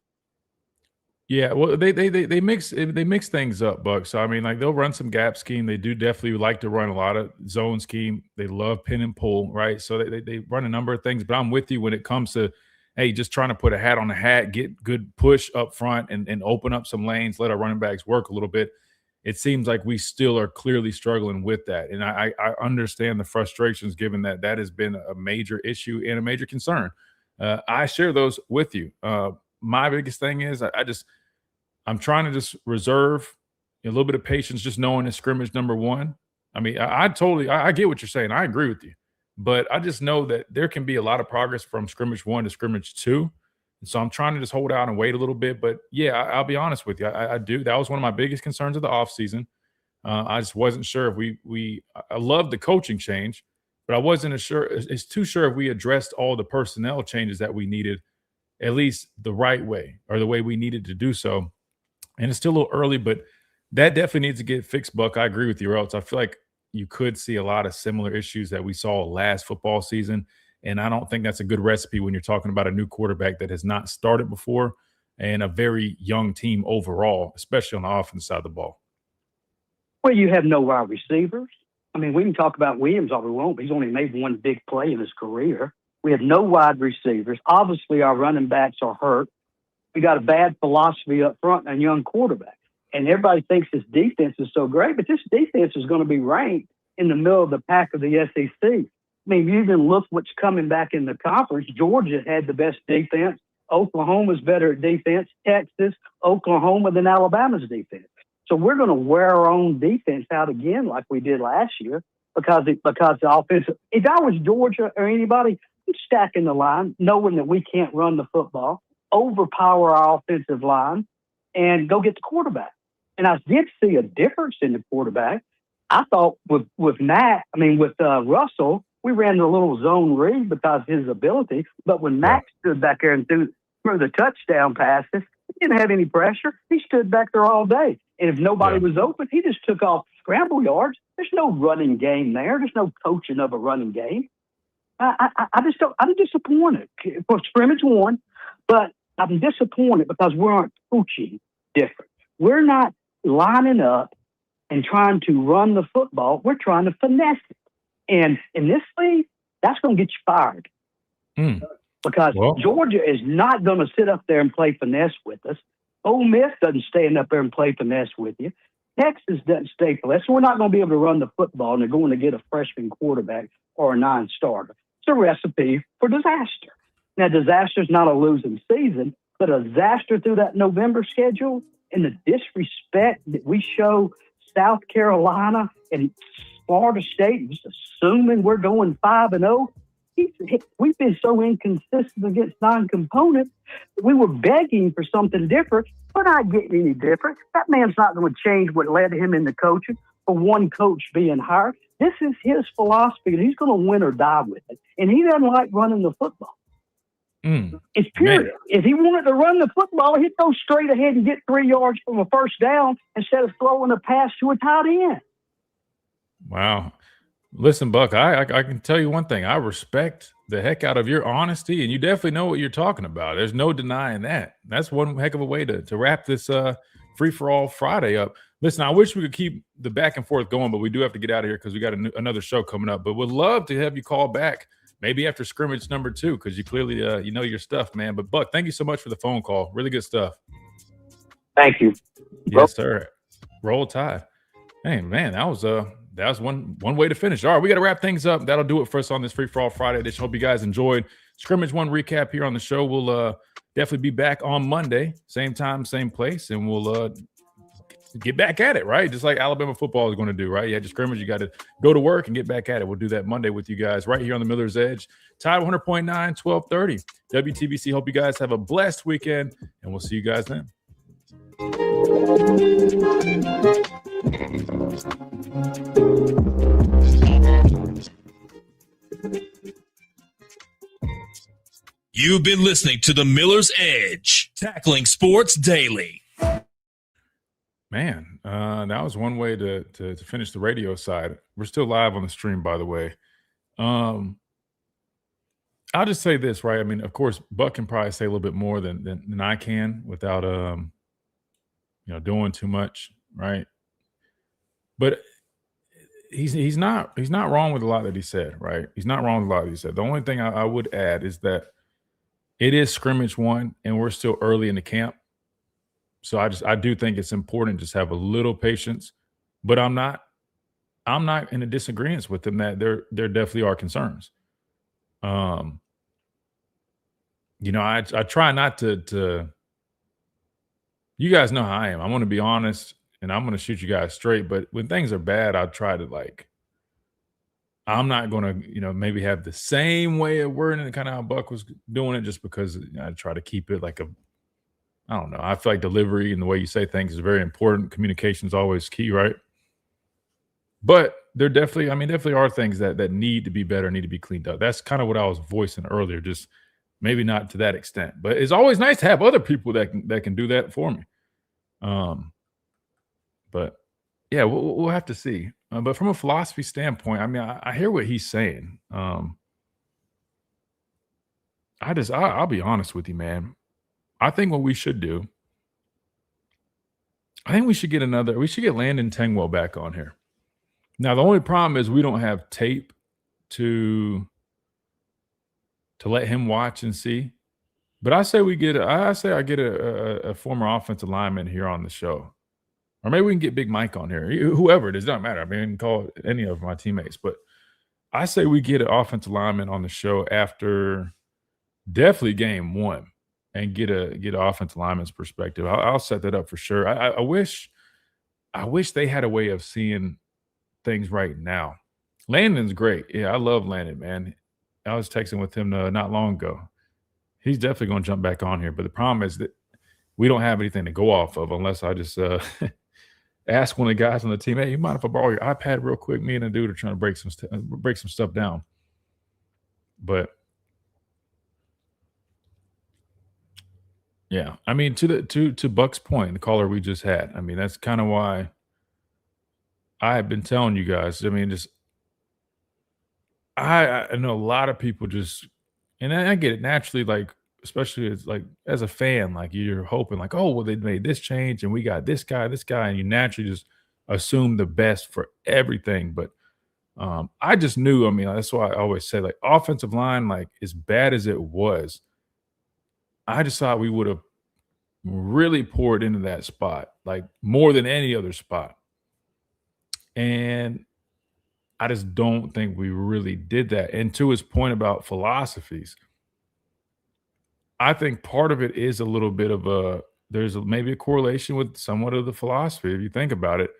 Yeah, well, they mix things up, Buck. So I mean, like they'll run some gap scheme. They do definitely like to run a lot of zone scheme. They love pin and pull, right? So they run a number of things. But I'm with you when it comes to, hey, just trying to put a hat on a hat, get good push up front, and open up some lanes, let our running backs work a little bit. It seems like we still are clearly struggling with that, and I understand the frustrations given that has been a major issue and a major concern. I share those with you. My biggest thing is I'm trying to just reserve a little bit of patience, just knowing it's scrimmage number one. I mean, I get what you're saying. I agree with you, but I just know that there can be a lot of progress from scrimmage 1 to scrimmage 2. And so I'm trying to just hold out and wait a little bit. But yeah, I'll be honest with you. I do. That was one of my biggest concerns of the offseason. I just wasn't sure if I love the coaching change, but I wasn't sure if we addressed all the personnel changes that we needed, at least the right way or the way we needed to do so. And it's still a little early, but that definitely needs to get fixed, Buck. I agree with you, or else I feel like you could see a lot of similar issues that we saw last football season. And I don't think that's a good recipe when you're talking about a new quarterback that has not started before and a very young team overall, especially on the offense side of the ball. Well, you have no wide receivers. I mean, we can talk about Williams all we want, but he's only made one big play in his career. We have no wide receivers. Obviously, our running backs are hurt. We got a bad philosophy up front and a young quarterback. And everybody thinks this defense is so great, but this defense is going to be ranked in the middle of the pack of the SEC. I mean, you even look what's coming back in the conference. Georgia had the best defense. Oklahoma's better at defense. Texas, Oklahoma than Alabama's defense. So we're going to wear our own defense out again like we did last year because the offensive. If I was Georgia or anybody, I'm stacking the line, knowing that we can't run the football, overpower our offensive line, and go get the quarterback. And I did see a difference in the quarterback. I thought with Russell, we ran a little zone read because of his ability. But when Max stood back there and threw the touchdown passes, he didn't have any pressure. He stood back there all day. And if nobody was open, he just took off scramble yards. There's no running game there. There's no coaching of a running game. I just don't. I'm disappointed. For scrimmage won, but I'm disappointed because we aren't coaching different. We're not lining up and trying to run the football. We're trying to finesse it. And in this league, that's going to get you fired. Because Georgia is not going to sit up there and play finesse with us. Ole Miss doesn't stand up there and play finesse with you. Texas doesn't stay finesse. We're not going to be able to run the football, and they're going to get a freshman quarterback or a non-starter. It's a recipe for disaster. Now, disaster is not a losing season, but a disaster through that November schedule and the disrespect that we show South Carolina and Florida State, just assuming we're going 5-0. We've been so inconsistent against non-components. We were begging for something different. We're not getting any different. That man's not going to change what led him into coaching for one coach being hired. This is his philosophy, and he's going to win or die with it. And he doesn't like running the football. It's period. Man. If he wanted to run the football, he'd go straight ahead and get 3 yards from a first down instead of throwing a pass to a tight end. Wow. Listen, Buck, I can tell you one thing. I respect the heck out of your honesty, and you definitely know what you're talking about. There's no denying that. That's one heck of a way to wrap this free-for-all Friday up. Listen, I wish we could keep the back and forth going, but we do have to get out of here because we got another show coming up. But would love to have you call back maybe after scrimmage number 2 because you clearly you know your stuff, man. But, Buck, thank you so much for the phone call. Really good stuff. Thank you. Yes, sir. Roll Tide. Hey, man, that was one way to finish. All right, we got to wrap things up. That'll do it for us on this free-for-all Friday edition. Hope you guys enjoyed Scrimmage 1 recap here on the show. We'll definitely be back on Monday, same time, same place, and we'll get back at it, right? Just like Alabama football is going to do, right? You had your scrimmage, you got to go to work and get back at it. We'll do that Monday with you guys right here on the Miller's Edge. Tide 100.9, 1230. WTBC, hope you guys have a blessed weekend, and we'll see you guys then. You've been listening to the Miller's Edge, tackling sports daily. Man, that was one way to finish the radio side. We're still live on the stream, by the way. I'll just say this, right? I mean, of course, Buck can probably say a little bit more than I can without doing too much, right? But he's not wrong with a lot that he said, right? He's not wrong with a lot that he said. The only thing I would add is that it is scrimmage 1, and we're still early in the camp. So I do think it's important to just have a little patience, but I'm not in a disagreement with them that there definitely are concerns. I try not to you guys know how I am. I'm going to be honest and I'm going to shoot you guys straight, but when things are bad, I try to I'm not going to, maybe have the same way of wording it, kind of how Buck was doing it, just because I try to keep it I don't know. I feel like delivery and the way you say things is very important. Communication is always key, right? But there definitely are things that need to be better, need to be cleaned up. That's kind of what I was voicing earlier, just maybe not to that extent. But it's always nice to have other people that can do that for me. But yeah, we'll have to see. But from a philosophy standpoint, I mean, I hear what he's saying. I'll be honest with you, man. I think what we should do, we should get Landon Tengwell back on here. Now, the only problem is we don't have tape to let him watch and see. But I say I get a former offensive lineman here on the show. Or maybe we can get Big Mike on here. Whoever it is, doesn't matter. I mean, I can call any of my teammates. But I say we get an offensive lineman on the show after definitely game 1. And get an offensive lineman's perspective. I'll set that up for sure. I wish they had a way of seeing things right now. Landon's great. Yeah, I love Landon, man. I was texting with him not long ago. He's definitely going to jump back on here. But the problem is that we don't have anything to go off of unless I just ask one of the guys on the team, hey, you mind if I borrow your iPad real quick? Me and a dude are trying to break some stuff down. But yeah, I mean, to Buck's point, the caller we just had, I mean, that's kind of why I have been telling you guys. I mean, just I know a lot of people just, and I get it naturally, like, especially as a fan, like you're hoping like, oh, well, they made this change and we got this guy, and you naturally just assume the best for everything. But I just knew, I mean, that's why I always say, like, offensive line, like, as bad as it was, I just thought we would have really poured into that spot, like more than any other spot. And I just don't think we really did that. And to his point about philosophies, I think part of it is a little bit of maybe a correlation with somewhat of the philosophy. If you think about it,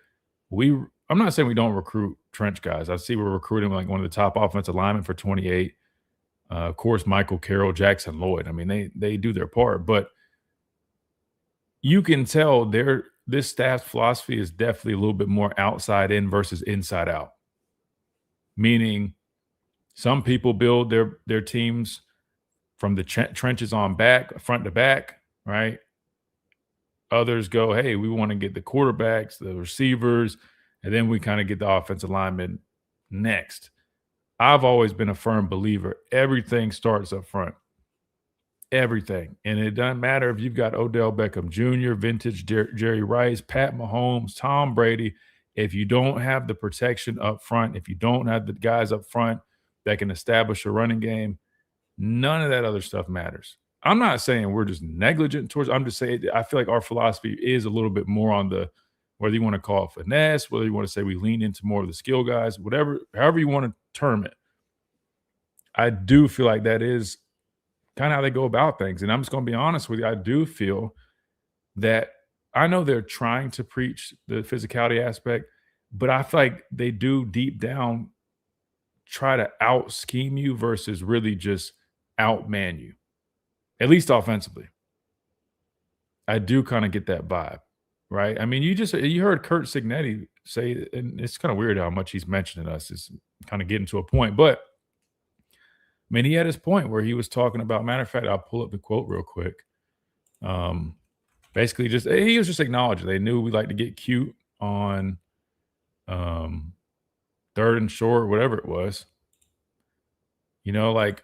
I'm not saying we don't recruit trench guys. I see we're recruiting like one of the top offensive linemen for 28. Of course, Michael Carroll, Jackson Lloyd. I mean, they do their part, but you can tell this staff's philosophy is definitely a little bit more outside in versus inside out. Meaning, some people build their teams from the trenches on back, front to back, right? Others go, hey, we want to get the quarterbacks, the receivers, and then we kind of get the offensive linemen next. I've always been a firm believer. Everything starts up front. Everything. And it doesn't matter if you've got Odell Beckham Jr., vintage Jerry Rice, Pat Mahomes, Tom Brady. If you don't have the protection up front, if you don't have the guys up front that can establish a running game, none of that other stuff matters. I'm not saying we're just negligent towards, I'm just saying I feel like our philosophy is a little bit more on the, whether you want to call it finesse, whether you want to say we lean into more of the skill guys, however you want to term it. I do feel like that is kind of how they go about things. And I'm just going to be honest with you. I do feel that I know they're trying to preach the physicality aspect, but I feel like they do deep down try to out scheme you versus really just outman you, at least offensively. I do kind of get that vibe, right? I mean, you heard Kurt Signetti say, and it's kind of weird how much he's mentioning us. It's kind of getting to a point, but I mean, he had his point where he was talking about, matter of fact, I'll pull up the quote real quick. Basically he was just acknowledging they knew we like to get cute on third and short, whatever it was. You know, like,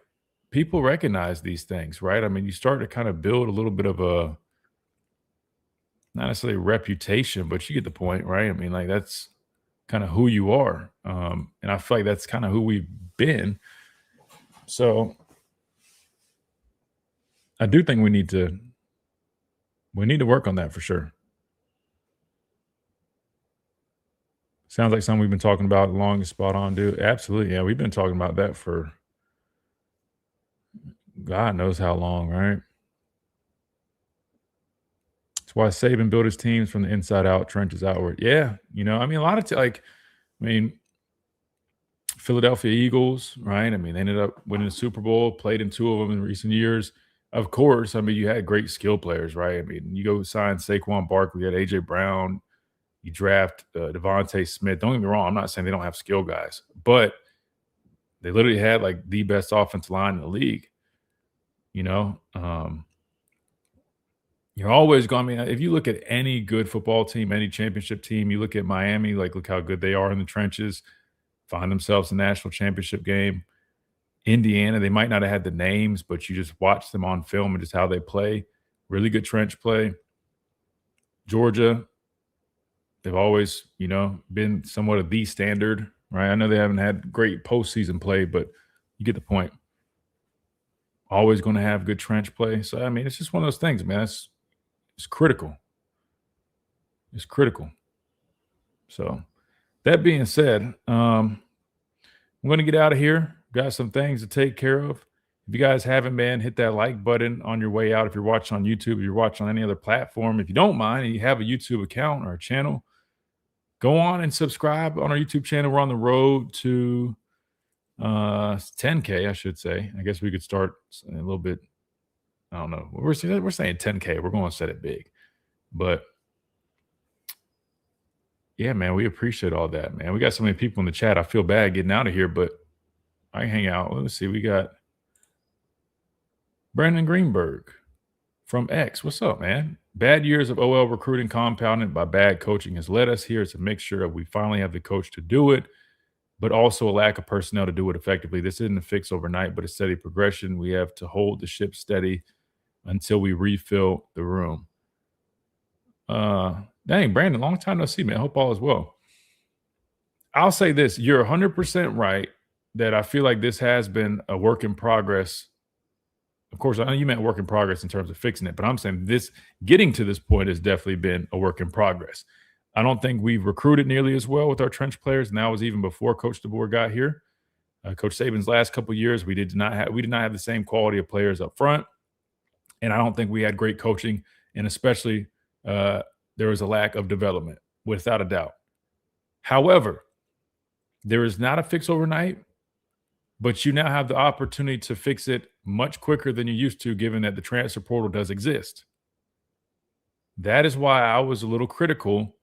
people recognize these things, right? I mean, you start to kind of build a little bit of a, not necessarily a reputation, but you get the point, right? I mean, like, that's kind of who you are. And I feel like that's kind of who we've been. So I do think we need to work on that for sure. Sounds like something we've been talking about long and spot on, dude. Absolutely. Yeah, we've been talking about that for God knows how long, right? That's why Saban built his teams from the inside out, trenches outward. Yeah, you know, I mean, a lot of Philadelphia Eagles, right? I mean, they ended up winning the Super Bowl, played in two of them in recent years. Of course, I mean, you had great skill players, right? I mean, you go sign Saquon Barkley, you had A.J. Brown, you draft Devontae Smith. Don't get me wrong, I'm not saying they don't have skill guys, but they literally had like the best offensive line in the league. You know, you're always going, I mean, if you look at any good football team, any championship team, you look at Miami, like, look how good they are in the trenches, find themselves a national championship game. Indiana, they might not have had the names, but you just watch them on film and just how they play. Really good trench play. Georgia, they've always, you know, been somewhat of the standard, right? I know they haven't had great postseason play, but you get the point. Always going to have good trench play. So, I mean, it's just one of those things, man. It's critical. It's critical. So, that being said, I'm going to get out of here. Got some things to take care of. If you guys haven't been, hit that like button on your way out. If you're watching on YouTube, if you're watching on any other platform, if you don't mind and you have a YouTube account or a channel, go on and subscribe on our YouTube channel. We're on the road to 10K, I should say. I guess we could start a little bit. I don't know. We're saying 10K. We're going to set it big. But yeah, man, we appreciate all that, man. We got so many people in the chat. I feel bad getting out of here, but I can hang out. Let's see. We got Brandon Greenberg from X. What's up, man? Bad years of OL recruiting compounded by bad coaching has led us here to make sure that we finally have the coach to do it, but also a lack of personnel to do it effectively. This isn't a fix overnight, but a steady progression. We have to hold the ship steady until we refill the room. Dang, Brandon, long time no see, man. Hope all is well. I'll say this. You're 100% right that I feel like this has been a work in progress. Of course, I know you meant work in progress in terms of fixing it, but I'm saying this getting to this point has definitely been a work in progress. I don't think we've recruited nearly as well with our trench players, and that was even before Coach DeBoer got here. Coach Saban's last couple of years, we did not have the same quality of players up front, and I don't think we had great coaching, and especially there was a lack of development, without a doubt. However, there is not a fix overnight, but you now have the opportunity to fix it much quicker than you used to, given that the transfer portal does exist. That is why I was a little critical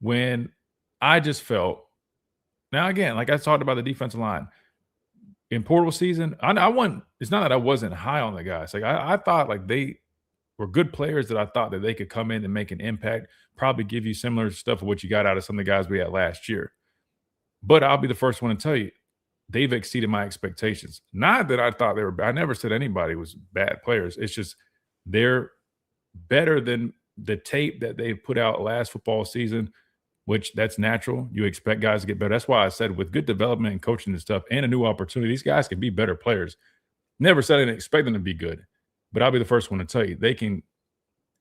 when I just felt, now again, like I talked about the defensive line, in portal season, it's not that I wasn't high on the guys. Like I thought like they were good players that I thought that they could come in and make an impact, probably give you similar stuff of what you got out of some of the guys we had last year. But I'll be the first one to tell you, they've exceeded my expectations. Not that I thought they were – I never said anybody was bad players. It's just they're better than the tape that they put out last football season, which that's natural. You expect guys to get better. That's why I said with good development and coaching and stuff and a new opportunity, these guys can be better players. Never said I didn't expect them to be good, but I'll be the first one to tell you they can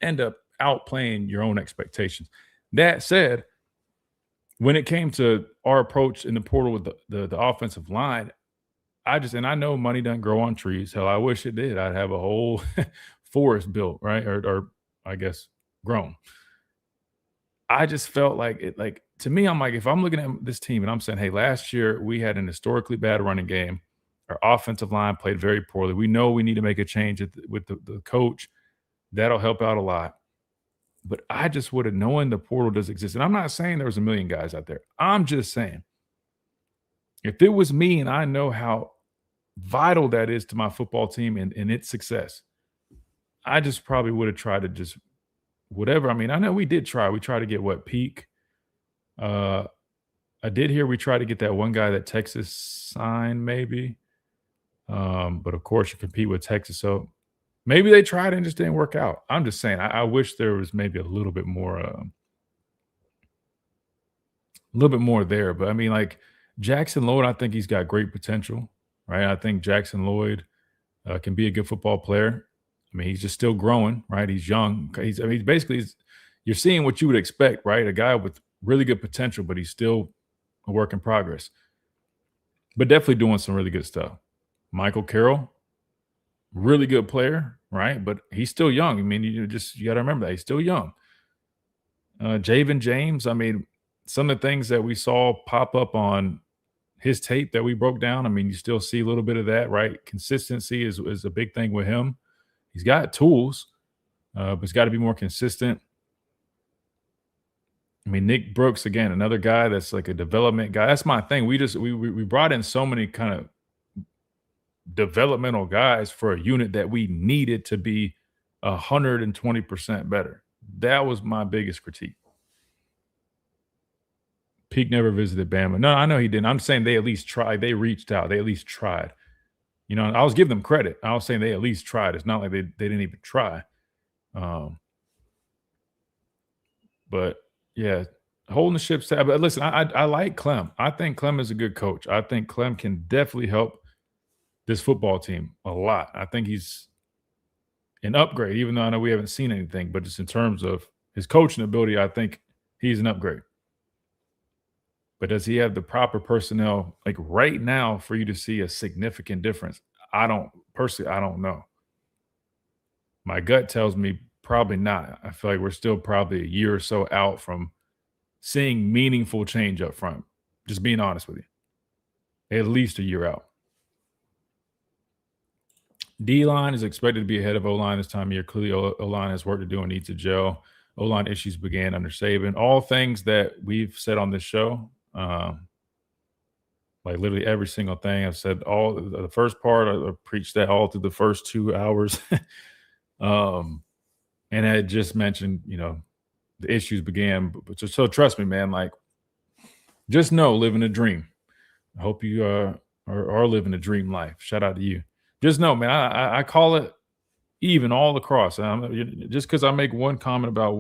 end up outplaying your own expectations. That said, when it came to our approach in the portal with the offensive line, I know money doesn't grow on trees. Hell, I wish it did. I'd have a whole forest built, right? Or I guess grown. I just felt like it, like to me, I'm like, if I'm looking at this team and I'm saying, hey, last year we had an historically bad running game. Our offensive line played very poorly. We know we need to make a change with the coach. That'll help out a lot. But I just would have known the portal does exist. And I'm not saying there was a million guys out there. I'm just saying, if it was me and I know how vital that is to my football team and its success, I just probably would have tried to just whatever. I mean, I know we did try. We tried to get Peak. I did hear we tried to get that one guy that Texas signed maybe. But of course you compete with Texas. So maybe they tried and just didn't work out. I'm just saying, I wish there was maybe a little bit more there. But I mean, like Jackson Lloyd, I think he's got great potential, right? I think Jackson Lloyd can be a good football player. I mean, he's just still growing, right? He's young. You're seeing what you would expect, right? A guy with really good potential, but he's still a work in progress. But definitely doing some really good stuff. Michael Carroll, really good player, right? But he's still young. I mean, you got to remember that he's still young. Javen James, I mean, some of the things that we saw pop up on his tape that we broke down, I mean, you still see a little bit of that, right? Consistency is a big thing with him. He's got tools, but he's got to be more consistent. I mean, Nick Brooks, again, another guy that's like a development guy. That's my thing. We brought in so many kind of developmental guys for a unit that we needed to be 120% better. That was my biggest critique. Peak never visited Bama. No, I know he didn't. I'm saying they at least tried. They reached out. They at least tried. You know, I was giving them credit. I was saying they at least tried. It's not like they didn't even try. But yeah, holding the ship steady. But listen, I like Clem. I think Clem is a good coach. I think Clem can definitely help this football team a lot. I think he's an upgrade, even though I know we haven't seen anything. But just in terms of his coaching ability, I think he's an upgrade. But does he have the proper personnel like right now for you to see a significant difference? I don't know. My gut tells me probably not. I feel like we're still probably a year or so out from seeing meaningful change up front. Just being honest with you. At least a year out. D-line is expected to be ahead of O-line this time of year. Clearly, O-line has work to do and needs to gel. O-line issues began under Saban. All things that we've said on this show, like literally every single thing I've said, all the first part, I preached that all through the first 2 hours. And I just mentioned, the issues began. So trust me, man, like just know, living a dream. I hope you are living a dream life. Shout out to you. Just know, man, I call it even all across. Just because I make one comment about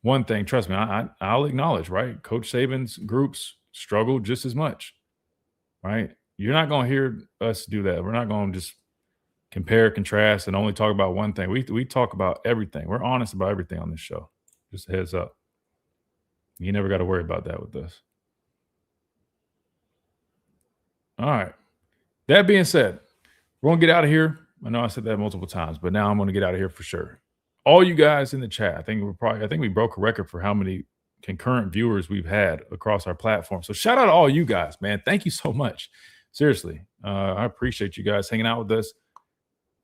one thing, trust me, I'll acknowledge, right? Coach Saban's groups struggle just as much, right? You're not going to hear us do that. We're not going to just compare, contrast, and only talk about one thing. We talk about everything. We're honest about everything on this show. Just a heads up. You never got to worry about that with us. All right. That being said, we're going to get out of here. I know I said that multiple times, but now I'm going to get out of here for sure. All you guys in the chat, I think we broke a record for how many concurrent viewers we've had across our platform. So shout out to all you guys, man. Thank you so much. Seriously. I appreciate you guys hanging out with us.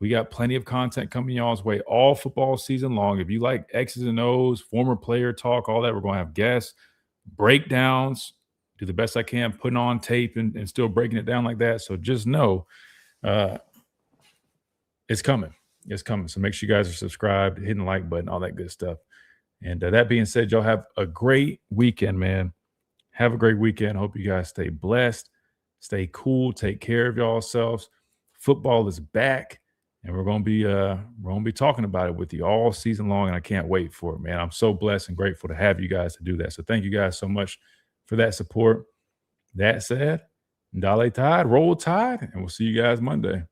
We got plenty of content coming y'all's way all football season long. If you like X's and O's, former player talk, all that, we're going to have guests, breakdowns, do the best I can, putting on tape and still breaking it down like that. So just know it's coming. It's coming. So make sure you guys are subscribed, hitting the like button, all that good stuff. And that being said, y'all have a great weekend, man. Have a great weekend. Hope you guys stay blessed, stay cool, take care of yourselves. Football is back, and we're gonna be talking about it with you all season long, and I can't wait for it, man. I'm so blessed and grateful to have you guys to do that. So thank you guys so much for that support. That said, Dale Tide, roll Tide, and we'll see you guys Monday.